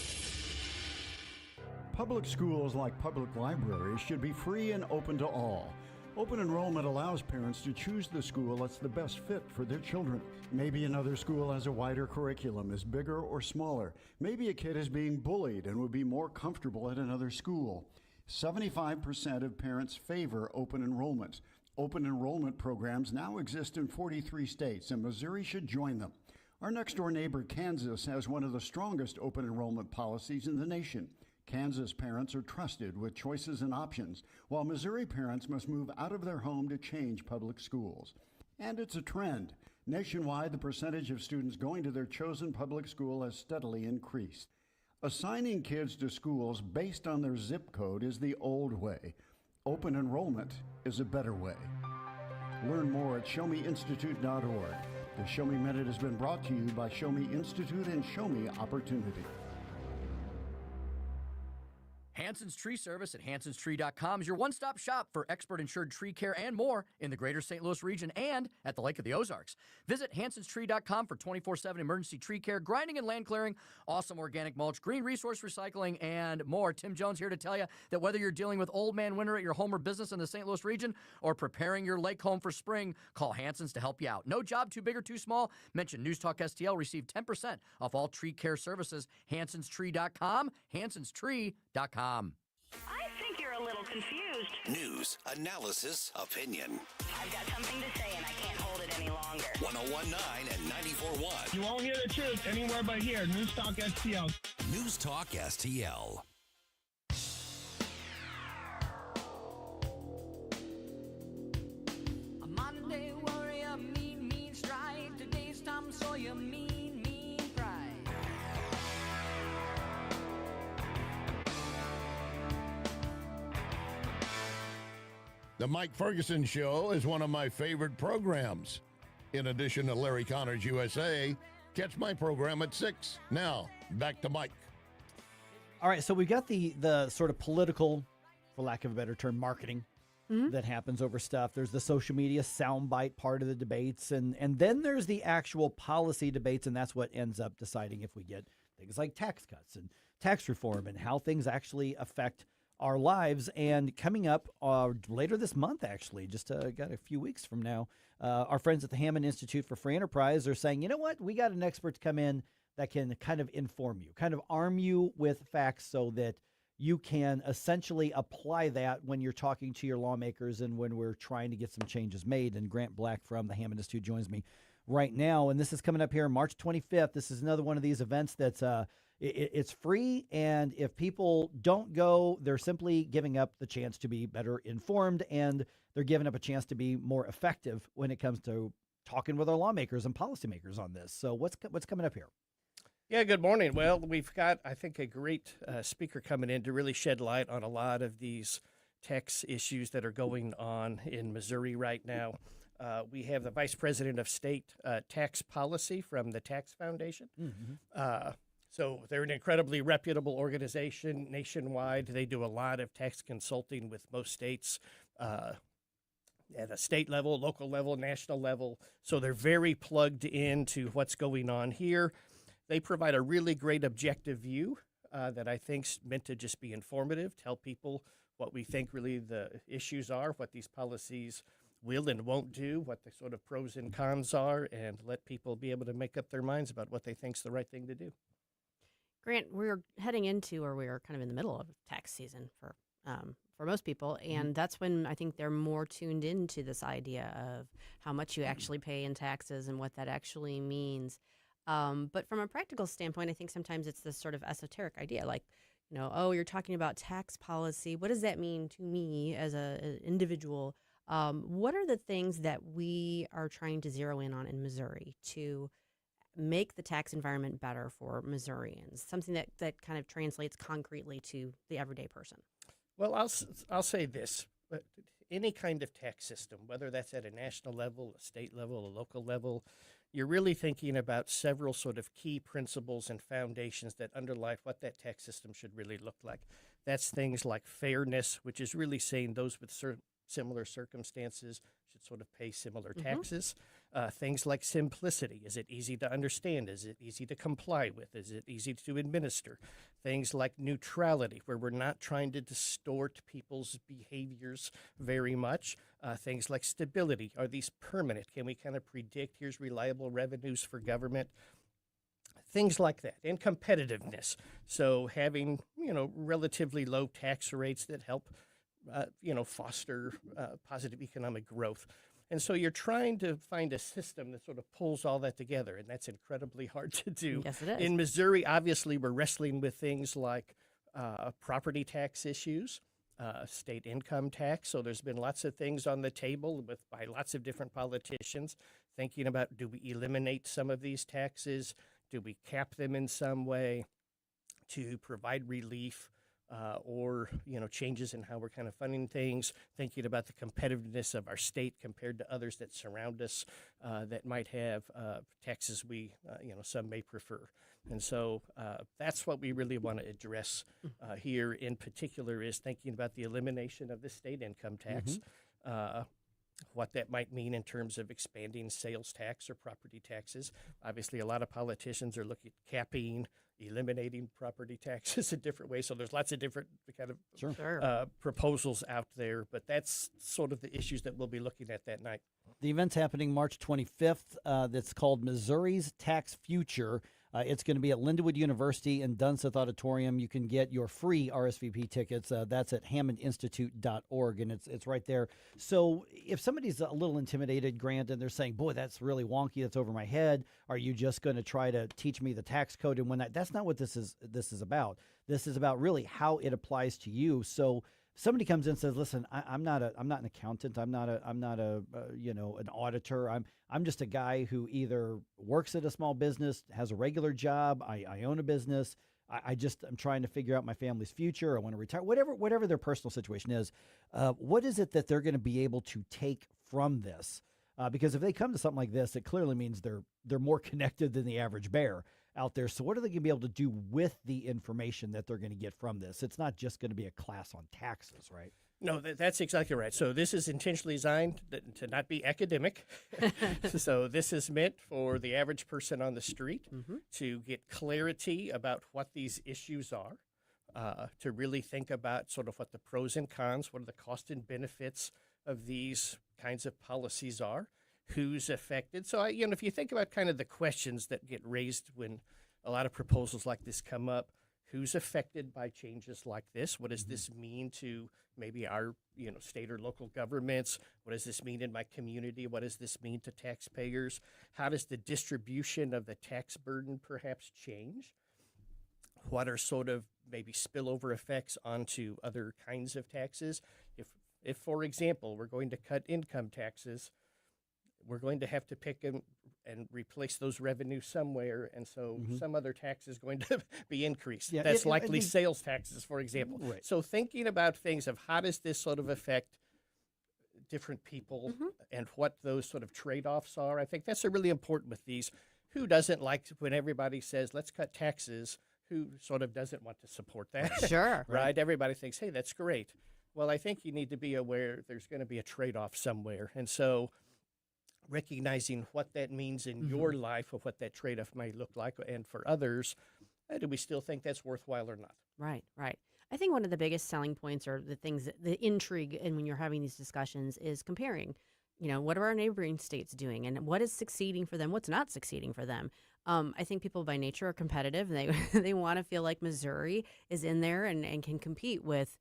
Public schools, like public libraries, should be free and open to all. Open enrollment allows parents to choose the school that's the best fit for their children. Maybe another school has a wider curriculum, is bigger or smaller. Maybe a kid is being bullied and would be more comfortable at another school. 75% of parents favor open enrollment. Open enrollment programs now exist in 43 states, and Missouri should join them. Our next-door neighbor, Kansas, has one of the strongest open enrollment policies in the nation. Kansas parents are trusted with choices and options, while Missouri parents must move out of their home to change public schools. And it's a trend. Nationwide, the percentage of students going to their chosen public school has steadily increased. Assigning kids to schools based on their zip code is the old way. Open enrollment is a better way. Learn more at showmeinstitute.org. The Show Me Minute has been brought to you by Show Me Institute and Show Me Opportunity. Hanson's Tree Service at hansonstree.com is your one-stop shop for expert insured tree care and more in the greater St. Louis region and at the Lake of the Ozarks. Visit hansonstree.com for 24/7 emergency tree care, grinding and land clearing, awesome organic mulch, green resource recycling, and more. Tim Jones here to tell you that whether you're dealing with old man winter at your home or business in the St. Louis region or preparing your lake home for spring, call Hanson's to help you out. No job too big or too small. Mention News Talk STL. Receive 10% off all tree care services. hansonstree.com, hansonstree.com. I think you're a little confused. News, analysis, opinion. I've got something to say and I can't hold it any longer. 101.9 and 94.1. You won't hear the truth anywhere but here. News Talk STL. News Talk STL. A modern day warrior, mean stride. Today's Tom Sawyer, mean pride. The Mike Ferguson Show is one of my favorite programs. In addition to Larry Connors USA, catch my program at 6. Now, back to Mike. All right, so we've got the sort of political, for lack of a better term, marketing that happens over stuff. There's the social media soundbite part of the debates, and then there's the actual policy debates, and that's what ends up deciding if we get things like tax cuts and tax reform and how things actually affect our lives. And coming up later this month, actually, just got a few weeks from now, our friends at the Hammond Institute for Free Enterprise are saying, you know what, we got an expert to come in that can kind of inform you, kind of arm you with facts so that you can essentially apply that when you're talking to your lawmakers and when we're trying to get some changes made. And Grant Black from the Hammond Institute joins me right now. And this is coming up here March 25th. This is another one of these events that's it's free, and if people don't go, they're simply giving up the chance to be better informed, and they're giving up a chance to be more effective when it comes to talking with our lawmakers and policymakers on this. So what's coming up here? Yeah, good morning. Well, we've got, I think, a great speaker coming in to really shed light on a lot of these tax issues that are going on in Missouri right now. We have the Vice President of State Tax Policy from the Tax Foundation. So they're an incredibly reputable organization nationwide. They do a lot of tax consulting with most states at a state level, local level, national level. So they're very plugged into what's going on here. They provide a really great objective view that I think's meant to just be informative, tell people what we think really the issues are, what these policies will and won't do, what the sort of pros and cons are, and let people be able to make up their minds about what they think's the right thing to do. Grant, we're heading into, or we're kind of in the middle of tax season for most people, and that's when I think they're more tuned into this idea of how much you actually pay in taxes and what that actually means. But from a practical standpoint, I think sometimes it's this sort of esoteric idea, like, oh, you're talking about tax policy. What does that mean to me as an individual? What are the things that we are trying to zero in on in Missouri to make the tax environment better for Missourians? Something that kind of translates concretely to the everyday person. Well, I'll say this. Any kind of tax system, whether that's at a national level, a state level, a local level, you're really thinking about several sort of key principles and foundations that underlie what that tax system should really look like. That's things like fairness, which is really saying those with similar circumstances should sort of pay similar taxes. Things like simplicity. Is it easy to understand? Is it easy to comply with? Is it easy to administer? Things like neutrality, where we're not trying to distort people's behaviors very much. Things like stability. Are these permanent? Can we kind of predict here's reliable revenues for government? Things like that. And competitiveness. So having, relatively low tax rates that help foster positive economic growth. And so you're trying to find a system that sort of pulls all that together, and that's incredibly hard to do. Yes, it is. In Missouri, obviously, we're wrestling with things like property tax issues, state income tax. So there's been lots of things on the table by lots of different politicians thinking about, do we eliminate some of these taxes? Do we cap them in some way to provide relief? Or changes in how we're kind of funding things, thinking about the competitiveness of our state compared to others that surround us that might have taxes some may prefer. And so that's what we really want to address here in particular, is thinking about the elimination of the state income tax, what that might mean in terms of expanding sales tax or property taxes. Obviously, a lot of politicians are looking at capping, eliminating property taxes in different ways. So there's lots of different kind of proposals out there, but that's sort of the issues that we'll be looking at that night. The event's happening March 25th. That's called Missouri's Tax Future. It's going to be at Lindenwood University in Dunn Auditorium. You can get your free RSVP tickets. That's at hammondinstitute.org, and it's right there. So if somebody's a little intimidated, Grant, and they're saying, boy, that's really wonky, that's over my head, are you just going to try to teach me the tax code and when that's not what this is about. This is about really how it applies to you. So somebody comes in and says, "Listen, I'm not an accountant. I'm not an auditor. I'm just a guy who either works at a small business, has a regular job. I own a business. I'm trying to figure out my family's future. I want to retire. Whatever their personal situation is. What is it that they're going to be able to take from this? Because if they come to something like this, it clearly means they're more connected than the average bear out there. So what are they going to be able to do with the information that they're going to get from this? It's not just going to be a class on taxes, right? No, that's exactly right. So this is intentionally designed to not be academic. So this is meant for the average person on the street to get clarity about what these issues are, to really think about sort of what the pros and cons, what are the costs and benefits of these kinds of policies are, who's affected. So, if you think about kind of the questions that get raised when a lot of proposals like this come up, who's affected by changes like this? What does this mean to maybe our, state or local governments? What does this mean in my community? What does this mean to taxpayers? How does the distribution of the tax burden perhaps change? What are sort of maybe spillover effects onto other kinds of taxes? If, for example, we're going to cut income taxes, we're going to have to pick and replace those revenues somewhere, and so some other tax is going to be increased. Yeah, That's likely sales taxes, for example. Right. So thinking about things of how does this sort of affect different people and what those sort of trade-offs are, I think that's really important with these. Who doesn't like when everybody says, let's cut taxes? Who sort of doesn't want to support that? Sure. Right? Everybody thinks, hey, that's great. Well, I think you need to be aware there's going to be a trade-off somewhere. And so recognizing what that means in your life, or what that trade-off might look like, and for others, do we still think that's worthwhile or not? Right. I think one of the biggest selling points, or the things, the intrigue, and when you're having these discussions, is comparing what are our neighboring states doing, and what is succeeding for them, what's not succeeding for them. I think people by nature are competitive. They want to feel like Missouri is in there and can compete with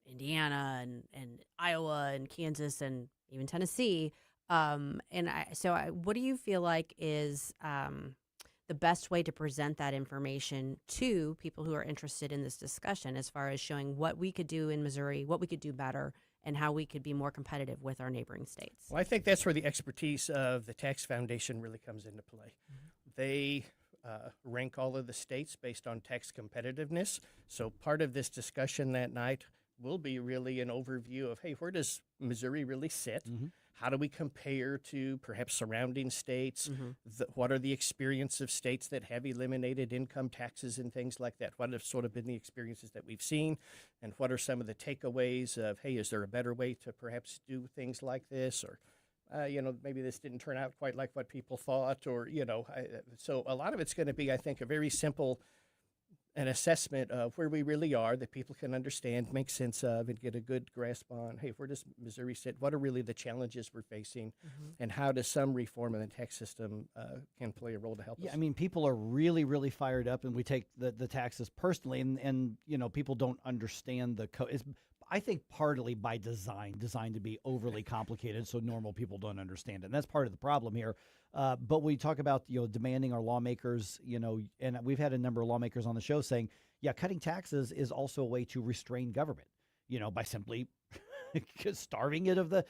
Indiana and Iowa and Kansas and even Tennessee. What do you feel like is the best way to present that information to people who are interested in this discussion, as far as showing what we could do in Missouri, what we could do better, and how we could be more competitive with our neighboring states? Well, I think that's where the expertise of the Tax Foundation really comes into play. They rank all of the states based on tax competitiveness. So part of this discussion that night will be really an overview of, hey, where does Missouri really sit? How do we compare to perhaps surrounding states? What are the experience of states that have eliminated income taxes and things like that? What have sort of been the experiences that we've seen? And what are some of the takeaways of, hey, is there a better way to perhaps do things like this? Or, maybe this didn't turn out quite like what people thought, or, so a lot of it's going to be, I think, a very simple an assessment of where we really are that people can understand, make sense of, and get a good grasp on, hey, where does Missouri sit? What are really the challenges we're facing? And how does some reform in the tax system can play a role to help us? I mean, people are really, really fired up, and we take the taxes personally, and people don't understand the code. I think partly by designed to be overly complicated so normal people don't understand it. And that's part of the problem here. But we talk about, demanding our lawmakers, and we've had a number of lawmakers on the show saying, yeah, cutting taxes is also a way to restrain government, by simply starving it of the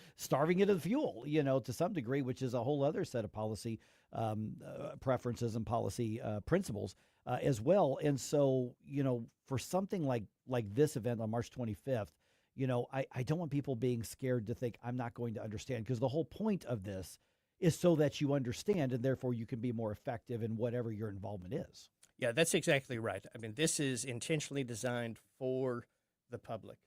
fuel, to some degree, which is a whole other set of policy preferences and policy principles as well. And so, for something like this event on March 25th, I don't want people being scared to think I'm not going to understand, because the whole point of this is so that you understand, and therefore you can be more effective in whatever your involvement is. Yeah, that's exactly right. I mean, this is intentionally designed for the public.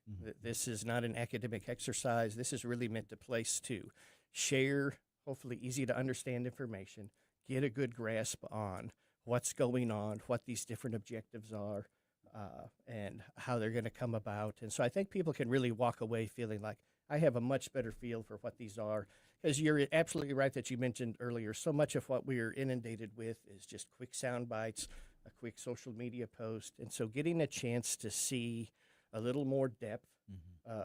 This is not an academic exercise. This is really meant to place to share, hopefully easy to understand information, get a good grasp on what's going on, what these different objectives are, and how they're going to come about. And so I think people can really walk away feeling like, I have a much better feel for what these are, because you're absolutely right that you mentioned earlier, so much of what we're inundated with is just quick sound bites, a quick social media post. And so getting a chance to see a little more depth,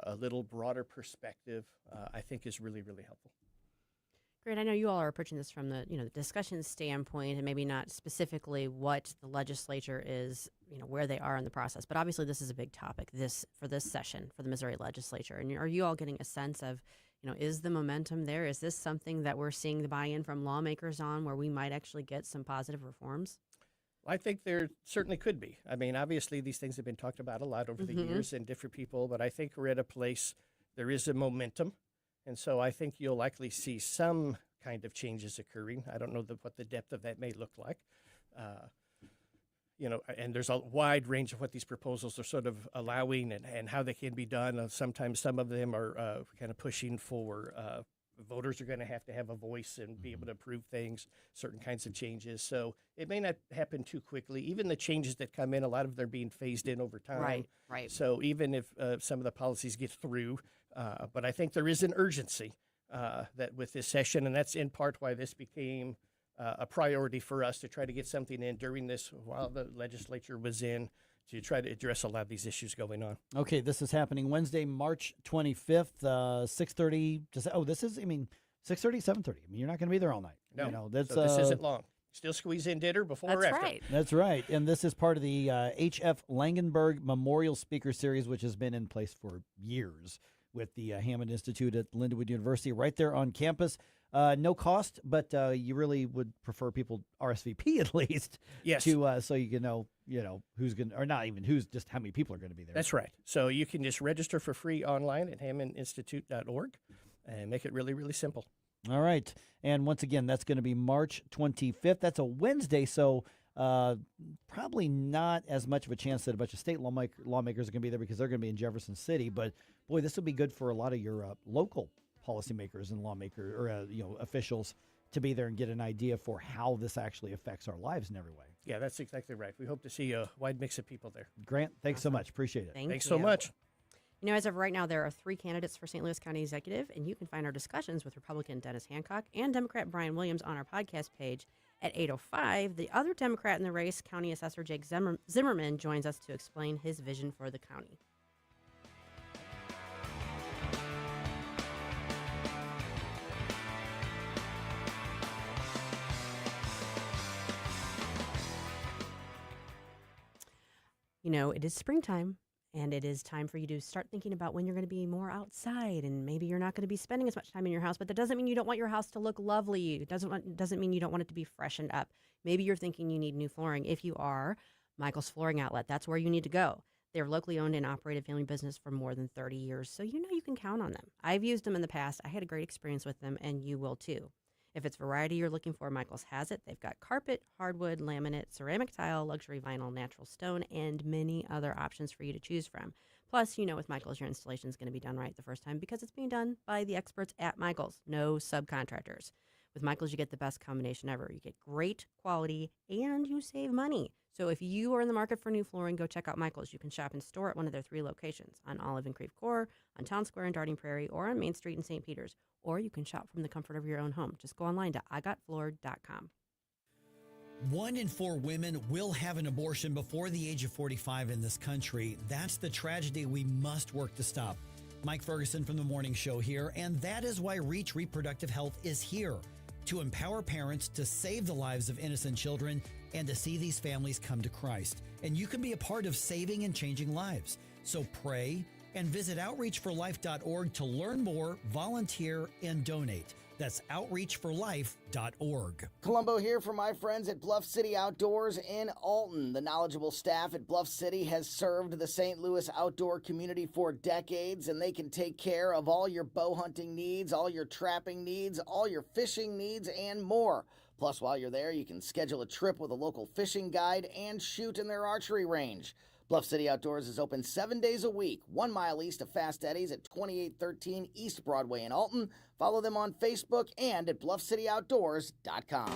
a little broader perspective, I think is really, really helpful. Great. I know you all are approaching this from the discussion standpoint, and maybe not specifically what the legislature is, where they are in the process. But obviously, this is a big topic for this session for the Missouri legislature. And are you all getting a sense of, is the momentum there? Is this something that we're seeing the buy-in from lawmakers on, where we might actually get some positive reforms? I think there certainly could be. I mean, obviously, these things have been talked about a lot over the years and different people, but I think we're at a place, there is a momentum. And so I think you'll likely see some kind of changes occurring. I don't know what the depth of that may look like. And there's a wide range of what these proposals are sort of allowing and how they can be done. Sometimes some of them are kind of pushing for voters are going to have a voice and be able to approve things, certain kinds of changes. So it may not happen too quickly. Even the changes that come in, a lot of them are being phased in over time. Right. So even if some of the policies get through, but I think there is an urgency that with this session, and that's in part why this became a priority for us to try to get something in during this while the legislature was in, to try to address a lot of these issues going on. Okay, this is happening Wednesday, March 25th, 6:30. 6:30, 7:30. I mean, you're not going to be there all night. No, so this isn't long. Still squeeze in dinner before or after. Right. That's right. And this is part of the H.F. Langenberg Memorial Speaker Series, which has been in place for years with the Hammond Institute at Lindenwood University right there on campus. No cost, but you really would prefer people RSVP at least. Yes. To so you can know who's going to, or not even who's, just how many people are going to be there. That's right. So you can just register for free online at hammondinstitute.org and make it really, really simple. All right. And once again, that's going to be March 25th. That's a Wednesday, so probably not as much of a chance that a bunch of state lawmakers are going to be there, because they're going to be in Jefferson City. But boy, this will be good for a lot of your local policymakers and lawmakers, or officials, to be there and get an idea for how this actually affects our lives in every way. Yeah, that's exactly right. We hope to see a wide mix of people there. Grant, thanks so much. Appreciate it. Thanks so much. You know, as of right now, there are 3 candidates for St. Louis County Executive, and you can find our discussions with Republican Dennis Hancock and Democrat Brian Williams on our podcast page at 8:05. The other Democrat in the race, County Assessor Jake Zimmerman, joins us to explain his vision for the county. You know, it is springtime, and it is time for you to start thinking about when you're going to be more outside, and maybe you're not going to be spending as much time in your house, but that doesn't mean you don't want your house to look lovely. It doesn't mean you don't want it to be freshened up. Maybe you're thinking you need new flooring. If you are, Michael's Flooring Outlet, that's where you need to go. They're locally owned and operated family business for more than 30 years, so you know you can count on them. I've used them in the past. I had a great experience with them, and you will too. If it's variety you're looking for, Michael's has it. They've got carpet, hardwood, laminate, ceramic tile, luxury vinyl, natural stone, and many other options for you to choose from. Plus, you know with Michael's, your installation is going to be done right the first time because it's being done by the experts at Michael's, no subcontractors. With Michael's, you get the best combination ever. You get great quality and you save money. So if you are in the market for new flooring, go check out Michael's. You can shop in store at one of their 3 locations, on Olive and Creve Coeur, on Town Square in Darting Prairie, or on Main Street in St. Peters. Or you can shop from the comfort of your own home. Just go online to igotfloored.com. 1 in 4 women will have an abortion before the age of 45 in this country. That's the tragedy we must work to stop. Mike Ferguson from The Morning Show here, and that is why Reach Reproductive Health is here, to empower parents to save the lives of innocent children and to see these families come to Christ. And you can be a part of saving and changing lives. So pray and visit outreachforlife.org to learn more, volunteer, and donate. That's outreachforlife.org. Columbo here for my friends at Bluff City Outdoors in Alton. The knowledgeable staff at Bluff City has served the St. Louis outdoor community for decades, and they can take care of all your bow hunting needs, all your trapping needs, all your fishing needs, and more. Plus, while you're there, you can schedule a trip with a local fishing guide and shoot in their archery range. Bluff City Outdoors is open 7 days a week, 1 mile east of Fast Eddie's at 2813 East Broadway in Alton. Follow them on Facebook and at bluffcityoutdoors.com.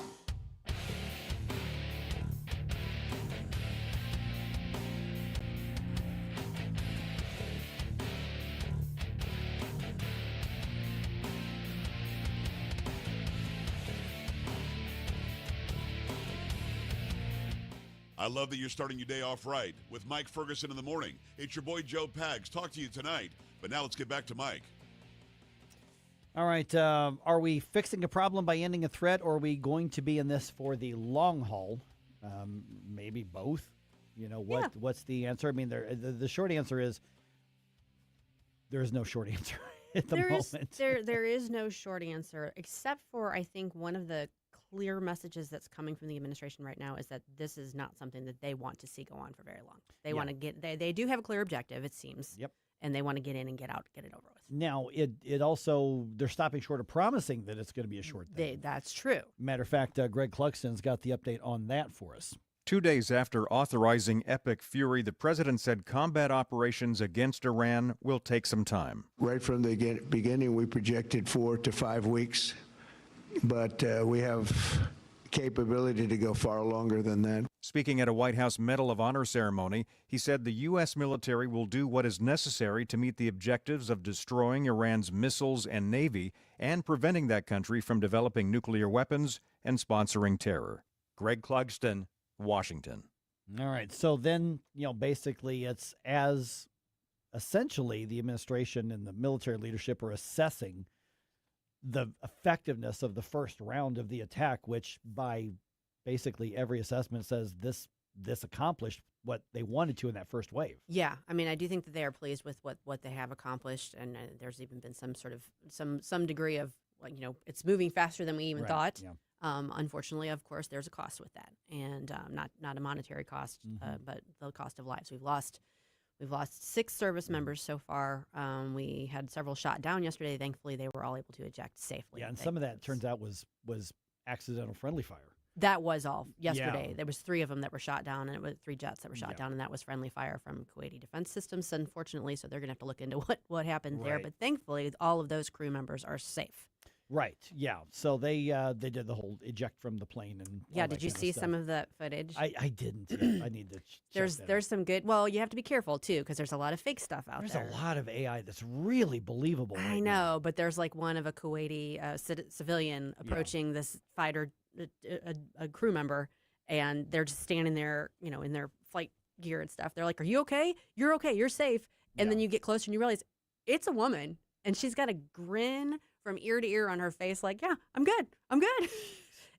I love that you're starting your day off right with Mike Ferguson in the morning. It's your boy Joe Pags. Talk to you tonight. But now let's get back to Mike. All right. Are we fixing a problem by ending a threat, or are we going to be in this for the long haul? Maybe both. You know, what's the answer? I mean, the short answer is there is no short answer at the moment. There is no short answer, except for, I think, one of the clear messages that's coming from the administration right now is that this is not something that they want to see go on for very long. They want to they do have a clear objective, it seems. Yep. And they want to get in and get out, get it over with. Now, it also, they're stopping short of promising that it's going to be a short thing. That's true. Matter of fact, Greg Cluxton's got the update on that for us. 2 days after authorizing epic fury, the president said combat operations against Iran will take some time. Right from the beginning, we projected 4 to 5 weeks, but we have capability to go far longer than that. Speaking at a White House Medal of Honor ceremony, he said the U.S. military will do what is necessary to meet the objectives of destroying Iran's missiles and navy and preventing that country from developing nuclear weapons and sponsoring terror. Greg Clugston, Washington. All right. So then, basically it's as essentially the administration and the military leadership are assessing the effectiveness of the first round of the attack, which by basically every assessment says this accomplished what they wanted to in that first wave. Yeah, I mean, I do think that they are pleased with what they have accomplished, and there's even been some sort of some degree of it's moving faster than we even thought. Yeah. Unfortunately, of course, there's a cost with that, and not a monetary cost, but the cost of lives. We've lost 6 service members so far. We had several shot down yesterday. Thankfully, they were all able to eject safely. Yeah, and some of that turns out was accidental friendly fire. That was all yesterday. Yeah. There was 3 of them that were shot down, and it was 3 jets that were shot down, and that was friendly fire from Kuwaiti Defense Systems, unfortunately. So they're going to have to look into what happened there. But thankfully, all of those crew members are safe. Right. Yeah. So they did the whole eject from the plane and Yeah. Did you see some of that footage? I didn't. Yet. I need to. There's some good. Well, you have to be careful too because there's a lot of fake stuff out there. There's a lot of AI that's really believable. I know, but there's like one of a Kuwaiti civilian approaching this fighter, a crew member, and they're just standing there, in their flight gear and stuff. They're like, "Are you okay? You're okay. You're safe." And then you get closer and you realize it's a woman, and she's got a grin from ear to ear on her face, like, "Yeah, I'm good. I'm good."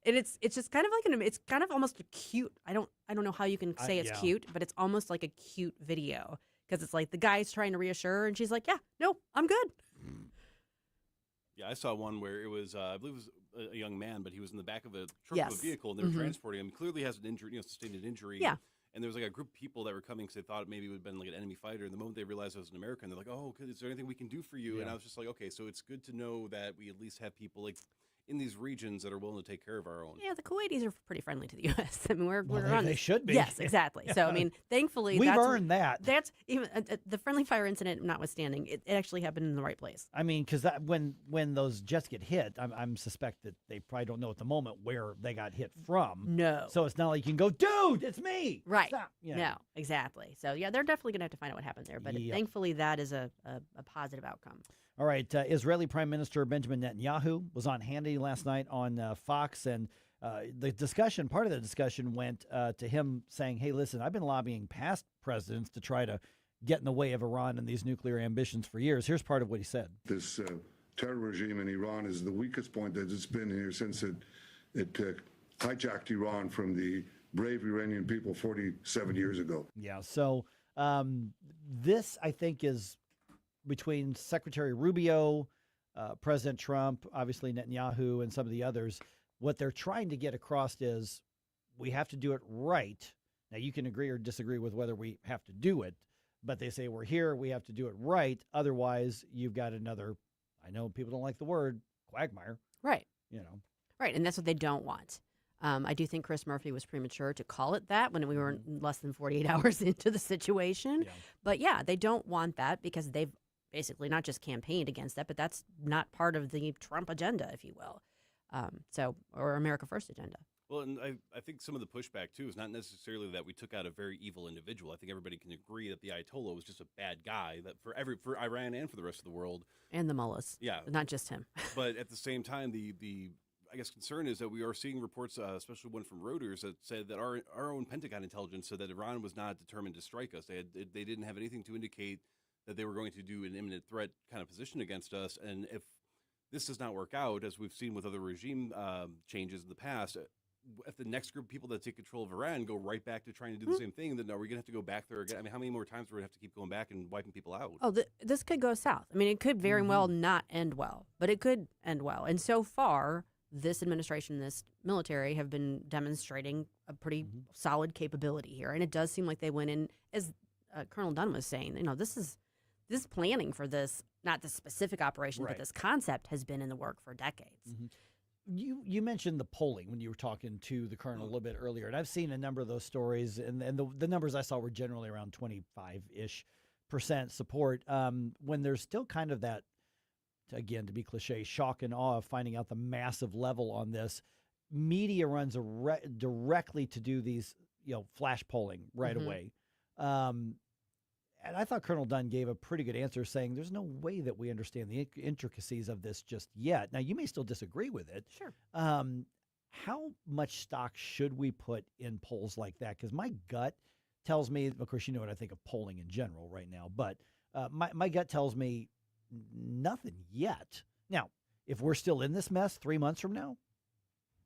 And it's just kind of like it's kind of almost a cute. I don't know how you can say it's cute, but it's almost like a cute video because it's like the guy's trying to reassure her, and she's like, "Yeah, no, I'm good." Yeah, I saw one where it was, I believe it was a young man, but he was in the back of a truck of a vehicle, and they were transporting him. Clearly has an injury, sustained an injury. Yeah. And there was like a group of people that were coming because they thought maybe it would have been like an enemy fighter. And the moment they realized it was an American, they're like, "Oh, is there anything we can do for you?" And I was just like, "Okay, so it's good to know that we at least have people like in these regions that are willing to take care of our own." Yeah, the Kuwaitis are pretty friendly to the U.S. I mean, we're on. They should be. Yes, exactly. So, I mean, thankfully, we've earned that. That's even the friendly fire incident notwithstanding, it actually happened in the right place. I mean, because when those jets get hit, I'm suspect that they probably don't know at the moment where they got hit from. No. So it's not like you can go, "Dude, it's me." Right. Stop. No, exactly. So, yeah, they're definitely going to have to find out what happened there. But thankfully, that is a positive outcome. All right. Israeli Prime Minister Benjamin Netanyahu was on Hannity last night on Fox, and part of the discussion went to him saying, "Hey, listen, I've been lobbying past presidents to try to get in the way of Iran and these nuclear ambitions for years." Here's part of what he said. This terror regime in Iran is the weakest point that it's been here since it hijacked Iran from the brave Iranian people 47 years ago. Yeah. So this, I think, is between Secretary Rubio, President Trump, obviously Netanyahu, and some of the others. What they're trying to get across is we have to do it right. Now, you can agree or disagree with whether we have to do it, but they say we're here, we have to do it right. Otherwise, you've got another, I know people don't like the word, quagmire. Right. Right, and that's what they don't want. I do think Chris Murphy was premature to call it that when we were less than 48 hours into the situation. Yeah. But, yeah, they don't want that because they've basically not just campaigned against that, but that's not part of the Trump agenda, if you will, or America First agenda. Well, and I think some of the pushback, too, is not necessarily that we took out a very evil individual. I think everybody can agree that the Ayatollah was just a bad guy that for Iran and for the rest of the world. And the mullahs. Yeah. Not just him. But at the same time, the I guess concern is that we are seeing reports, especially one from Reuters, that said that our own Pentagon intelligence said that Iran was not determined to strike us. They didn't have anything to indicate that they were going to do an imminent threat kind of position against us. And if this does not work out, as we've seen with other regime changes in the past, if the next group of people that take control of Iran go right back to trying to do the same thing, then are we going to have to go back there again? I mean, how many more times are we going to have to keep going back and wiping people out? Oh, this could go south. I mean, it could very well not end well, but it could end well. And so far, this administration, this military have been demonstrating a pretty solid capability here. And it does seem like they went in, as Colonel Dunn was saying, this is planning for this, not this specific operation, but this concept has been in the work for decades. Mm-hmm. You mentioned the polling when you were talking to the colonel a little bit earlier, and I've seen a number of those stories, and the numbers I saw were generally around 25-ish% support. When there's still kind of that, again, to be cliche, shock and awe of finding out the massive level on this, media runs directly to do these, flash polling right away. And I thought Colonel Dunn gave a pretty good answer saying there's no way that we understand the intricacies of this just yet. Now, you may still disagree with it. Sure. How much stock should we put in polls like that? Because my gut tells me, of course, you know what I think of polling in general right now, but my gut tells me nothing yet. Now, if we're still in this mess 3 months from now,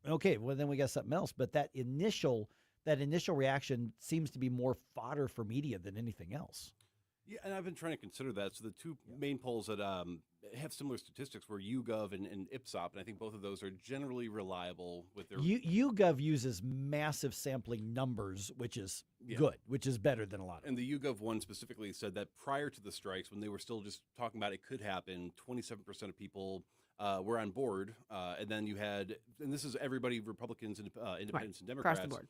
okay, well, then we got something else. But that initial reaction seems to be more fodder for media than anything else. Yeah, and I've been trying to consider that. So the two main polls that have similar statistics were YouGov and Ipsop, and I think both of those are generally reliable with their... YouGov uses massive sampling numbers, which is good, which is better than a lot of And the YouGov one specifically said that prior to the strikes, when they were still just talking about it could happen, 27% of people were on board, and then you had, and this is everybody, Republicans, Independents, and Democrats. Across the board.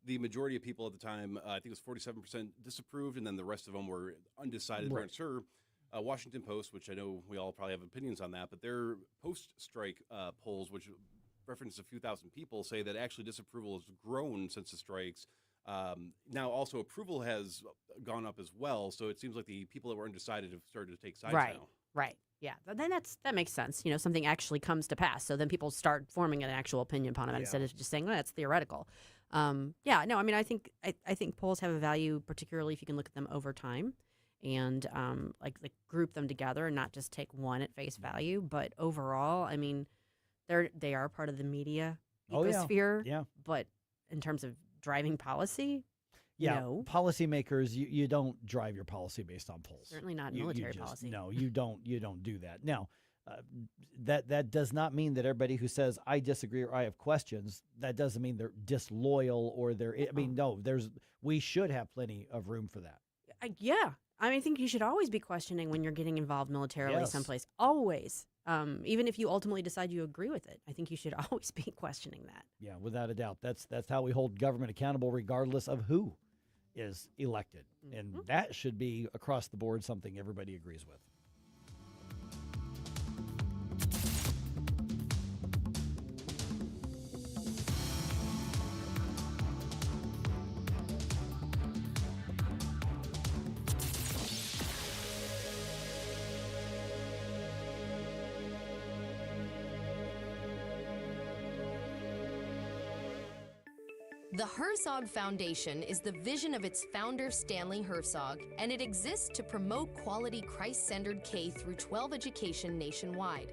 The majority of people at the time, I think it was 47% disapproved, and then the rest of them were undecided, weren't sure. Washington Post, which I know we all probably have opinions on that, but their post-strike polls, which reference a few thousand people, say that actually disapproval has grown since the strikes. Now also approval has gone up as well, so it seems like the people that were undecided have started to take sides now. Right. Yeah. Then that makes sense. Something actually comes to pass. So then people start forming an actual opinion upon it instead of just saying, well, that's theoretical. I think polls have a value, particularly if you can look at them over time and like group them together and not just take one at face value. But overall, I mean, they are part of the media ecosphere. Yeah. But in terms of driving policy, no. Policymakers, you don't drive your policy based on polls. Certainly not military policy. No, you don't do that. Now, that does not mean that everybody who says I disagree or I have questions, that doesn't mean they're disloyal or we should have plenty of room for that. I think you should always be questioning when you're getting involved militarily someplace. Always. Even if you ultimately decide you agree with it, I think you should always be questioning that. Yeah, without a doubt. That's how we hold government accountable regardless of who is elected. And that should be across the board something everybody agrees with. The Herzog Foundation is the vision of its founder, Stanley Herzog, and it exists to promote quality Christ-centered K-12 education nationwide.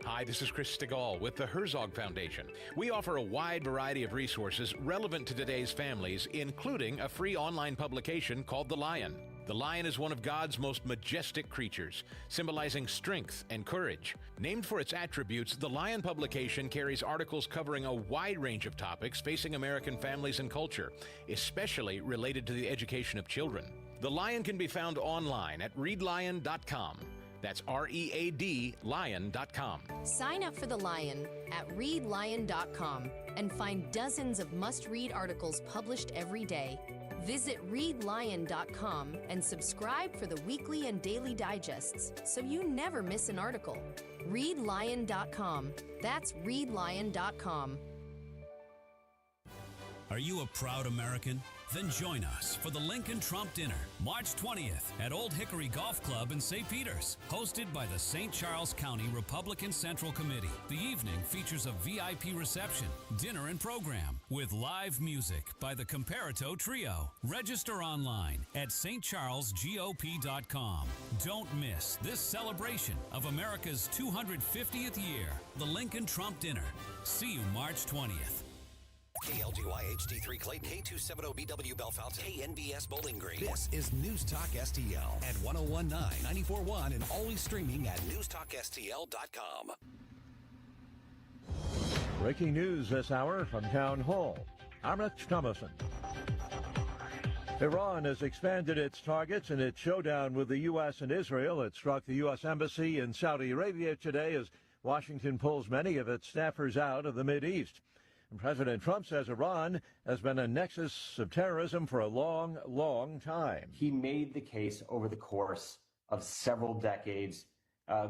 Hi, this is Chris Stegall with the Herzog Foundation. We offer a wide variety of resources relevant to today's families, including a free online publication called The Lion. The lion is one of God's most majestic creatures, symbolizing strength and courage. Named for its attributes, the Lion publication carries articles covering a wide range of topics facing American families and culture, especially related to the education of children. The Lion can be found online at readlion.com. That's READ lion.com. Sign up for The Lion at readlion.com and find dozens of must-read articles published every day. Visit readlion.com and subscribe for the weekly and daily digests so you never miss an article. Readlion.com. That's readlion.com. Are you a proud American? Then join us for the Lincoln Trump Dinner, March 20th at Old Hickory Golf Club in St. Peters, hosted by the St. Charles County Republican Central Committee. The evening features a VIP reception, dinner and program with live music by the Comparato Trio. Register online at stcharlesgop.com. Don't miss this celebration of America's 250th year, the Lincoln Trump Dinner. See you March 20th. KLGY HD3 Clayton, K270BW Bellefonte, KNBS Bowling Green. This is News Talk STL at 1019, 94.1, and always streaming at NewsTalkSTL.com. Breaking news this hour from Town Hall. I'm Rich Thomason. Iran has expanded its targets in its showdown with the U.S. and Israel. It struck the U.S. Embassy in Saudi Arabia today as Washington pulls many of its staffers out of the Mideast. And President Trump says Iran has been a nexus of terrorism for a long, long time. He made the case over the course of several decades,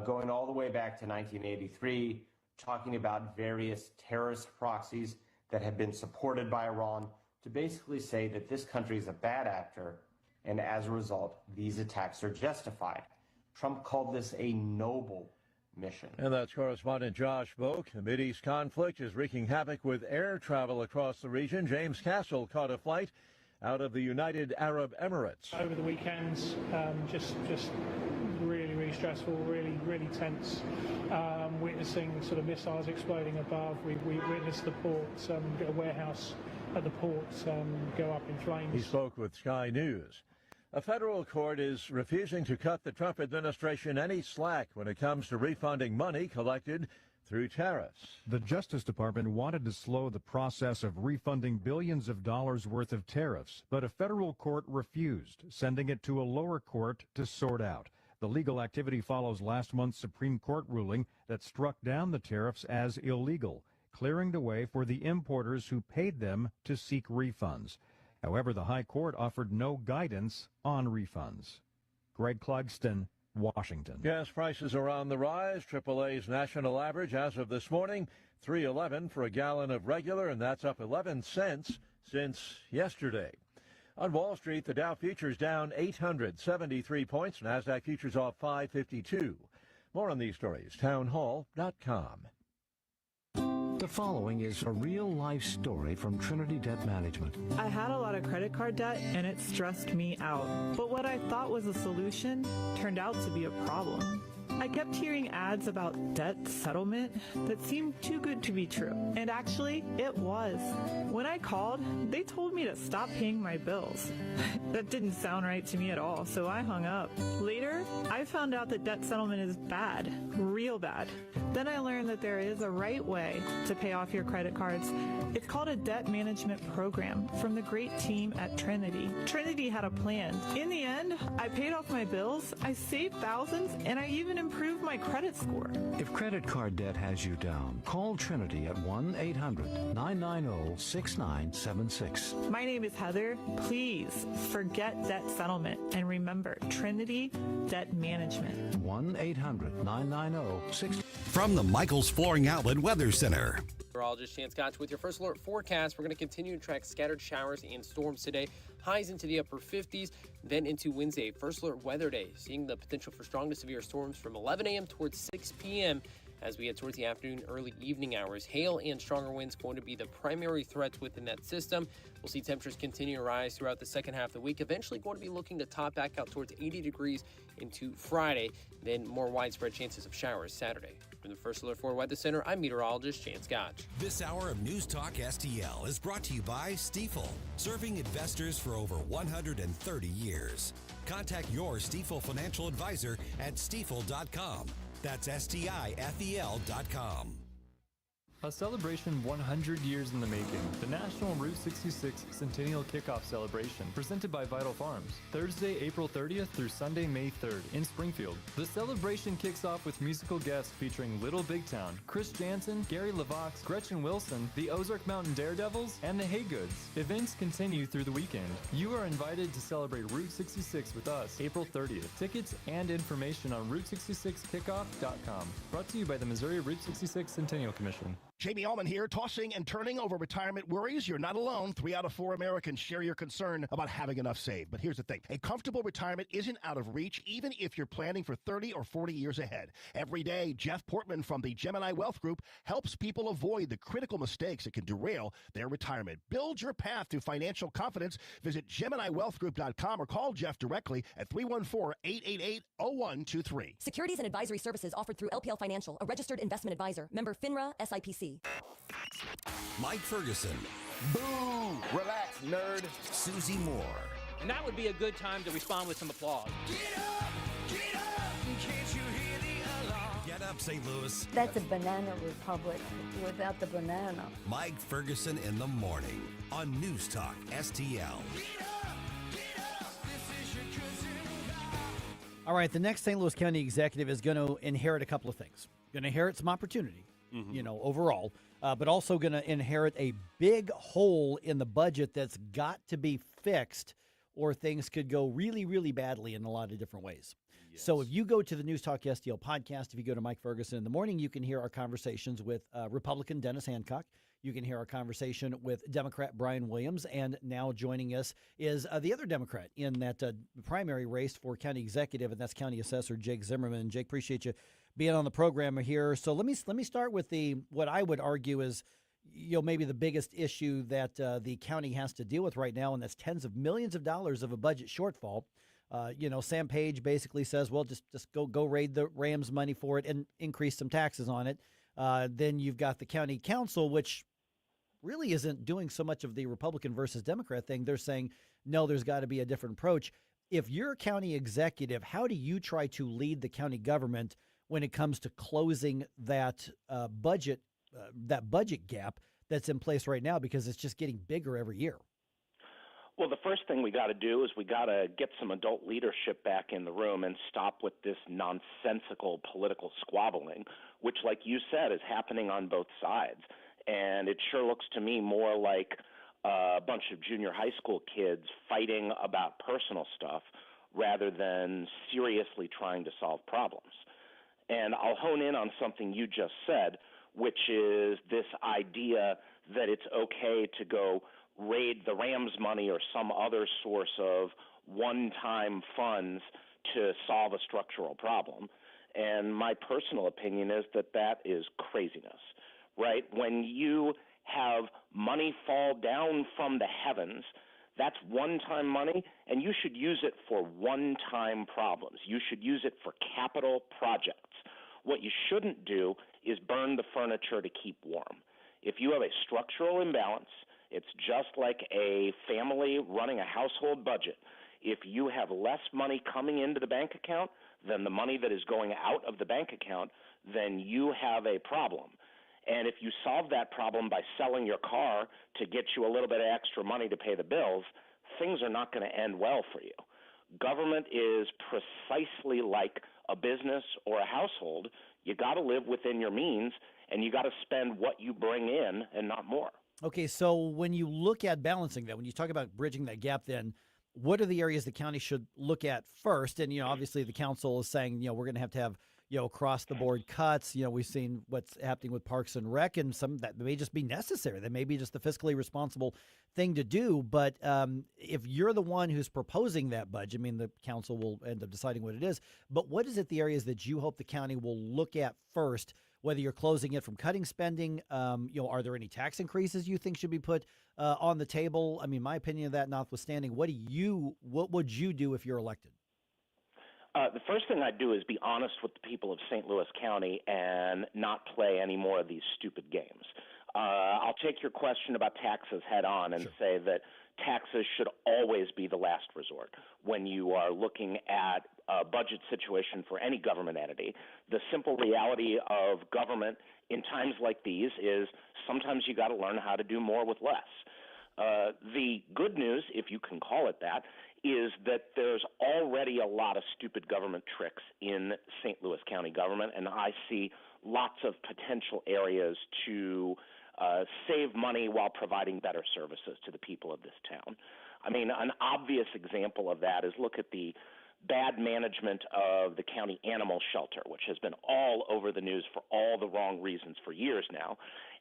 going all the way back to 1983, talking about various terrorist proxies that have been supported by Iran to basically say that this country is a bad actor, and as a result, these attacks are justified. Trump called this a noble mission. And that's correspondent Josh Boak. The Mideast conflict is wreaking havoc with air travel across the region. James Castle caught a flight out of the United Arab Emirates. Over the weekends, just really stressful, really tense. Witnessing sort of missiles exploding above. We witnessed the port, a warehouse at the port go up in flames. He spoke with Sky News. A federal court is refusing to cut the Trump administration any slack when it comes to refunding money collected through tariffs. The Justice Department wanted to slow the process of refunding billions of dollars worth of tariffs, but a federal court refused, sending it to a lower court to sort out. The legal activity follows last month's Supreme Court ruling that struck down the tariffs as illegal, clearing the way for the importers who paid them to seek refunds. However, the High Court offered no guidance on refunds. Greg Clugston, Washington. Gas prices are on the rise. AAA's national average as of this morning, $3.11 for a gallon of regular, and that's up 11 cents since yesterday. On Wall Street, the Dow futures down 873 points. NASDAQ futures off 552. More on these stories, townhall.com. The following is a real-life story from Trinity Debt Management. I had a lot of credit card debt, and it stressed me out. But what I thought was a solution turned out to be a problem. I kept hearing ads about debt settlement that seemed too good to be true. And actually, it was. When I called, they told me to stop paying my bills. That didn't sound right to me at all, so I hung up. Later, I found out that debt settlement is bad, real bad. Then I learned that there is a right way to pay off your credit cards. It's called a debt management program from the great team at Trinity. Trinity had a plan. In the end, I paid off my bills, I saved thousands, and I even improved my credit score. If credit card debt has you down, call Trinity at 1-800-990-6976. My name is Heather. Please forget debt settlement and remember Trinity Debt Management. 1-800-990-6976. From the Michaels Flooring Outlet Weather Center. Meteorologist Chance Gotch with your first alert forecast. We're going to continue to track scattered showers and storms today. Highs into the upper 50s, then into Wednesday, first alert weather day. Seeing the potential for strong to severe storms from 11 a.m. towards 6 p.m. as we head towards the afternoon, early evening hours. Hail and stronger winds going to be the primary threats within that system. We'll see temperatures continue to rise throughout the second half of the week, eventually going to be looking to top back out towards 80 degrees into Friday, then more widespread chances of showers Saturday. From the First Alert 4 Weather Center, I'm meteorologist Chance Gotch. This hour of News Talk STL is brought to you by Stifel, serving investors for over 130 years. Contact your Stifel financial advisor at stifel.com. That's STIFEL.com. A celebration 100 years in the making. The National Route 66 Centennial Kickoff Celebration, presented by Vital Farms. Thursday, April 30th through Sunday, May 3rd in Springfield. The celebration kicks off with musical guests featuring Little Big Town, Chris Jansen, Gary LaVox, Gretchen Wilson, the Ozark Mountain Daredevils, and the Haygoods. Events continue through the weekend. You are invited to celebrate Route 66 with us April 30th. Tickets and information on Route66Kickoff.com. Brought to you by the Missouri Route 66 Centennial Commission. Jamie Allman here, tossing and turning over retirement worries. You're not alone. 3 out of 4 Americans share your concern about having enough saved. But here's the thing. A comfortable retirement isn't out of reach, even if you're planning for 30 or 40 years ahead. Every day, Jeff Portman from the Gemini Wealth Group helps people avoid the critical mistakes that can derail their retirement. Build your path to financial confidence. Visit GeminiWealthGroup.com or call Jeff directly at 314-888-0123. Securities and advisory services offered through LPL Financial, a registered investment advisor. Member FINRA, SIPC. Mike Ferguson. Boo! Relax, nerd. Susie Moore. Now would be a good time to respond with some applause. Get up, can't you hear the alarm? Get up, St. Louis. That's a banana republic without the banana. Mike Ferguson in the morning on News Talk STL. All right, the next St. Louis County executive is going to inherit a couple of things. Going to inherit some opportunity. Overall, but also going to inherit a big hole in the budget that's got to be fixed, or things could go really, really badly in a lot of different ways. Yes. So if you go to the News Talk STL podcast, if you go to Mike Ferguson in the morning, you can hear our conversations with Republican Dennis Hancock. You can hear our conversation with Democrat Brian Williams, and now joining us is the other Democrat in that primary race for county executive, and that's County Assessor Jake Zimmerman. Jake, appreciate you being on the program here. So let me start with what I would argue is maybe the biggest issue that the county has to deal with right now, and that's tens of millions of dollars of a budget shortfall. Sam Page basically says, well, just go raid the Rams money for it and increase some taxes on it. Then you've got the county council, which really isn't doing so much of the Republican versus Democrat thing. They're saying, no, there's got to be a different approach. If you're a county executive, how do you try to lead the county government when it comes to closing that budget gap that's in place right now, because it's just getting bigger every year? Well, the first thing we got to do is we got to get some adult leadership back in the room and stop with this nonsensical political squabbling, which, like you said, is happening on both sides. And it sure looks to me more like a bunch of junior high school kids fighting about personal stuff rather than seriously trying to solve problems. And I'll hone in on something you just said, which is this idea that it's okay to go raid the Rams money or some other source of one-time funds to solve a structural problem. And my personal opinion is that that is craziness, right? When you have money fall down from the heavens, that's one-time money, and you should use it for one-time problems. You should use it for capital projects. What you shouldn't do is burn the furniture to keep warm. If you have a structural imbalance, it's just like a family running a household budget. If you have less money coming into the bank account than the money that is going out of the bank account, then you have a problem. And if you solve that problem by selling your car to get you a little bit of extra money to pay the bills, things are not going to end well for you. Government is precisely like a business or a household. You got to live within your means, and you got to spend what you bring in and not more. Okay, so when you look at balancing that, when you talk about bridging that gap, then what are the areas the county should look at first? And, obviously the council is saying, we're going to have across the board cuts. We've seen what's happening with Parks and Rec, and some that may just be necessary. That may be just the fiscally responsible thing to do. But if you're the one who's proposing that budget, the council will end up deciding what it is. But what is it the areas that you hope the county will look at first, whether you're closing it from cutting spending? Are there any tax increases you think should be put on the table? My opinion of that notwithstanding, what would you do if you're elected? The first thing I'd do is be honest with the people of St. Louis County and not play any more of these stupid games. I'll take your question about taxes head on and say that taxes should always be the last resort when you are looking at a budget situation for any government entity. The simple reality of government in times like these is sometimes you got to learn how to do more with less. The good news, if you can call it that, is that there's already a lot of stupid government tricks in St. Louis County government, and I see lots of potential areas to save money while providing better services to the people of this town. An obvious example of that is look at the bad management of the county animal shelter, which has been all over the news for all the wrong reasons for years now.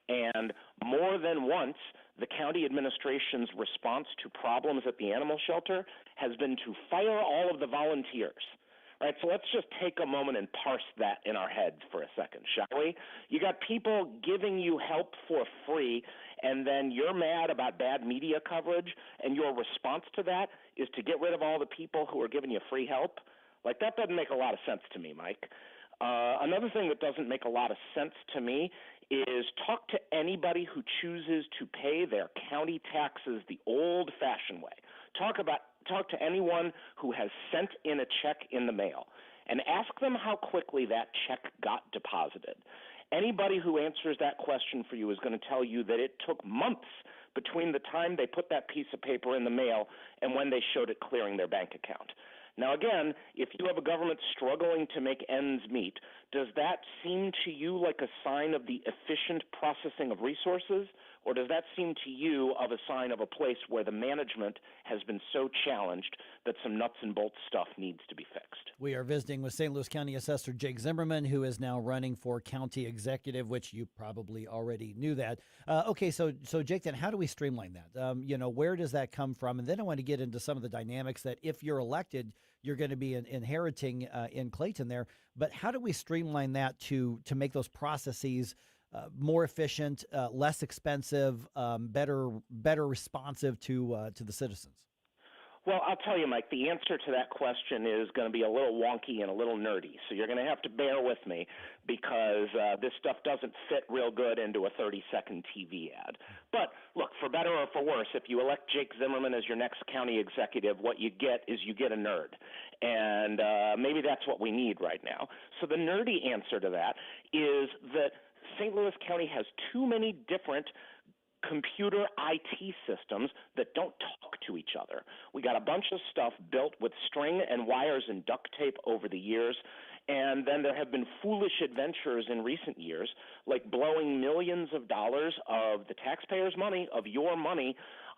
And more than once, the county administration's response to problems at the animal shelter has been to fire all of the volunteers. Right, so let's just take a moment and parse that in our heads for a second, shall we? You got people giving you help for free, and then you're mad about bad media coverage, and your response to that is to get rid of all the people who are giving you free help? Like, that doesn't make a lot of sense to me, Mike. Another thing that doesn't make a lot of sense to me is talk to anybody who chooses to pay their county taxes the old-fashioned way. Talk to anyone who has sent in a check in the mail and ask them how quickly that check got deposited. Anybody who answers that question for you is going to tell you that it took months between the time they put that piece of paper in the mail and when they showed it clearing their bank account. Now, again, if you have a government struggling to make ends meet, does that seem to you like a sign of the efficient processing of resources, or does that seem to you of a sign of a place where the management has been so challenged that some nuts and bolts stuff needs to be fixed? We are visiting with St. Louis County Assessor Jake Zimmerman, who is now running for county executive, which you probably already knew that. Okay, so Jake, then how do we streamline that? Where does that come from? And then I want to get into some of the dynamics that if you're elected, you're going to be inheriting in Clayton there. But how do we streamline that to make those processes more efficient, less expensive, better responsive to the citizens? Well, I'll tell you, Mike, the answer to that question is going to be a little wonky and a little nerdy. So you're going to have to bear with me because this stuff doesn't fit real good into a 30-second TV ad. But look, for better or for worse, if you elect Jake Zimmerman as your next county executive, what you get is you get a nerd. And maybe that's what we need right now. So the nerdy answer to that is that St. Louis County has too many different computer IT systems that don't talk to each other. We got a bunch of stuff built with string and wires and duct tape over the years, and then there have been foolish adventures in recent years, like blowing millions of dollars of the taxpayers' money, of your money,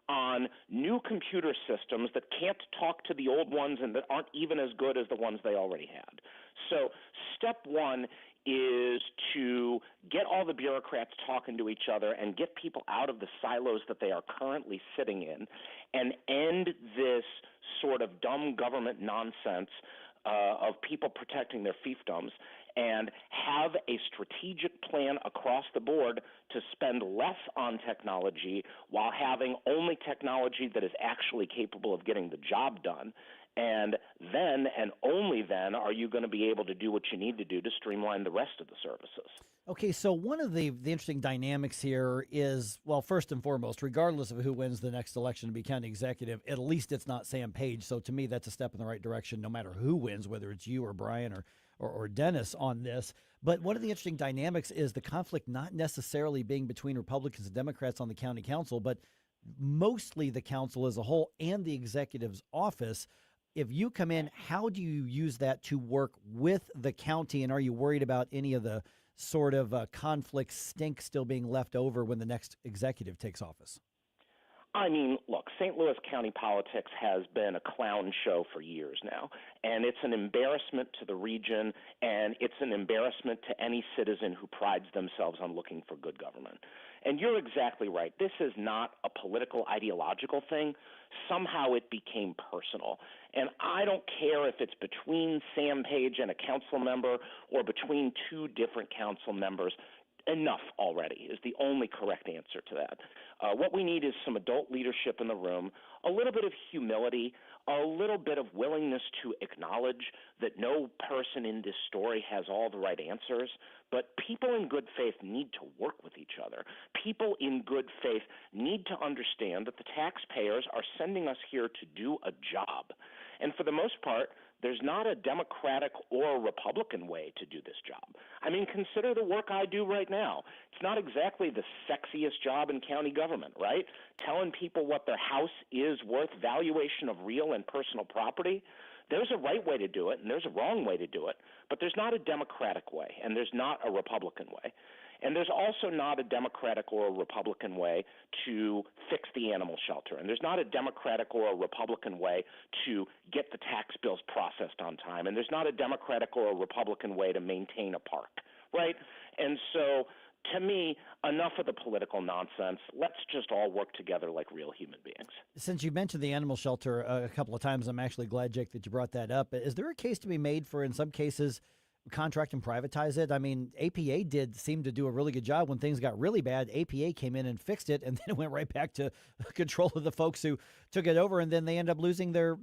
on new computer systems that can't talk to the old ones and that aren't even as good as the ones they already had. So step one is to get all the bureaucrats talking to each other and get people out of the silos that they are currently sitting in and end this sort of dumb government nonsense of people protecting their fiefdoms and have a strategic plan across the board to spend less on technology while having only technology that is actually capable of getting the job done. And then and only then are you going to be able to do what you need to do to streamline the rest of the services. Okay, so one of the interesting dynamics here is, well, first and foremost, regardless of who wins the next election to be county executive, at least it's not Sam Page. So to me, that's a step in the right direction, no matter who wins, whether it's you or Brian or Dennis on this. But one of the interesting dynamics is the conflict not necessarily being between Republicans and Democrats on the county council, but mostly the council as a whole and the executive's office. If you come in, how do you use that to work with the county? And are you worried about any of the sort of conflict stink still being left over when the next executive takes office? I mean, look, St. Louis County politics has been a clown show for years now, and it's an embarrassment to the region, and it's an embarrassment to any citizen who prides themselves on looking for good government. And you're exactly right. This is not a political, ideological thing. Somehow it became personal. And I don't care if it's between Sam Page and a council member or between two different council members. Enough already is the only correct answer to that. What we need is some adult leadership in the room, a little bit of humility, a little bit of willingness to acknowledge that no person in this story has all the right answers, but people in good faith need to work with each other. People in good faith need to understand that the taxpayers are sending us here to do a job. And for the most part, there's not a Democratic or a Republican way to do this job. I mean, consider the work I do right now. It's not exactly the sexiest job in county government, right? Telling people what their house is worth, valuation of real and personal property. There's a right way to do it, and there's a wrong way to do it, but there's not a Democratic way, and there's not a Republican way. And there's also not a Democratic or a Republican way to fix the animal shelter. And there's not a Democratic or a Republican way to get the tax bills processed on time. And there's not a Democratic or a Republican way to maintain a park, right? And so, to me, enough of the political nonsense. Let's just all work together like real human beings. Since you mentioned the animal shelter a couple of times, I'm actually glad, Jake, that you brought that up. Is there a case to be made for, in some cases, contract and privatize it? I mean, APA did seem to do a really good job when things got really bad. APA came in and fixed it, and then it went right back to control of the folks who took it over, and then they end up losing their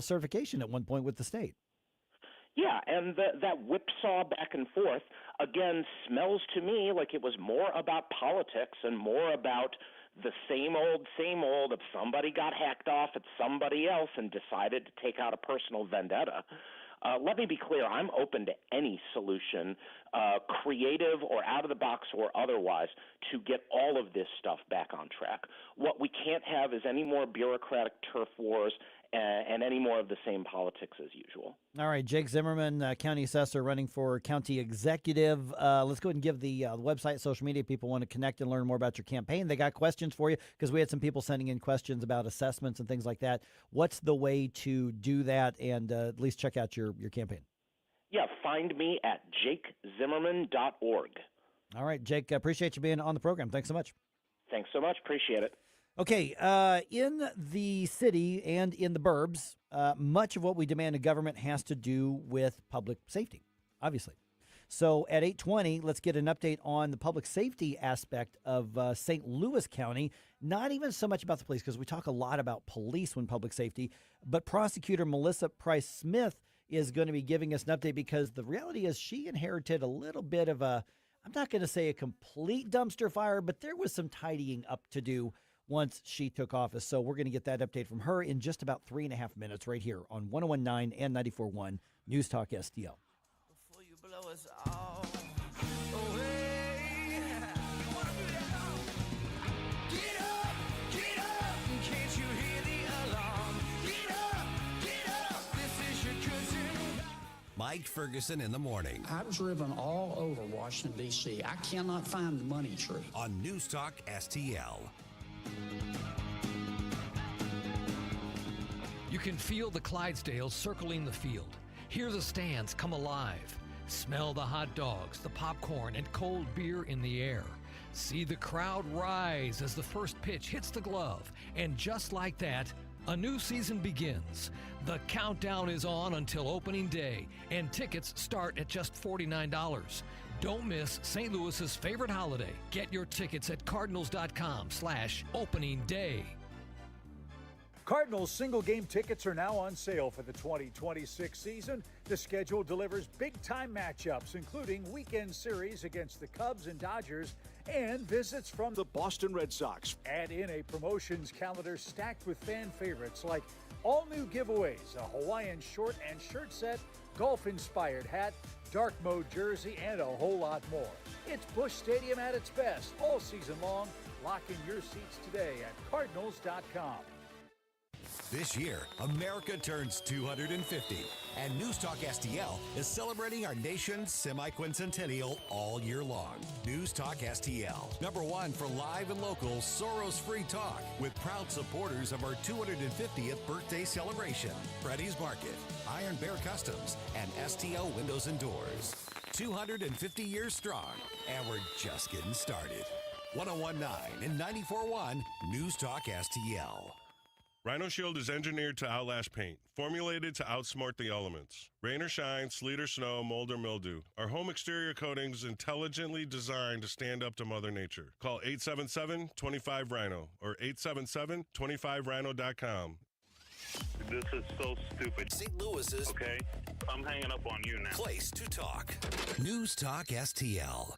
certification at one point with the state. Yeah, and that whipsaw back and forth, again, smells to me like it was more about politics and more about the same old if somebody got hacked off at somebody else and decided to take out a personal vendetta. Let me be clear, I'm open to any solution, creative or out of the box or otherwise, to get all of this stuff back on track. What we can't have is any more bureaucratic turf wars and any more of the same politics as usual. All right, Jake Zimmerman, county assessor, running for county executive. Let's go ahead and give the website, social media. People want to connect and learn more about your campaign. They got questions for you because we had some people sending in questions about assessments and things like that. What's the way to do that and at least check out your campaign? Yeah, find me at jakezimmerman.org. All right, Jake, appreciate you being on the program. Thanks so much. Thanks so much. Appreciate it. Okay, in the city and in the burbs, much of what we demand of government has to do with public safety, obviously. So at 8:20, let's get an update on the public safety aspect of St. Louis County. Not even so much about the police, because we talk a lot about police when public safety, but Prosecutor Melissa Price-Smith is going to be giving us an update because the reality is she inherited a little bit of a, I'm not going to say a complete dumpster fire, but there was some tidying up to do once she took office. So we're going to get that update from her in just about 3.5 minutes right here on 101.9 and 94.1 News Talk STL. Before you blow us all away. Get up, can't you hear the alarm? Get up, this is your cousin. Mike Ferguson in the morning. I've driven all over Washington, D.C. I cannot find the money tree. On News Talk STL. You can feel the Clydesdales circling the field, hear the stands come alive, smell the hot dogs, the popcorn, and cold beer in the air. See the crowd rise as the first pitch hits the glove, and just like that, a new season begins. The countdown is on until opening day, and tickets start at just $49. Don't miss St. Louis's favorite holiday. Get your tickets at cardinals.com/opening day. Cardinals single-game tickets are now on sale for the 2026 season. The schedule delivers big-time matchups, including weekend series against the Cubs and Dodgers, and visits from the Boston Red Sox. Add in a promotions calendar stacked with fan favorites like all-new giveaways, a Hawaiian short and shirt set, golf-inspired hat, dark mode jersey, and a whole lot more. It's Busch Stadium at its best all season long. Lock in your seats today at Cardinals.com. This year, America turns 250, and NewsTalkSTL is celebrating our nation's semi-quincentennial all year long. NewsTalkSTL, #1 for live and local Soros-free talk, with proud supporters of our 250th birthday celebration. Freddy's Market, Iron Bear Customs, and STL Windows and Doors. 250 years strong, and we're just getting started. 101.9 and 94.1 NewsTalkSTL. Rhino Shield is engineered to outlast paint, formulated to outsmart the elements. Rain or shine, sleet or snow, mold or mildew. Our home exterior coatings intelligently designed to stand up to Mother Nature. Call 877-25-RHINO or 877-25rhino.com. This is so stupid. St. Louis's. Okay, I'm hanging up on you now. Place to talk. NewsTalkSTL.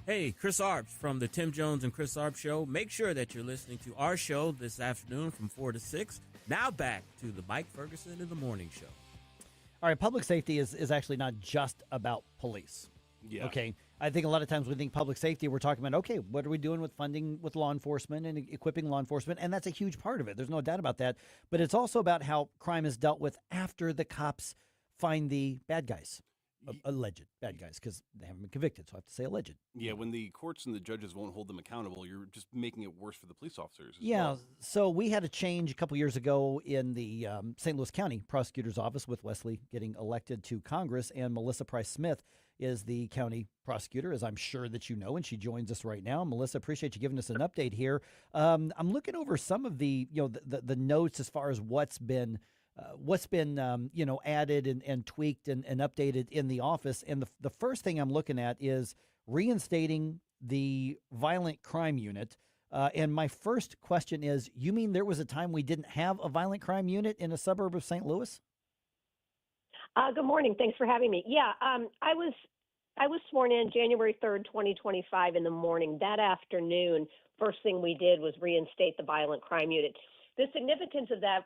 Hey, Chris Arps from the Tim Jones and Chris Arps Show. Make sure that you're listening to our show this afternoon from 4 to 6. Now back to the Mike Ferguson in the Morning Show. All right, public safety is actually not just about police. Yeah. Okay. I think a lot of times we think public safety, we're talking about, okay, what are we doing with funding with law enforcement and equipping law enforcement? And that's a huge part of it. There's no doubt about that. But it's also about how crime is dealt with after the cops find the bad guys. Alleged bad guys, because they haven't been convicted, so I have to say alleged. Yeah, when the courts and the judges won't hold them accountable, you're just making it worse for the police officers. So we had a change a couple years ago in the St. Louis County Prosecutor's Office with Wesley getting elected to Congress, and Melissa Price Smith is the county prosecutor, as I'm sure that you know, and she joins us right now. Melissa, appreciate you giving us an update here. I'm looking over some of the notes as far as what's been added and tweaked and updated in the office. And the first thing I'm looking at is reinstating the violent crime unit. And my first question is, you mean there was a time we didn't have a violent crime unit in a suburb of St. Louis? Good morning. Thanks for having me. Yeah, I was sworn in January 3rd, 2025 in the morning. That afternoon, first thing we did was reinstate the violent crime unit. The significance of that,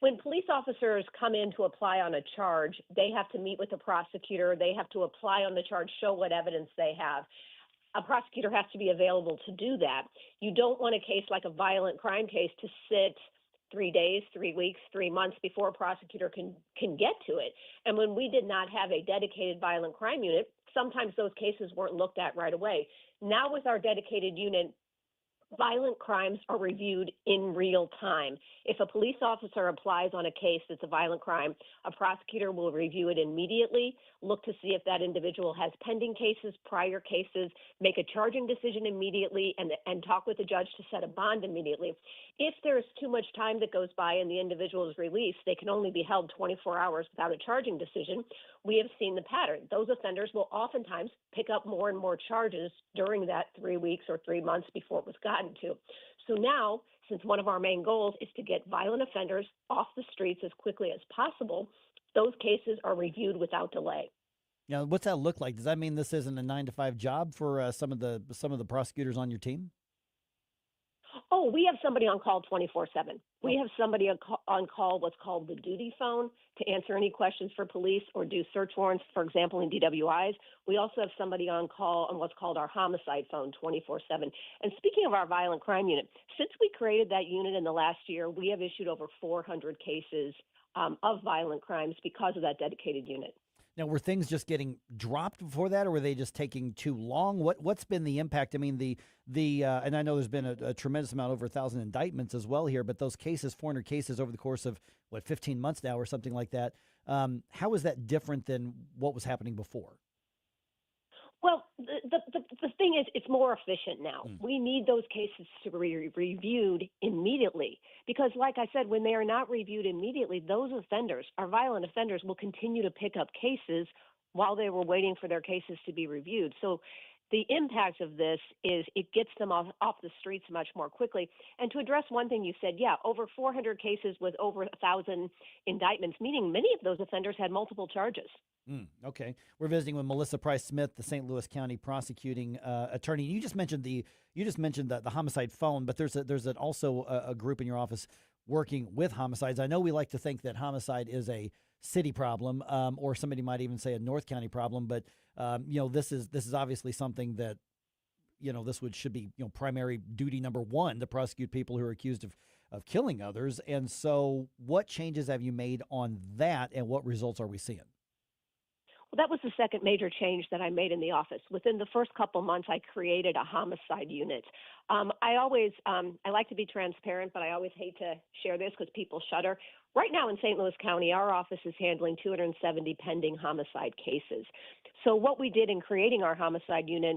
when police officers come in to apply on a charge, they have to meet with the prosecutor. They have to apply on the charge, show what evidence they have. A prosecutor has to be available to do that. You don't want a case like a violent crime case to sit 3 days, 3 weeks, 3 months before a prosecutor can get to it. And when we did not have a dedicated violent crime unit, sometimes those cases weren't looked at right away. Now with our dedicated unit, violent crimes are reviewed in real time. If a police officer applies on a case that's a violent crime, a prosecutor will review it immediately, look to see if that individual has pending cases, prior cases, make a charging decision immediately, and talk with the judge to set a bond immediately. If there's too much time that goes by and the individual is released, they can only be held 24 hours without a charging decision. We have seen the pattern. Those offenders will oftentimes pick up more and more charges during that 3 weeks or 3 months before it was gotten to. So now, since one of our main goals is to get violent offenders off the streets as quickly as possible, those cases are reviewed without delay. Now, what's that look like? Does that mean this isn't a 9-to-5 job for some of the prosecutors on your team? Oh, we have somebody on call 24/7. We have somebody on call, what's called the duty phone, to answer any questions for police or do search warrants, for example, in DWIs. We also have somebody on call on what's called our homicide phone 24/7. And speaking of our violent crime unit, since we created that unit in the last year, we have issued over 400 cases of violent crimes because of that dedicated unit. Now, were things just getting dropped before that, or were they just taking too long? What's been the impact? I mean, and I know there's been a tremendous amount, over 1,000 indictments as well here, but those cases, 400 cases over the course of 15 months now, or something like that. How is that different than what was happening before? Well, the thing is, it's more efficient now. We need those cases to be reviewed immediately because, like I said, when they are not reviewed immediately, those offenders, our violent offenders, will continue to pick up cases while they were waiting for their cases to be reviewed. So the impact of this is it gets them off the streets much more quickly. And to address one thing you said, yeah, over 400 cases with over 1,000 indictments, meaning many of those offenders had multiple charges. Okay. We're visiting with Melissa Price-Smith, the St. Louis County prosecuting attorney. You just mentioned the homicide phone, but there's also a group in your office working with homicides. I know we like to think that homicide is a city problem, or somebody might even say a North County problem, but this is obviously something that this should be primary duty number one, to prosecute people who are accused of killing others. And so, what changes have you made on that, and what results are we seeing? Well, that was the second major change that I made in the office. Within the first couple months, I created a homicide unit. I like to be transparent, but I always hate to share this because people shudder. Right now in St. Louis County, our office is handling 270 pending homicide cases. So what we did in creating our homicide unit,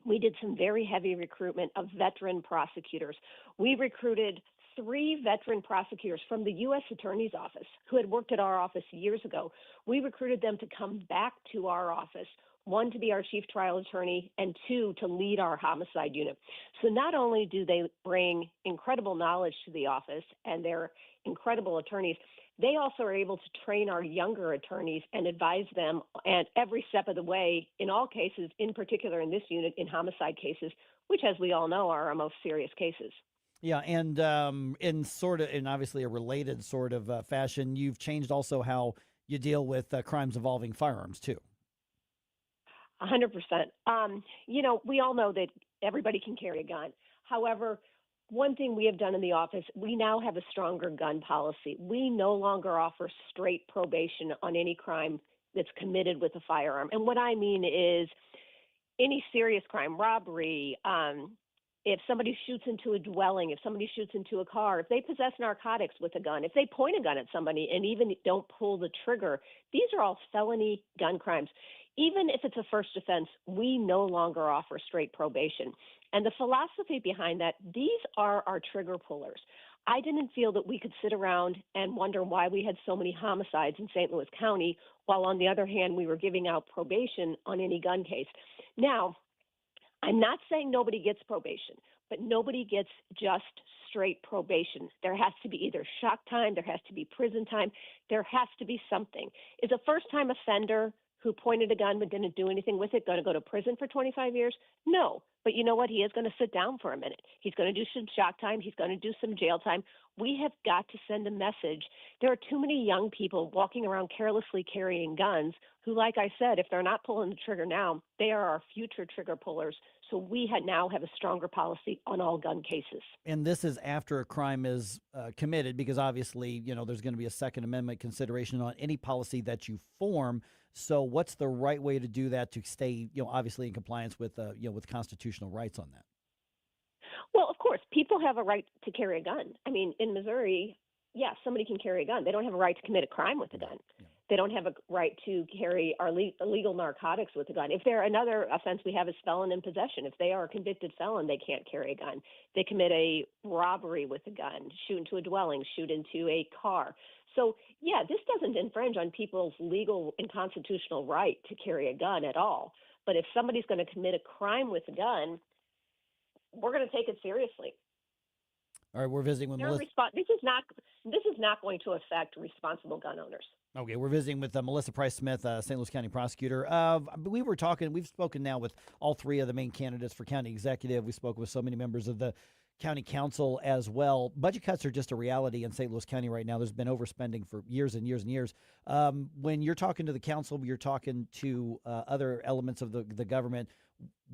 we did some very heavy recruitment of veteran prosecutors. We recruited 3 veteran prosecutors from the U.S. Attorney's Office who had worked at our office years ago. We recruited them to come back to our office, 1, to be our chief trial attorney, and 2, to lead our homicide unit. So not only do they bring incredible knowledge to the office and they're incredible attorneys, they also are able to train our younger attorneys and advise them at every step of the way in all cases, in particular in this unit, in homicide cases, which, as we all know, are our most serious cases. Yeah, and in obviously a related sort of fashion, you've changed also how you deal with crimes involving firearms too. 100%. We all know that everybody can carry a gun. However, one thing we have done in the office, we now have a stronger gun policy. We no longer offer straight probation on any crime that's committed with a firearm. And what I mean is any serious crime, robbery, if somebody shoots into a dwelling, if somebody shoots into a car, if they possess narcotics with a gun, if they point a gun at somebody and even don't pull the trigger, these are all felony gun crimes. Even if it's a first offense, we no longer offer straight probation. And the philosophy behind that, these are our trigger pullers. I didn't feel that we could sit around and wonder why we had so many homicides in St. Louis County, while on the other hand, we were giving out probation on any gun case. Now, I'm not saying nobody gets probation, but nobody gets just straight probation. There has to be either shock time, there has to be prison time, there has to be something. Is a first-time offender who pointed a gun but didn't do anything with it going to go to prison for 25 years? No. But you know what? He is going to sit down for a minute. He's going to do some shock time. He's going to do some jail time. We have got to send a message. There are too many young people walking around carelessly carrying guns who, like I said, if they're not pulling the trigger now, they are our future trigger pullers. So we now have a stronger policy on all gun cases. And this is after a crime is committed, because obviously, there's going to be a Second Amendment consideration on any policy that you form. So what's the right way to do that to stay, obviously in compliance with, with constitutional rights on that? Well, of course, people have a right to carry a gun. I mean, in Missouri, somebody can carry a gun. They don't have a right to commit a crime with a gun. They don't have a right to carry illegal narcotics with a gun. If they're another offense we have is felon in possession. If they are a convicted felon, they can't carry a gun. They commit a robbery with a gun, shoot into a dwelling, shoot into a car. So, this doesn't infringe on people's legal and constitutional right to carry a gun at all. But if somebody's going to commit a crime with a gun, we're going to take it seriously. All right, we're visiting with Melissa. This is not going to affect responsible gun owners. Okay, we're visiting with Melissa Price-Smith, St. Louis County Prosecutor. We've spoken now with all three of the main candidates for county executive. We spoke with so many members of the county council as well. Budget cuts are just a reality in St. Louis County right now. There's been overspending for years and years and years. When you're talking to the council, you're talking to other elements of the government.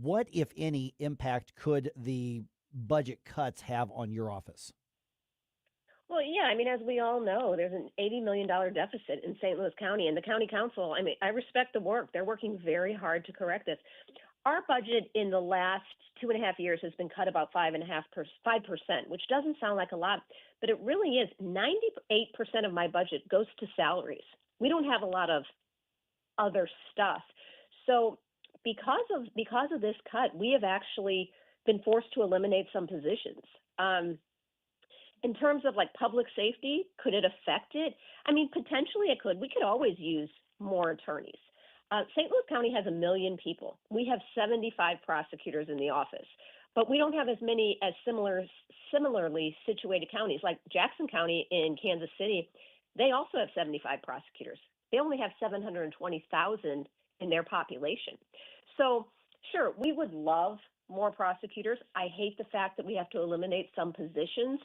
What, if any, impact could the budget cuts have on your office? Well, yeah, I mean, as we all know, there's an $80 million deficit in St. Louis County, and the county council, I mean, I respect the work. They're working very hard to correct this. Our budget in the last 2.5 years has been cut about 5%, which doesn't sound like a lot, but it really is. 98% of my budget goes to salaries. We don't have a lot of other stuff. So because of this cut, we have actually been forced to eliminate some positions. In terms of like public safety, could it affect it? I mean, potentially it could. We could always use more attorneys. St. Louis County has 1 million people. We have 75 prosecutors in the office, but we don't have as many as similarly situated counties like Jackson County in Kansas City. They also have 75 prosecutors. They only have 720,000 in their population. So sure, we would love more prosecutors. I hate the fact that we have to eliminate some positions.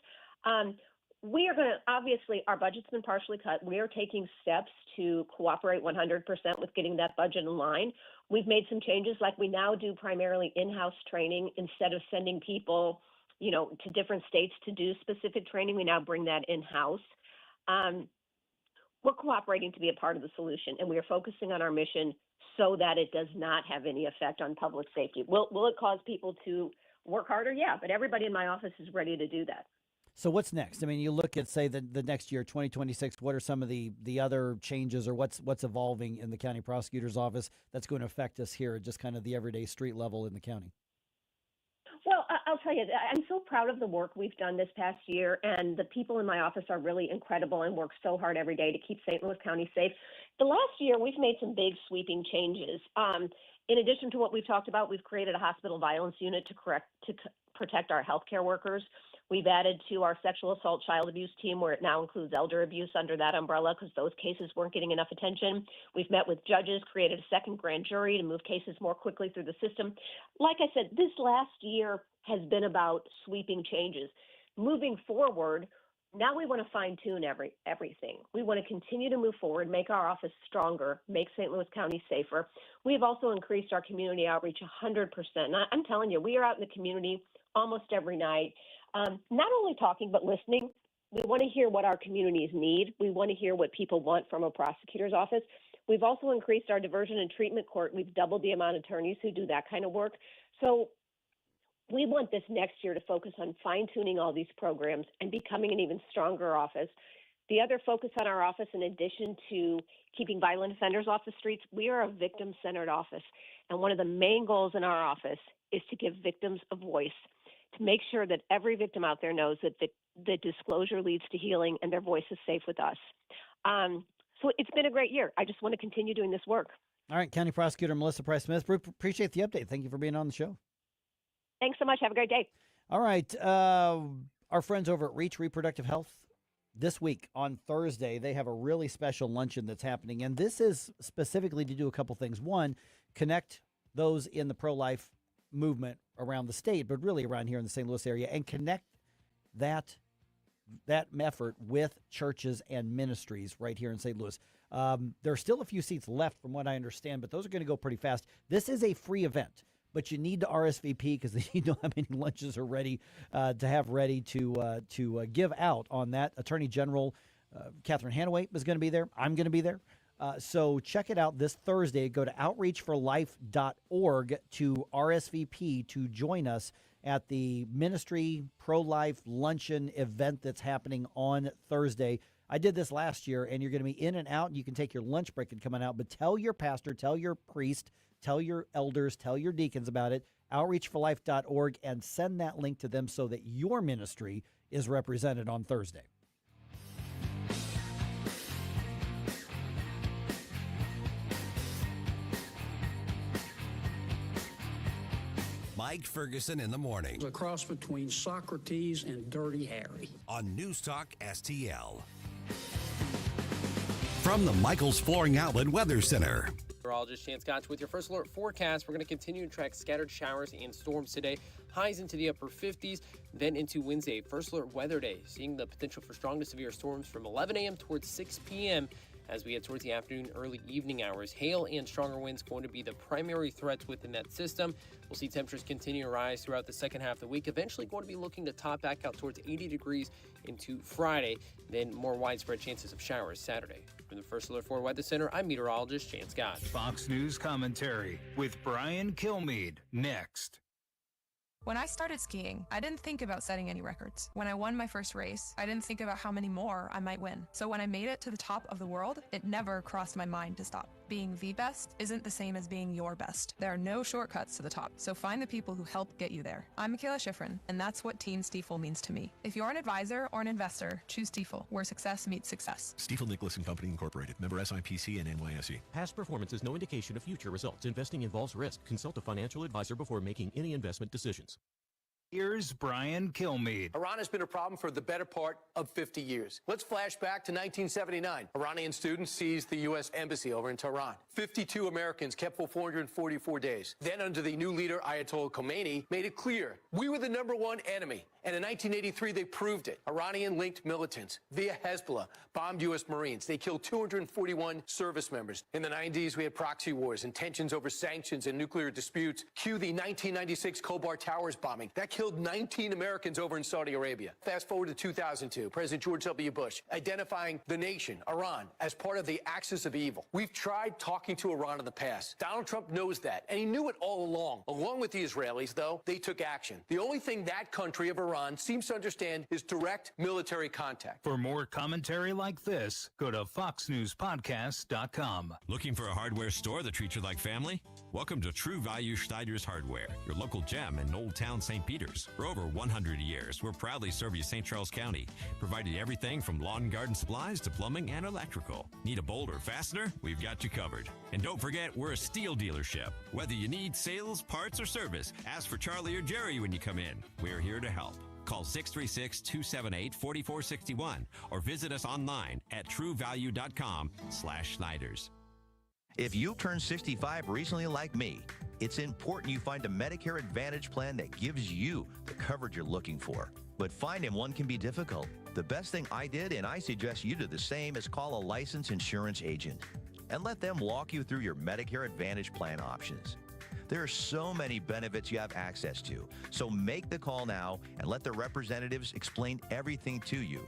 We are going to, obviously, our budget's been partially cut. We are taking steps to cooperate 100% with getting that budget in line. We've made some changes, like we now do primarily in-house training instead of sending people, to different states to do specific training. We now bring that in-house. We're cooperating to be a part of the solution, and we are focusing on our mission so that it does not have any effect on public safety. Will it cause people to work harder? Yeah, but everybody in my office is ready to do that. So what's next? I mean, you look at, say, the next year, 2026, what are some of the other changes or what's evolving in the county prosecutor's office that's going to affect us here at just kind of the everyday street level in the county? Well, I'll tell you, I'm so proud of the work we've done this past year, and the people in my office are really incredible and work so hard every day to keep St. Louis County safe. The last year, we've made some big sweeping changes. In addition to what we've talked about, we've created a hospital violence unit to protect our healthcare workers. We've added to our sexual assault child abuse team, where it now includes elder abuse under that umbrella because those cases weren't getting enough attention. We've met with judges, created a second grand jury to move cases more quickly through the system. Like I said, this last year has been about sweeping changes. Moving forward, now we want to fine-tune everything. We want to continue to move forward, make our office stronger, make St. Louis County safer. We've also increased our community outreach 100%. I'm telling you, we are out in the community almost every night. Not only talking, but listening. We want to hear what our communities need. We want to hear what people want from a prosecutor's office. We've also increased our diversion and treatment court. We've doubled the amount of attorneys who do that kind of work. So we want this next year to focus on fine-tuning all these programs and becoming an even stronger office. The other focus on our office, in addition to keeping violent offenders off the streets, we are a victim-centered office. And one of the main goals in our office is to give victims a voice, to make sure that every victim out there knows that the disclosure leads to healing and their voice is safe with us. So it's been a great year. I just want to continue doing this work. All right, County Prosecutor Melissa Price-Smith, appreciate the update. Thank you for being on the show. Thanks so much. Have a great day. All right. Our friends over at Reach Reproductive Health, this week on Thursday, they have a really special luncheon that's happening. And this is specifically to do a couple things. One, connect those in the pro-life movement around the state, but really around here in the St. Louis area, and connect that effort with churches and ministries right here in St. Louis. There are still a few seats left from what I understand, but those are going to go pretty fast. This is a free event, but you need to RSVP because they need to know how many lunches are ready to have ready to give out on that. Attorney General Catherine Hanaway is going to be there. I'm going to be there. So check it out this Thursday. Go to outreachforlife.org to RSVP to join us at the Ministry Pro-Life Luncheon event that's happening on Thursday. I did this last year, and you're going to be in and out, and you can take your lunch break and come on out. But tell your pastor, tell your priest, tell your elders, tell your deacons about it, outreachforlife.org, and send that link to them so that your ministry is represented on Thursday. Mike Ferguson in the morning. It's a cross between Socrates and Dirty Harry. On News Talk STL. From the Michaels Flooring Outlet Weather Center. Meteorologist Chance Gotch with your first alert forecast. We're going to continue to track scattered showers and storms today. Highs into the upper 50s, then into Wednesday. First alert weather day, seeing the potential for strong to severe storms from 11 a.m. towards 6 p.m. as we head towards the afternoon, early evening hours. Hail and stronger winds going to be the primary threats within that system. We'll see temperatures continue to rise throughout the second half of the week, eventually going to be looking to top back out towards 80 degrees into Friday, then more widespread chances of showers Saturday. From the First Alert 4 Weather Center, I'm meteorologist Chance Gotch. Fox News commentary with Brian Kilmeade next. When I started skiing, I didn't think about setting any records. When I won my first race, I didn't think about how many more I might win. So when I made it to the top of the world, it never crossed my mind to stop. Being the best isn't the same as being your best. There are no shortcuts to the top, so find the people who help get you there. I'm Michaela Schifrin, and that's what Team Stiefel means to me. If you're an advisor or an investor, choose Stiefel, where success meets success. Stiefel Nicholas and Company Incorporated, member SIPC and NYSE. Past performance is no indication of future results. Investing involves risk. Consult a financial advisor before making any investment decisions. Here's Brian Kilmeade. Iran has been a problem for the better part of 50 years. Let's flash back to 1979. Iranian students seized the U.S. embassy over in Tehran. 52 Americans kept for 444 days. Then, under the new leader, Ayatollah Khomeini, made it clear we were the #1 enemy. And in 1983, they proved it. Iranian-linked militants via Hezbollah bombed U.S. Marines. They killed 241 service members. In the 90s, we had proxy wars and tensions over sanctions and nuclear disputes. Cue the 1996 Khobar Towers bombing. That killed 19 Americans over in Saudi Arabia. Fast forward to 2002, President George W. Bush identifying the nation, Iran, as part of the axis of evil. We've tried talking to Iran in the past. Donald Trump knows that, and he knew it all along. Along with the Israelis, though, they took action. The only thing that country of Iran seems to understand is direct military contact. For more commentary like this, go to foxnewspodcast.com. Looking for a hardware store that treats you like family? Welcome to True Value Schneider's Hardware, your local gem in Old Town St. Peters. For over 100 years, we're proudly serve you St. Charles County, providing everything from lawn and garden supplies to plumbing and electrical. Need a bolt or fastener? We've got you covered. And don't forget, we're a steel dealership. Whether you need sales, parts, or service, ask for Charlie or Jerry when you come in. We're here to help. Call 636-278-4461 or visit us online at truevalue.com/Schneiders. If you turned 65 recently like me, it's important you find a Medicare Advantage plan that gives you the coverage you're looking for. But finding one can be difficult. The best thing I did, and I suggest you do the same, is call a licensed insurance agent and let them walk you through your Medicare Advantage plan options. There are so many benefits you have access to, so make the call now and let the representatives explain everything to you.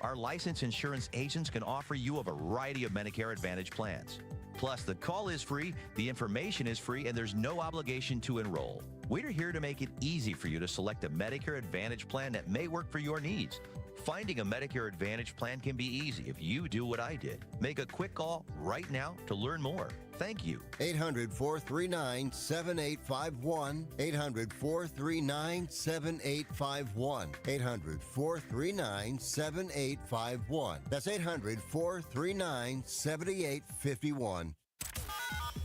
Our licensed insurance agents can offer you a variety of Medicare Advantage plans. Plus, the call is free, the information is free, and there's no obligation to enroll. We're here to make it easy for you to select a Medicare Advantage plan that may work for your needs. Finding a Medicare Advantage plan can be easy if you do what I did. Make a quick call right now to learn more. Thank you. 800-439-7851. 800-439-7851. 800-439-7851. That's 800-439-7851.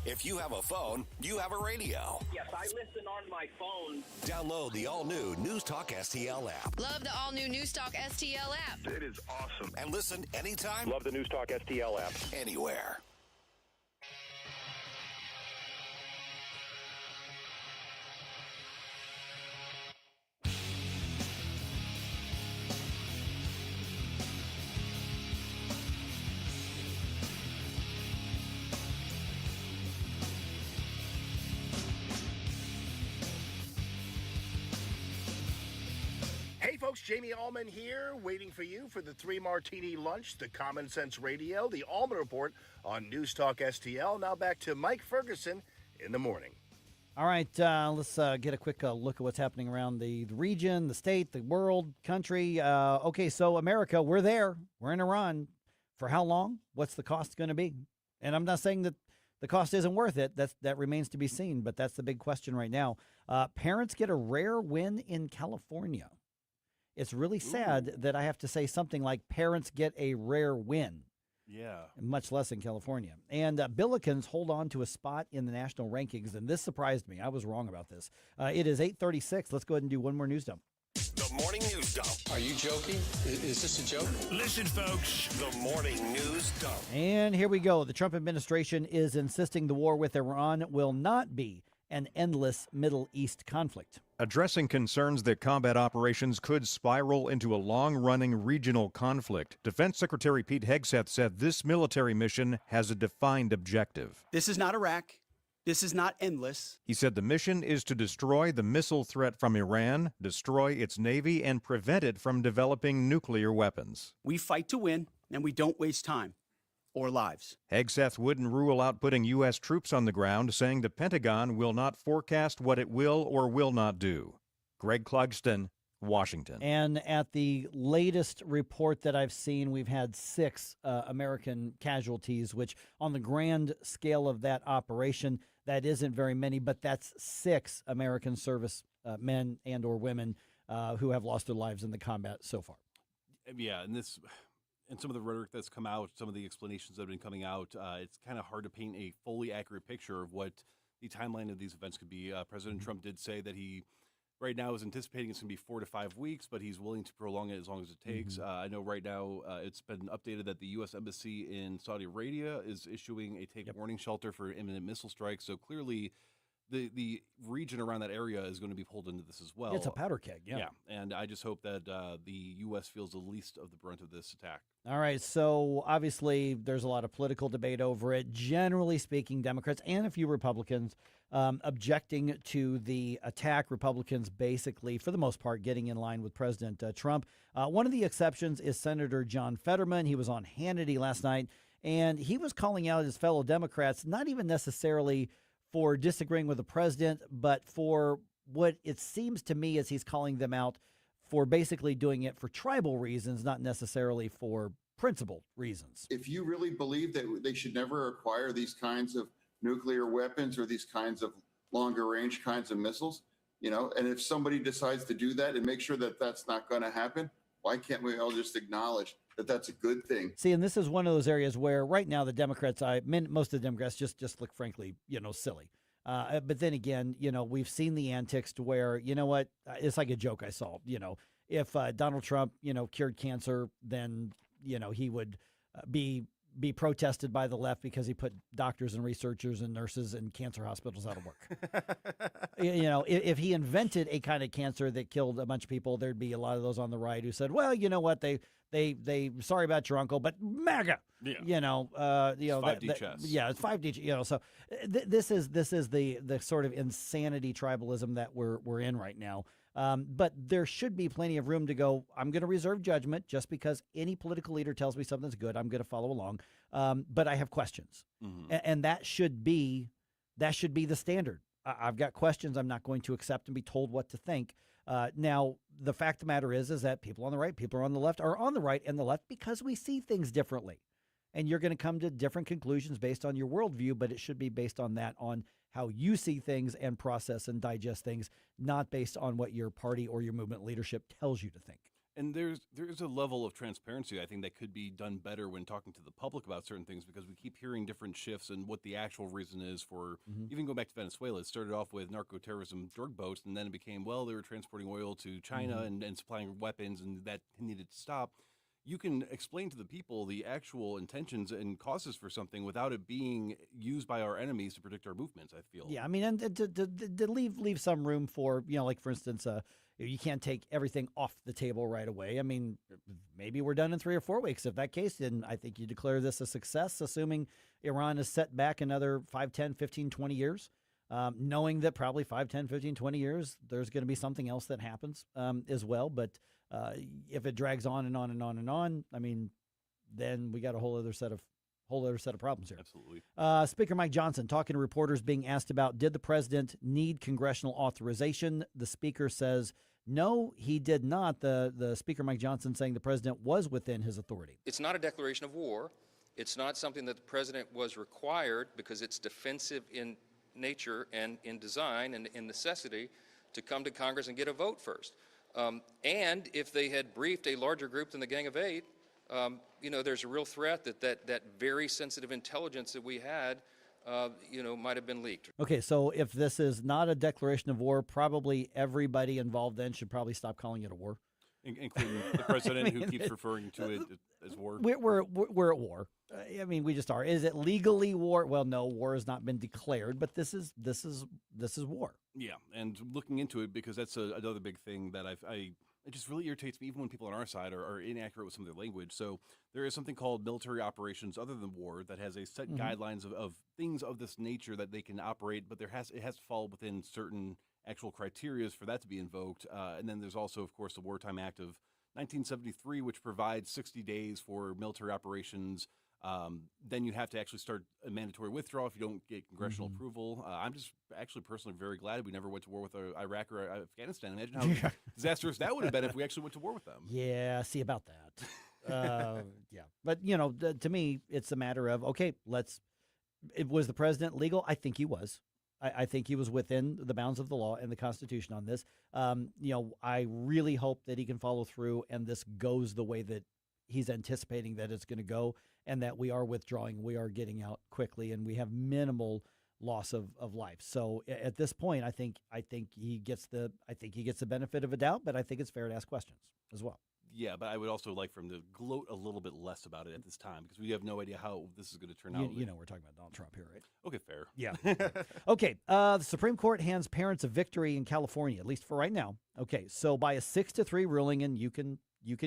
If you have a phone, you have a radio. Yes, I listen on my phone. Download the all-new News Talk STL app. Love the all-new News Talk STL app. It is awesome. And listen anytime. Love the News Talk STL app. Anywhere. Hey folks, Jamie Allman here, waiting for you for the 3 Martini Lunch, the Common Sense Radio, the Allman Report on News Talk STL. Now back to Mike Ferguson in the morning. All right, let's get a quick look at what's happening around the region, the state, the world, country. Okay, so America, we're there. We're in Iran. For how long? What's the cost going to be? And I'm not saying that the cost isn't worth it. That remains to be seen, but that's the big question right now. Parents get a rare win in California. It's really sad that I have to say something like parents get a rare win. Yeah. Much less in California. And Billikens hold on to a spot in the national rankings, and this surprised me. I was wrong about this. It is 8:36. Let's go ahead and do one more news dump. The Morning News Dump. Are you joking? Is this a joke? Listen, folks, the Morning News Dump. And here we go. The Trump administration is insisting the war with Iran will not be an endless Middle East conflict. Addressing concerns that combat operations could spiral into a long-running regional conflict, Defense Secretary Pete Hegseth said this military mission has a defined objective. This is not Iraq. This is not endless. He said the mission is to destroy the missile threat from Iran, destroy its navy, and prevent it from developing nuclear weapons. We fight to win, and we don't waste time or lives. Hegseth wouldn't rule out putting U.S. troops on the ground, saying the Pentagon will not forecast what it will or will not do. Greg Clugston, Washington. And at the latest report that I've seen, we've had 6 American casualties, which on the grand scale of that operation, that isn't very many, but that's 6 American service men and or women who have lost their lives in the combat so far. Yeah, and some of the rhetoric that's come out, some of the explanations that have been coming out, it's kind of hard to paint a fully accurate picture of what the timeline of these events could be. President Trump did say that he right now is anticipating it's going to be 4 to 5 weeks, but he's willing to prolong it as long as it takes. I know right now it's been updated that the U.S. Embassy in Saudi Arabia is issuing a take warning shelter for imminent missile strikes. So clearly the region around that area is going to be pulled into this as well. It's a powder keg, yeah. And I just hope that the U.S. feels the least of the brunt of this attack. All right, so obviously there's a lot of political debate over it. Generally speaking, Democrats and a few Republicans objecting to the attack. Republicans basically, for the most part, getting in line with President Trump. One of the exceptions is Senator John Fetterman. He was on Hannity last night, and he was calling out his fellow Democrats, not even necessarily for disagreeing with the president, but for what it seems to me as he's calling them out for basically doing it for tribal reasons, not necessarily for principled reasons. If you really believe that they should never acquire these kinds of nuclear weapons or these kinds of longer range kinds of missiles, and if somebody decides to do that and make sure that that's not going to happen, why can't we all just acknowledge that that's a good thing? See, and this is one of those areas where right now the Democrats, most of the Democrats just look frankly, silly. But then again, we've seen the antics to where, it's like a joke I saw, if Donald Trump, cured cancer, then, he would be protested by the left because he put doctors and researchers and nurses and cancer hospitals out of work. If he invented a kind of cancer that killed a bunch of people, there'd be a lot of those on the right who said, well, you know what, they sorry about your uncle, but MAGA. Yeah. It's 5D chess. Yeah, it's 5D. So this is the sort of insanity tribalism that we're in right now. But there should be plenty of room to go. I'm going to reserve judgment just because any political leader tells me something's good. I'm going to follow along. But I have questions, and that should be the standard. I've got questions. I'm not going to accept and be told what to think. Now, the fact of the matter is that people on the right, people on the left are on the right and the left because we see things differently. And you're going to come to different conclusions based on your worldview, but it should be based on that, on how you see things and process and digest things, not based on what your party or your movement leadership tells you to think. And there's a level of transparency, I think, that could be done better when talking to the public about certain things, because we keep hearing different shifts and what the actual reason is for even going back to Venezuela. It started off with narco-terrorism drug boats, and then it became, well, they were transporting oil to China and supplying weapons, and that needed to stop. You can explain to the people the actual intentions and causes for something without it being used by our enemies to predict our movements, I feel. Yeah, I mean, and to leave some room for, like, for instance, you can't take everything off the table right away. I mean, maybe we're done in 3 or 4 weeks. If that case, then I think you declare this a success, assuming Iran is set back another 5, 10, 15, 20 years, knowing that probably 5, 10, 15, 20 years, there's going to be something else that happens as well. But if it drags on and on and on and on, I mean, then we got a whole other set of problems here. Absolutely. Speaker Mike Johnson talking to reporters, being asked about, did the president need congressional authorization? The speaker says no, he did not. The Speaker Mike Johnson saying the president was within his authority. It's not a declaration of war. It's not something that the president was required, because it's defensive in nature and in design and in necessity, to come to Congress and get a vote first. And if they had briefed a larger group than the Gang of Eight, there's a real threat that very sensitive intelligence that we had, might have been leaked. Okay, so if this is not a declaration of war, probably everybody involved then should probably stop calling it a war. Including the president who keeps referring to it as war. We're at war. We just are. Is it legally war? Well, no, war has not been declared, but this is war. Yeah, and looking into it, because that's another big thing that it just really irritates me, even when people on our side are inaccurate with some of their language. So there is something called military operations other than war that has a set guidelines of things of this nature that they can operate, but it has to fall within certain actual criteria for that to be invoked. And then there's also, of course, the Wartime Act of 1973, which provides 60 days for military operations. Then you have to actually start a mandatory withdrawal if you don't get congressional approval. I'm just actually personally very glad we never went to war with Iraq or Afghanistan. Imagine how disastrous that would have been if we actually went to war with them. Yeah, see about that. Yeah. But, to me, it's a matter of, okay, was the president legal? I think he was. I think he was within the bounds of the law and the Constitution on this. I really hope that he can follow through and this goes the way that he's anticipating that it's going to go, and that we are withdrawing, we are getting out quickly, and we have minimal loss of life. So at this point, I think he gets the benefit of a doubt, but I think it's fair to ask questions as well. Yeah, but I would also like for him to gloat a little bit less about it at this time, because we have no idea how this is going to turn out. We're talking about Donald Trump here, right? Okay, fair. Yeah. Okay, the Supreme Court hands parents a victory in California, at least for right now. Okay, so by a 6-3 ruling, and you can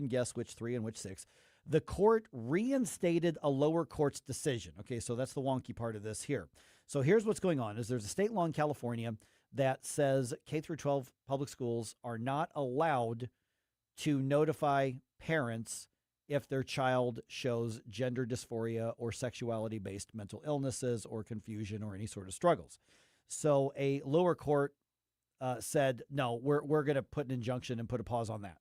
guess which 3 and which 6, the court reinstated a lower court's decision. Okay, so that's the wonky part of this here. So here's what's going on: is there's a state law in California that says K-12 public schools are not allowed to notify parents if their child shows gender dysphoria or sexuality-based mental illnesses or confusion or any sort of struggles. So a lower court said, no, we're going to put an injunction and put a pause on that.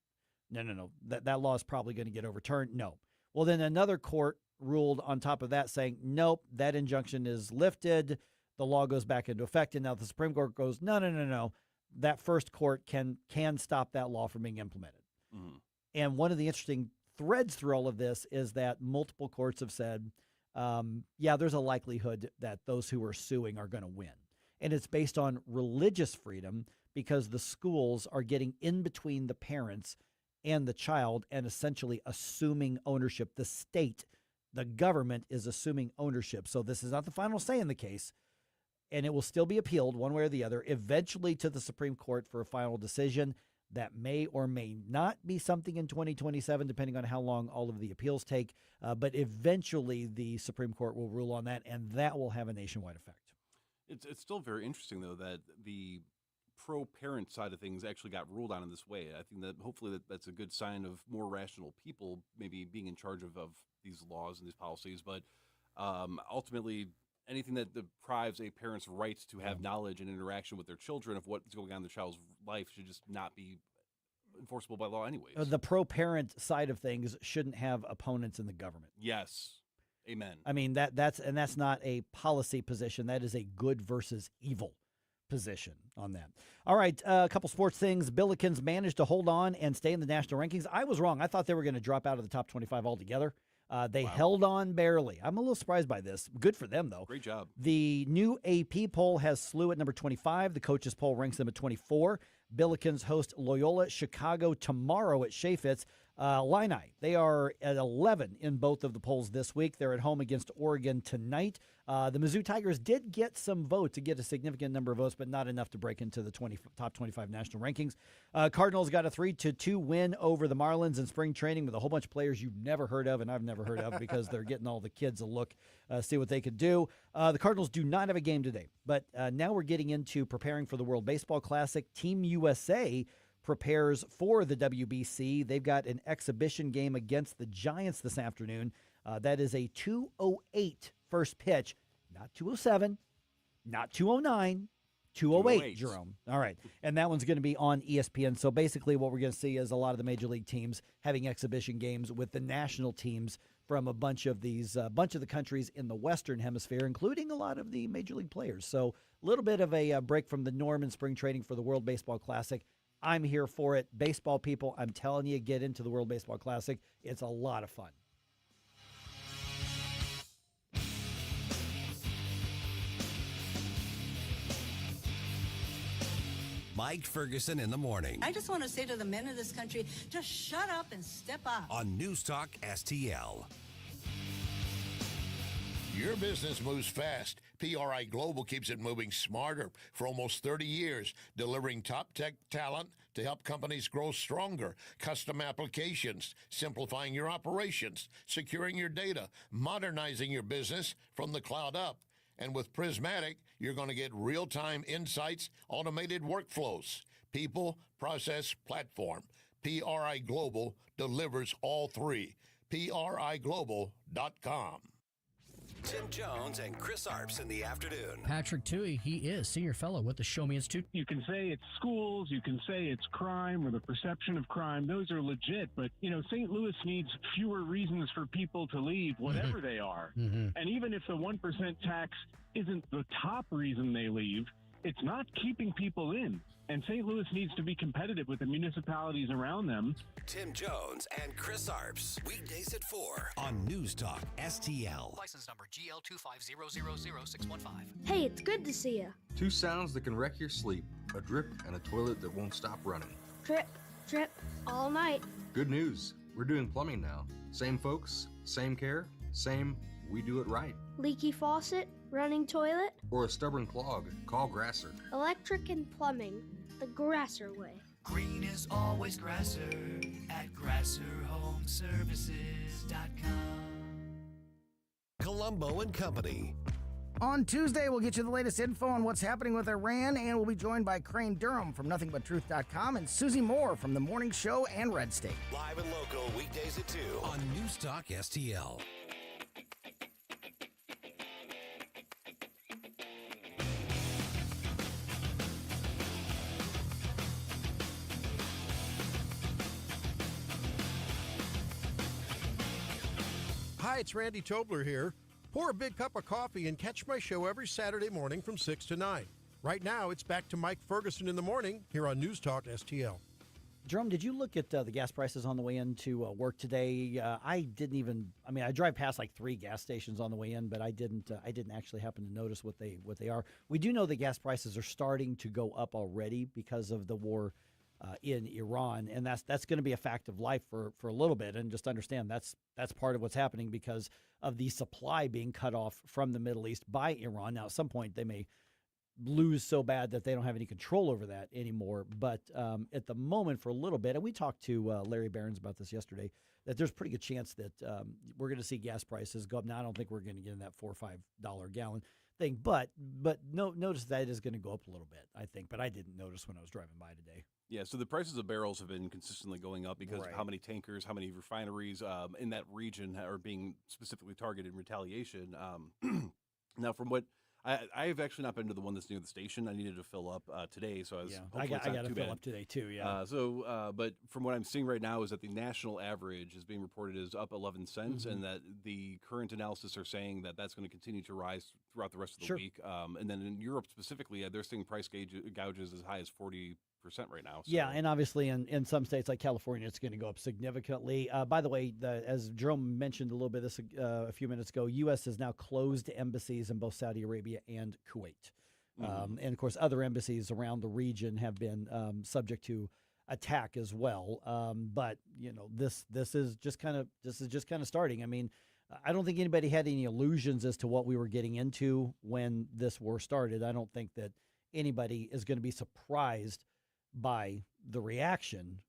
No. That law is probably going to get overturned. No. Well, then another court ruled on top of that saying, nope, that injunction is lifted. The law goes back into effect. And now the Supreme Court goes, no. That first court can stop that law from being implemented. Mm-hmm. And one of the interesting threads through all of this is that multiple courts have said, there's a likelihood that those who are suing are going to win. And it's based on religious freedom, because the schools are getting in between the parents and the child and essentially assuming ownership. The state, the government, is assuming ownership. So this is not the final say in the case, and it will still be appealed one way or the other, eventually to the Supreme Court for a final decision. That may or may not be something in 2027, depending on how long all of the appeals take. But eventually the Supreme Court will rule on that, and that will have a nationwide effect. It's still very interesting, though, that the pro-parent side of things actually got ruled on in this way. I think that hopefully that's a good sign of more rational people maybe being in charge of these laws and these policies. But ultimately, anything that deprives a parent's right to have knowledge and interaction with their children of what's going on in their child's life should just not be enforceable by law anyways. The pro-parent side of things shouldn't have opponents in the government. Yes. Amen. I mean, that's not a policy position. That is a good versus evil position on that. All right, a couple sports things. Billikens managed to hold on and stay in the national rankings. I was wrong. I thought they were going to drop out of the top 25 altogether. They held on barely. I'm a little surprised by this. Good for them, though. Great job. The new AP poll has SLU at number 25. The coaches poll ranks them at 24. Billikens host Loyola Chicago tomorrow at Chaffetz. Illini, they are at 11 in both of the polls this week. They're at home against Oregon tonight. The Mizzou Tigers did get some votes, to get a significant number of votes, but not enough to break into the top 25 national rankings. Cardinals got a 3-2 win over the Marlins in spring training with a whole bunch of players you've never heard of and I've never heard of, because they're getting all the kids a look, see what they could do. The Cardinals do not have a game today, but now we're getting into preparing for the World Baseball Classic. Team USA prepares for the WBC. They've got an exhibition game against the Giants this afternoon. That is a 2:08 first pitch, not 2:07, not 2:09, 2:08, Jerome. All right. And that one's going to be on ESPN. So basically what we're going to see is a lot of the major league teams having exhibition games with the national teams from a bunch of the countries in the Western Hemisphere, including a lot of the major league players. So a little bit of a break from the norm in spring training for the World Baseball Classic. I'm here for it. Baseball people, I'm telling you, get into the World Baseball Classic. It's a lot of fun. Mike Ferguson in the morning I just want to say to the men of this country, just shut up and step up. on News Talk STL. Your business moves fast. PRI Global keeps it moving smarter for almost 30 years, delivering top tech talent to help companies grow stronger, custom applications, simplifying your operations, securing your data, modernizing your business from the cloud up. And with Prismatic, you're going to get real-time insights, automated workflows, people, process, platform. PRI Global delivers all three. PRIGlobal.com. Tim Jones and Chris Arps in the afternoon. Patrick Toohey, he is senior fellow with the Show Me Institute. You can say it's schools, you can say it's crime or the perception of crime. Those are legit, but, St. Louis needs fewer reasons for people to leave, whatever they are. And even if the 1% tax isn't the top reason they leave, it's not keeping people in. And St. Louis needs to be competitive with the municipalities around them. Tim Jones and Chris Arps. Weekdays at 4 on News Talk STL. License number GL250000615. Hey, it's good to see you. Two sounds that can wreck your sleep. A drip and a toilet that won't stop running. Drip, drip, all night. Good news. We're doing plumbing now. Same folks, same care, same we do it right. Leaky faucet, running toilet. Or a stubborn clog. Call Grasser. Electric and plumbing, the Grasser way. Green is always Grasser at GrasserHomeservices.com. Colombo and Company. On Tuesday, we'll get you the latest info on what's happening with Iran, and we'll be joined by Crane Durham from NothingButTruth.com and Susie Moore from The Morning Show and Red State. Live and local, weekdays at 2 on News Talk STL. Hi, it's Randy Tobler here. Pour a big cup of coffee and catch my show every Saturday morning from 6 to 9. Right now, it's back to Mike Ferguson in the morning here on News Talk STL. Jerome, did you look at the gas prices on the way into work today? I didn't even. I mean, I drive past like 3 gas stations on the way in, but I didn't actually happen to notice what they are. We do know the gas prices are starting to go up already because of the war in Iran, and that's going to be a fact of life for a little bit. And just understand that's part of what's happening because of the supply being cut off from the Middle East by Iran. Now, at some point, they may lose so bad that they don't have any control over that anymore. But at the moment, for a little bit, and we talked to Larry Behrens about this yesterday, that there's a pretty good chance that we're going to see gas prices go up. Now, I don't think we're going to get in that $4 or $5 gallon thing, but notice that it is going to go up a little bit, I think. But I didn't notice when I was driving by today. Yeah, so the prices of barrels have been consistently going up because of how many tankers, how many refineries in that region are being specifically targeted in retaliation. Now, from what I have actually not been to the one that's near the station. I needed to fill up today, so I was. I got to fill up today too. Yeah. But from what I'm seeing right now is that the national average is being reported as up 11 cents, and that the current analysis are saying that that's going to continue to rise throughout the rest of the week. And then in Europe specifically, they're seeing price gouges as high as 40% right now. So. Yeah, and obviously in some states like California, it's going to go up significantly. By the way, as Jerome mentioned a little bit a few minutes ago, U.S. has now closed embassies in both Saudi Arabia and Kuwait. And, of course, other embassies around the region have been subject to attack as well. But, this is just kind of starting. I mean, I don't think anybody had any illusions as to what we were getting into when this war started. I don't think that anybody is going to be surprised by the reaction.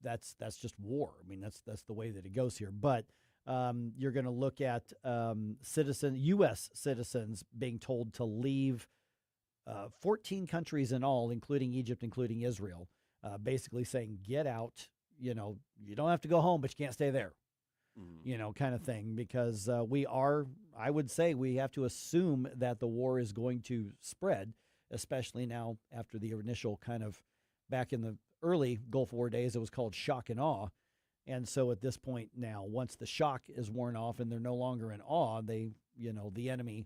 That's just war. I mean, that's the way that it goes here. But you're going to look at U.S. citizens being told to leave 14 countries in all, including Egypt, including Israel, basically saying, get out. You don't have to go home, but you can't stay there. Kind of thing, because I would say we have to assume that the war is going to spread, especially now after the initial kind of, back in the early Gulf War days, it was called shock and awe. And so at this point now, once the shock is worn off and they're no longer in awe, the enemy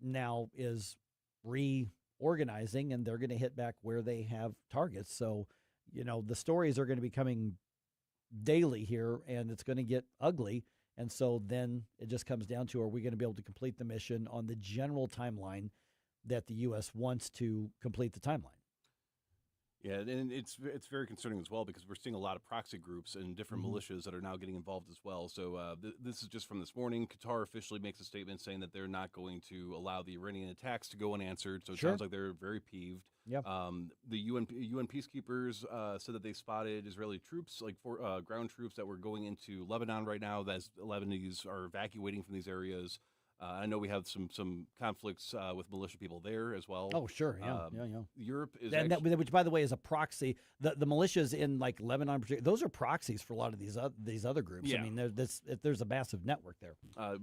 now is reorganizing and they're going to hit back where they have targets. So, the stories are going to be coming daily here and it's going to get ugly. And so then it just comes down to, are we going to be able to complete the mission on the general timeline that the U.S. wants to complete the timeline? Yeah, and it's very concerning as well because we're seeing a lot of proxy groups and different militias that are now getting involved as well. So this is just from this morning. Qatar officially makes a statement saying that they're not going to allow the Iranian attacks to go unanswered. So it sounds like they're very peeved. Yep. The UN peacekeepers said that they spotted Israeli troops, like ground troops that were going into Lebanon right now. As Lebanese are evacuating from these areas. I know we have some conflicts with militia people there as well. Oh, sure, yeah. Europe is, which, by the way, is a proxy. The militias in like Lebanon, those are proxies for a lot of these other groups. Yeah. I mean, there's a massive network there.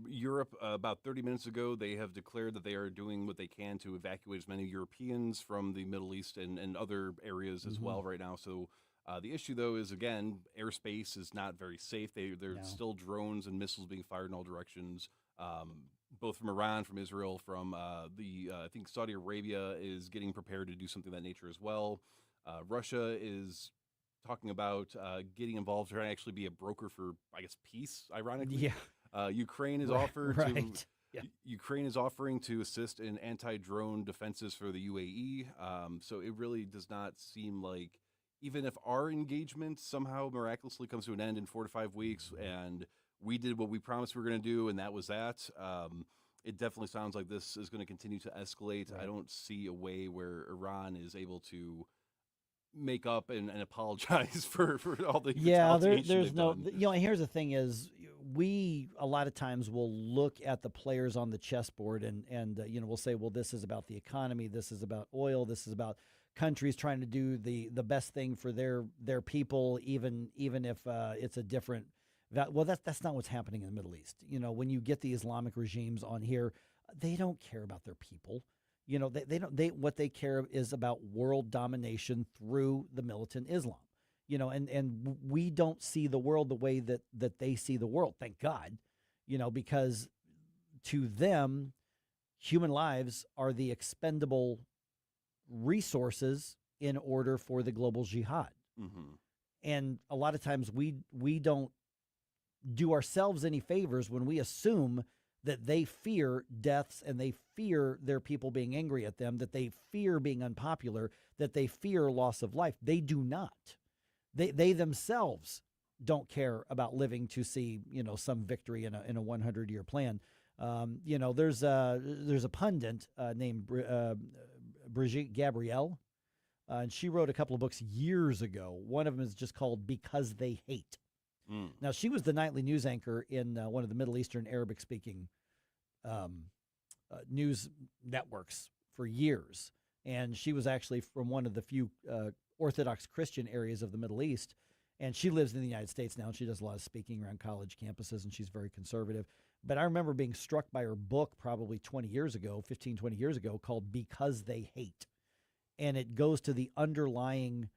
Europe, about 30 minutes ago, they have declared that they are doing what they can to evacuate as many Europeans from the Middle East and other areas as well right now. So. The issue, though, is, again, airspace is not very safe. There's still drones and missiles being fired in all directions, both from Iran, from Israel, from I think Saudi Arabia is getting prepared to do something of that nature as well. Russia is talking about getting involved, trying to actually be a broker for, I guess, peace, ironically. Yeah. Ukraine is Ukraine is offering to assist in anti-drone defenses for the UAE. So it really does not seem like, even if our engagement somehow miraculously comes to an end in 4 to 5 weeks and we did what we promised we were going to do and that was that, it definitely sounds like this is going to continue to escalate. Right. I don't see a way where Iran is able to make up and apologize for all the there's no done. And here's the thing is, we a lot of times will look at the players on the chessboard and we'll say, well, this is about the economy, this is about oil, this is about countries trying to do the best thing for their people, even if it's a different. Well, that's not what's happening in the Middle East. When you get the Islamic regimes on here, they don't care about their people. They don't. What they care is about world domination through the militant Islam. And we don't see the world the way that they see the world. Thank God. Because to them, human lives are the expendable resources in order for the global jihad. And a lot of times we don't do ourselves any favors when we assume that they fear deaths and they fear their people being angry at them, that they fear being unpopular, that they fear loss of life. They do not. They themselves don't care about living to see, some victory in a 100-year plan. There's a pundit named Brigitte Gabrielle, and she wrote a couple of books years ago. One of them is just called Because They Hate. Now, she was the nightly news anchor in one of the Middle Eastern Arabic-speaking news networks for years. And she was actually from one of the few Orthodox Christian areas of the Middle East. And she lives in the United States now, and she does a lot of speaking around college campuses, and she's very conservative. But I remember being struck by her book probably 20 years ago, called Because They Hate. And it goes to the underlying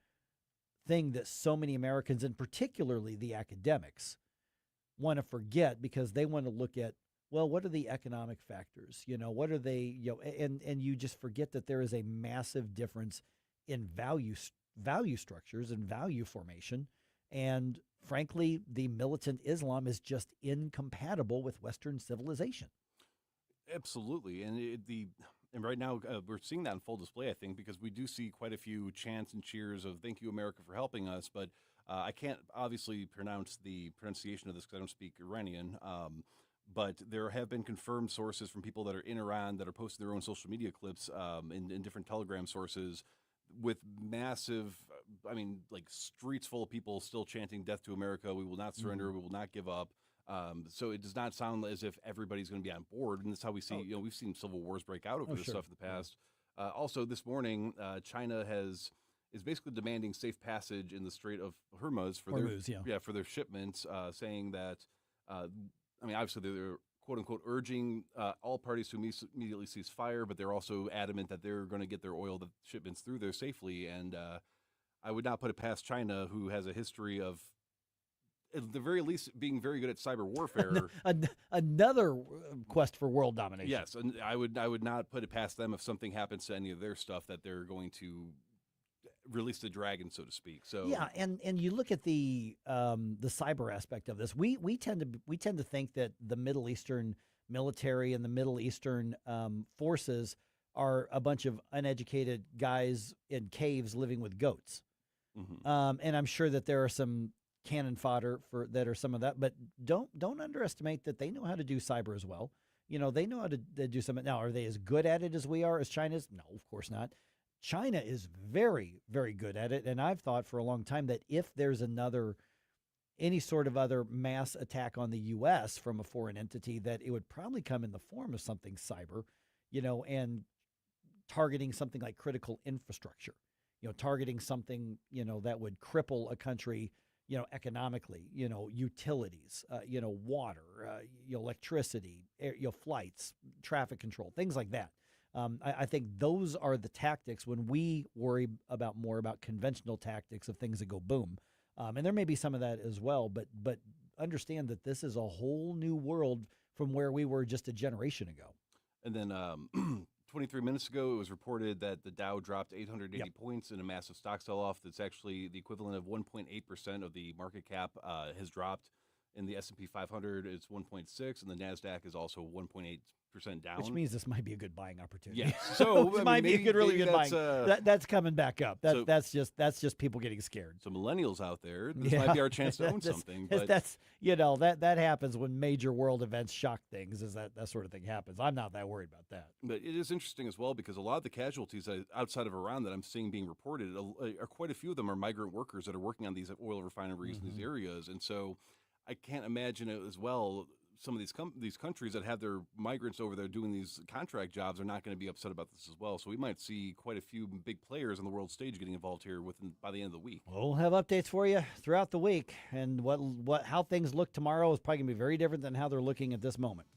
thing that so many Americans, and particularly the academics, want to forget, because they want to look at, well, what are the economic factors? What are they, and you just forget that there is a massive difference in value structures and value formation. And frankly, the militant Islam is just incompatible with Western civilization. Absolutely. And right now, we're seeing that in full display, I think, because we do see quite a few chants and cheers of "Thank you, America, for helping us." But I can't obviously pronounce the pronunciation of this because I don't speak Iranian. But there have been confirmed sources from people that are in Iran that are posting their own social media clips in different Telegram sources with massive, like streets full of people still chanting "Death to America, we will not surrender, we will not give up." So it does not sound as if everybody's going to be on board, and that's how we see. We've seen civil wars break out over this stuff in the past. Also, this morning, China is basically demanding safe passage in the Strait of Hormuz for their shipments, saying that. Obviously, they're quote unquote urging all parties to immediately cease fire, but they're also adamant that they're going to get their oil shipments through there safely. And I would not put it past China, who has a history of, at the very least, being very good at cyber warfare. Another quest for world domination. Yes, and I would not put it past them if something happens to any of their stuff that they're going to release the dragon, so to speak. So yeah, and you look at the cyber aspect of this. We tend to think that the Middle Eastern military and the Middle Eastern forces are a bunch of uneducated guys in caves living with goats. And I'm sure that there are some cannon fodder for that or some of that, but don't underestimate that they know how to do cyber as well. They know how to do something. Now, are they as good at it as we are, as China's? No, of course not. China is very, very good at it. And I've thought for a long time that if there's any sort of other mass attack on the U.S. from a foreign entity, that it would probably come in the form of something cyber, and targeting something like critical infrastructure, targeting something, that would cripple a country, economically, utilities, water, electricity, air, flights, traffic control, things like that. I think those are the tactics when we worry more about conventional tactics of things that go boom. And there may be some of that as well, but understand that this is a whole new world from where we were just a generation ago. And then 23 minutes ago, it was reported that the Dow dropped 880 points in a massive stock sell-off. That's actually the equivalent of 1.8% of the market cap has dropped. In the S&P 500, it's 1.6, and the NASDAQ is also 1.8% down. Which means this might be a good buying opportunity. Yeah, so this might be a really good buying. That's coming back up. That's just people getting scared. So millennials out there, this might be our chance to own something. But that's that happens when major world events shock things. Is that sort of thing happens? I'm not that worried about that. But it is interesting as well because a lot of the casualties outside of Iran that I'm seeing being reported are quite a few of them are migrant workers that are working on these oil refineries in these areas, and so I can't imagine it as well. Some of these countries that have their migrants over there doing these contract jobs are not going to be upset about this as well. So we might see quite a few big players on the world stage getting involved here by the end of the week. We'll have updates for you throughout the week, and how things look tomorrow is probably going to be very different than how they're looking at this moment.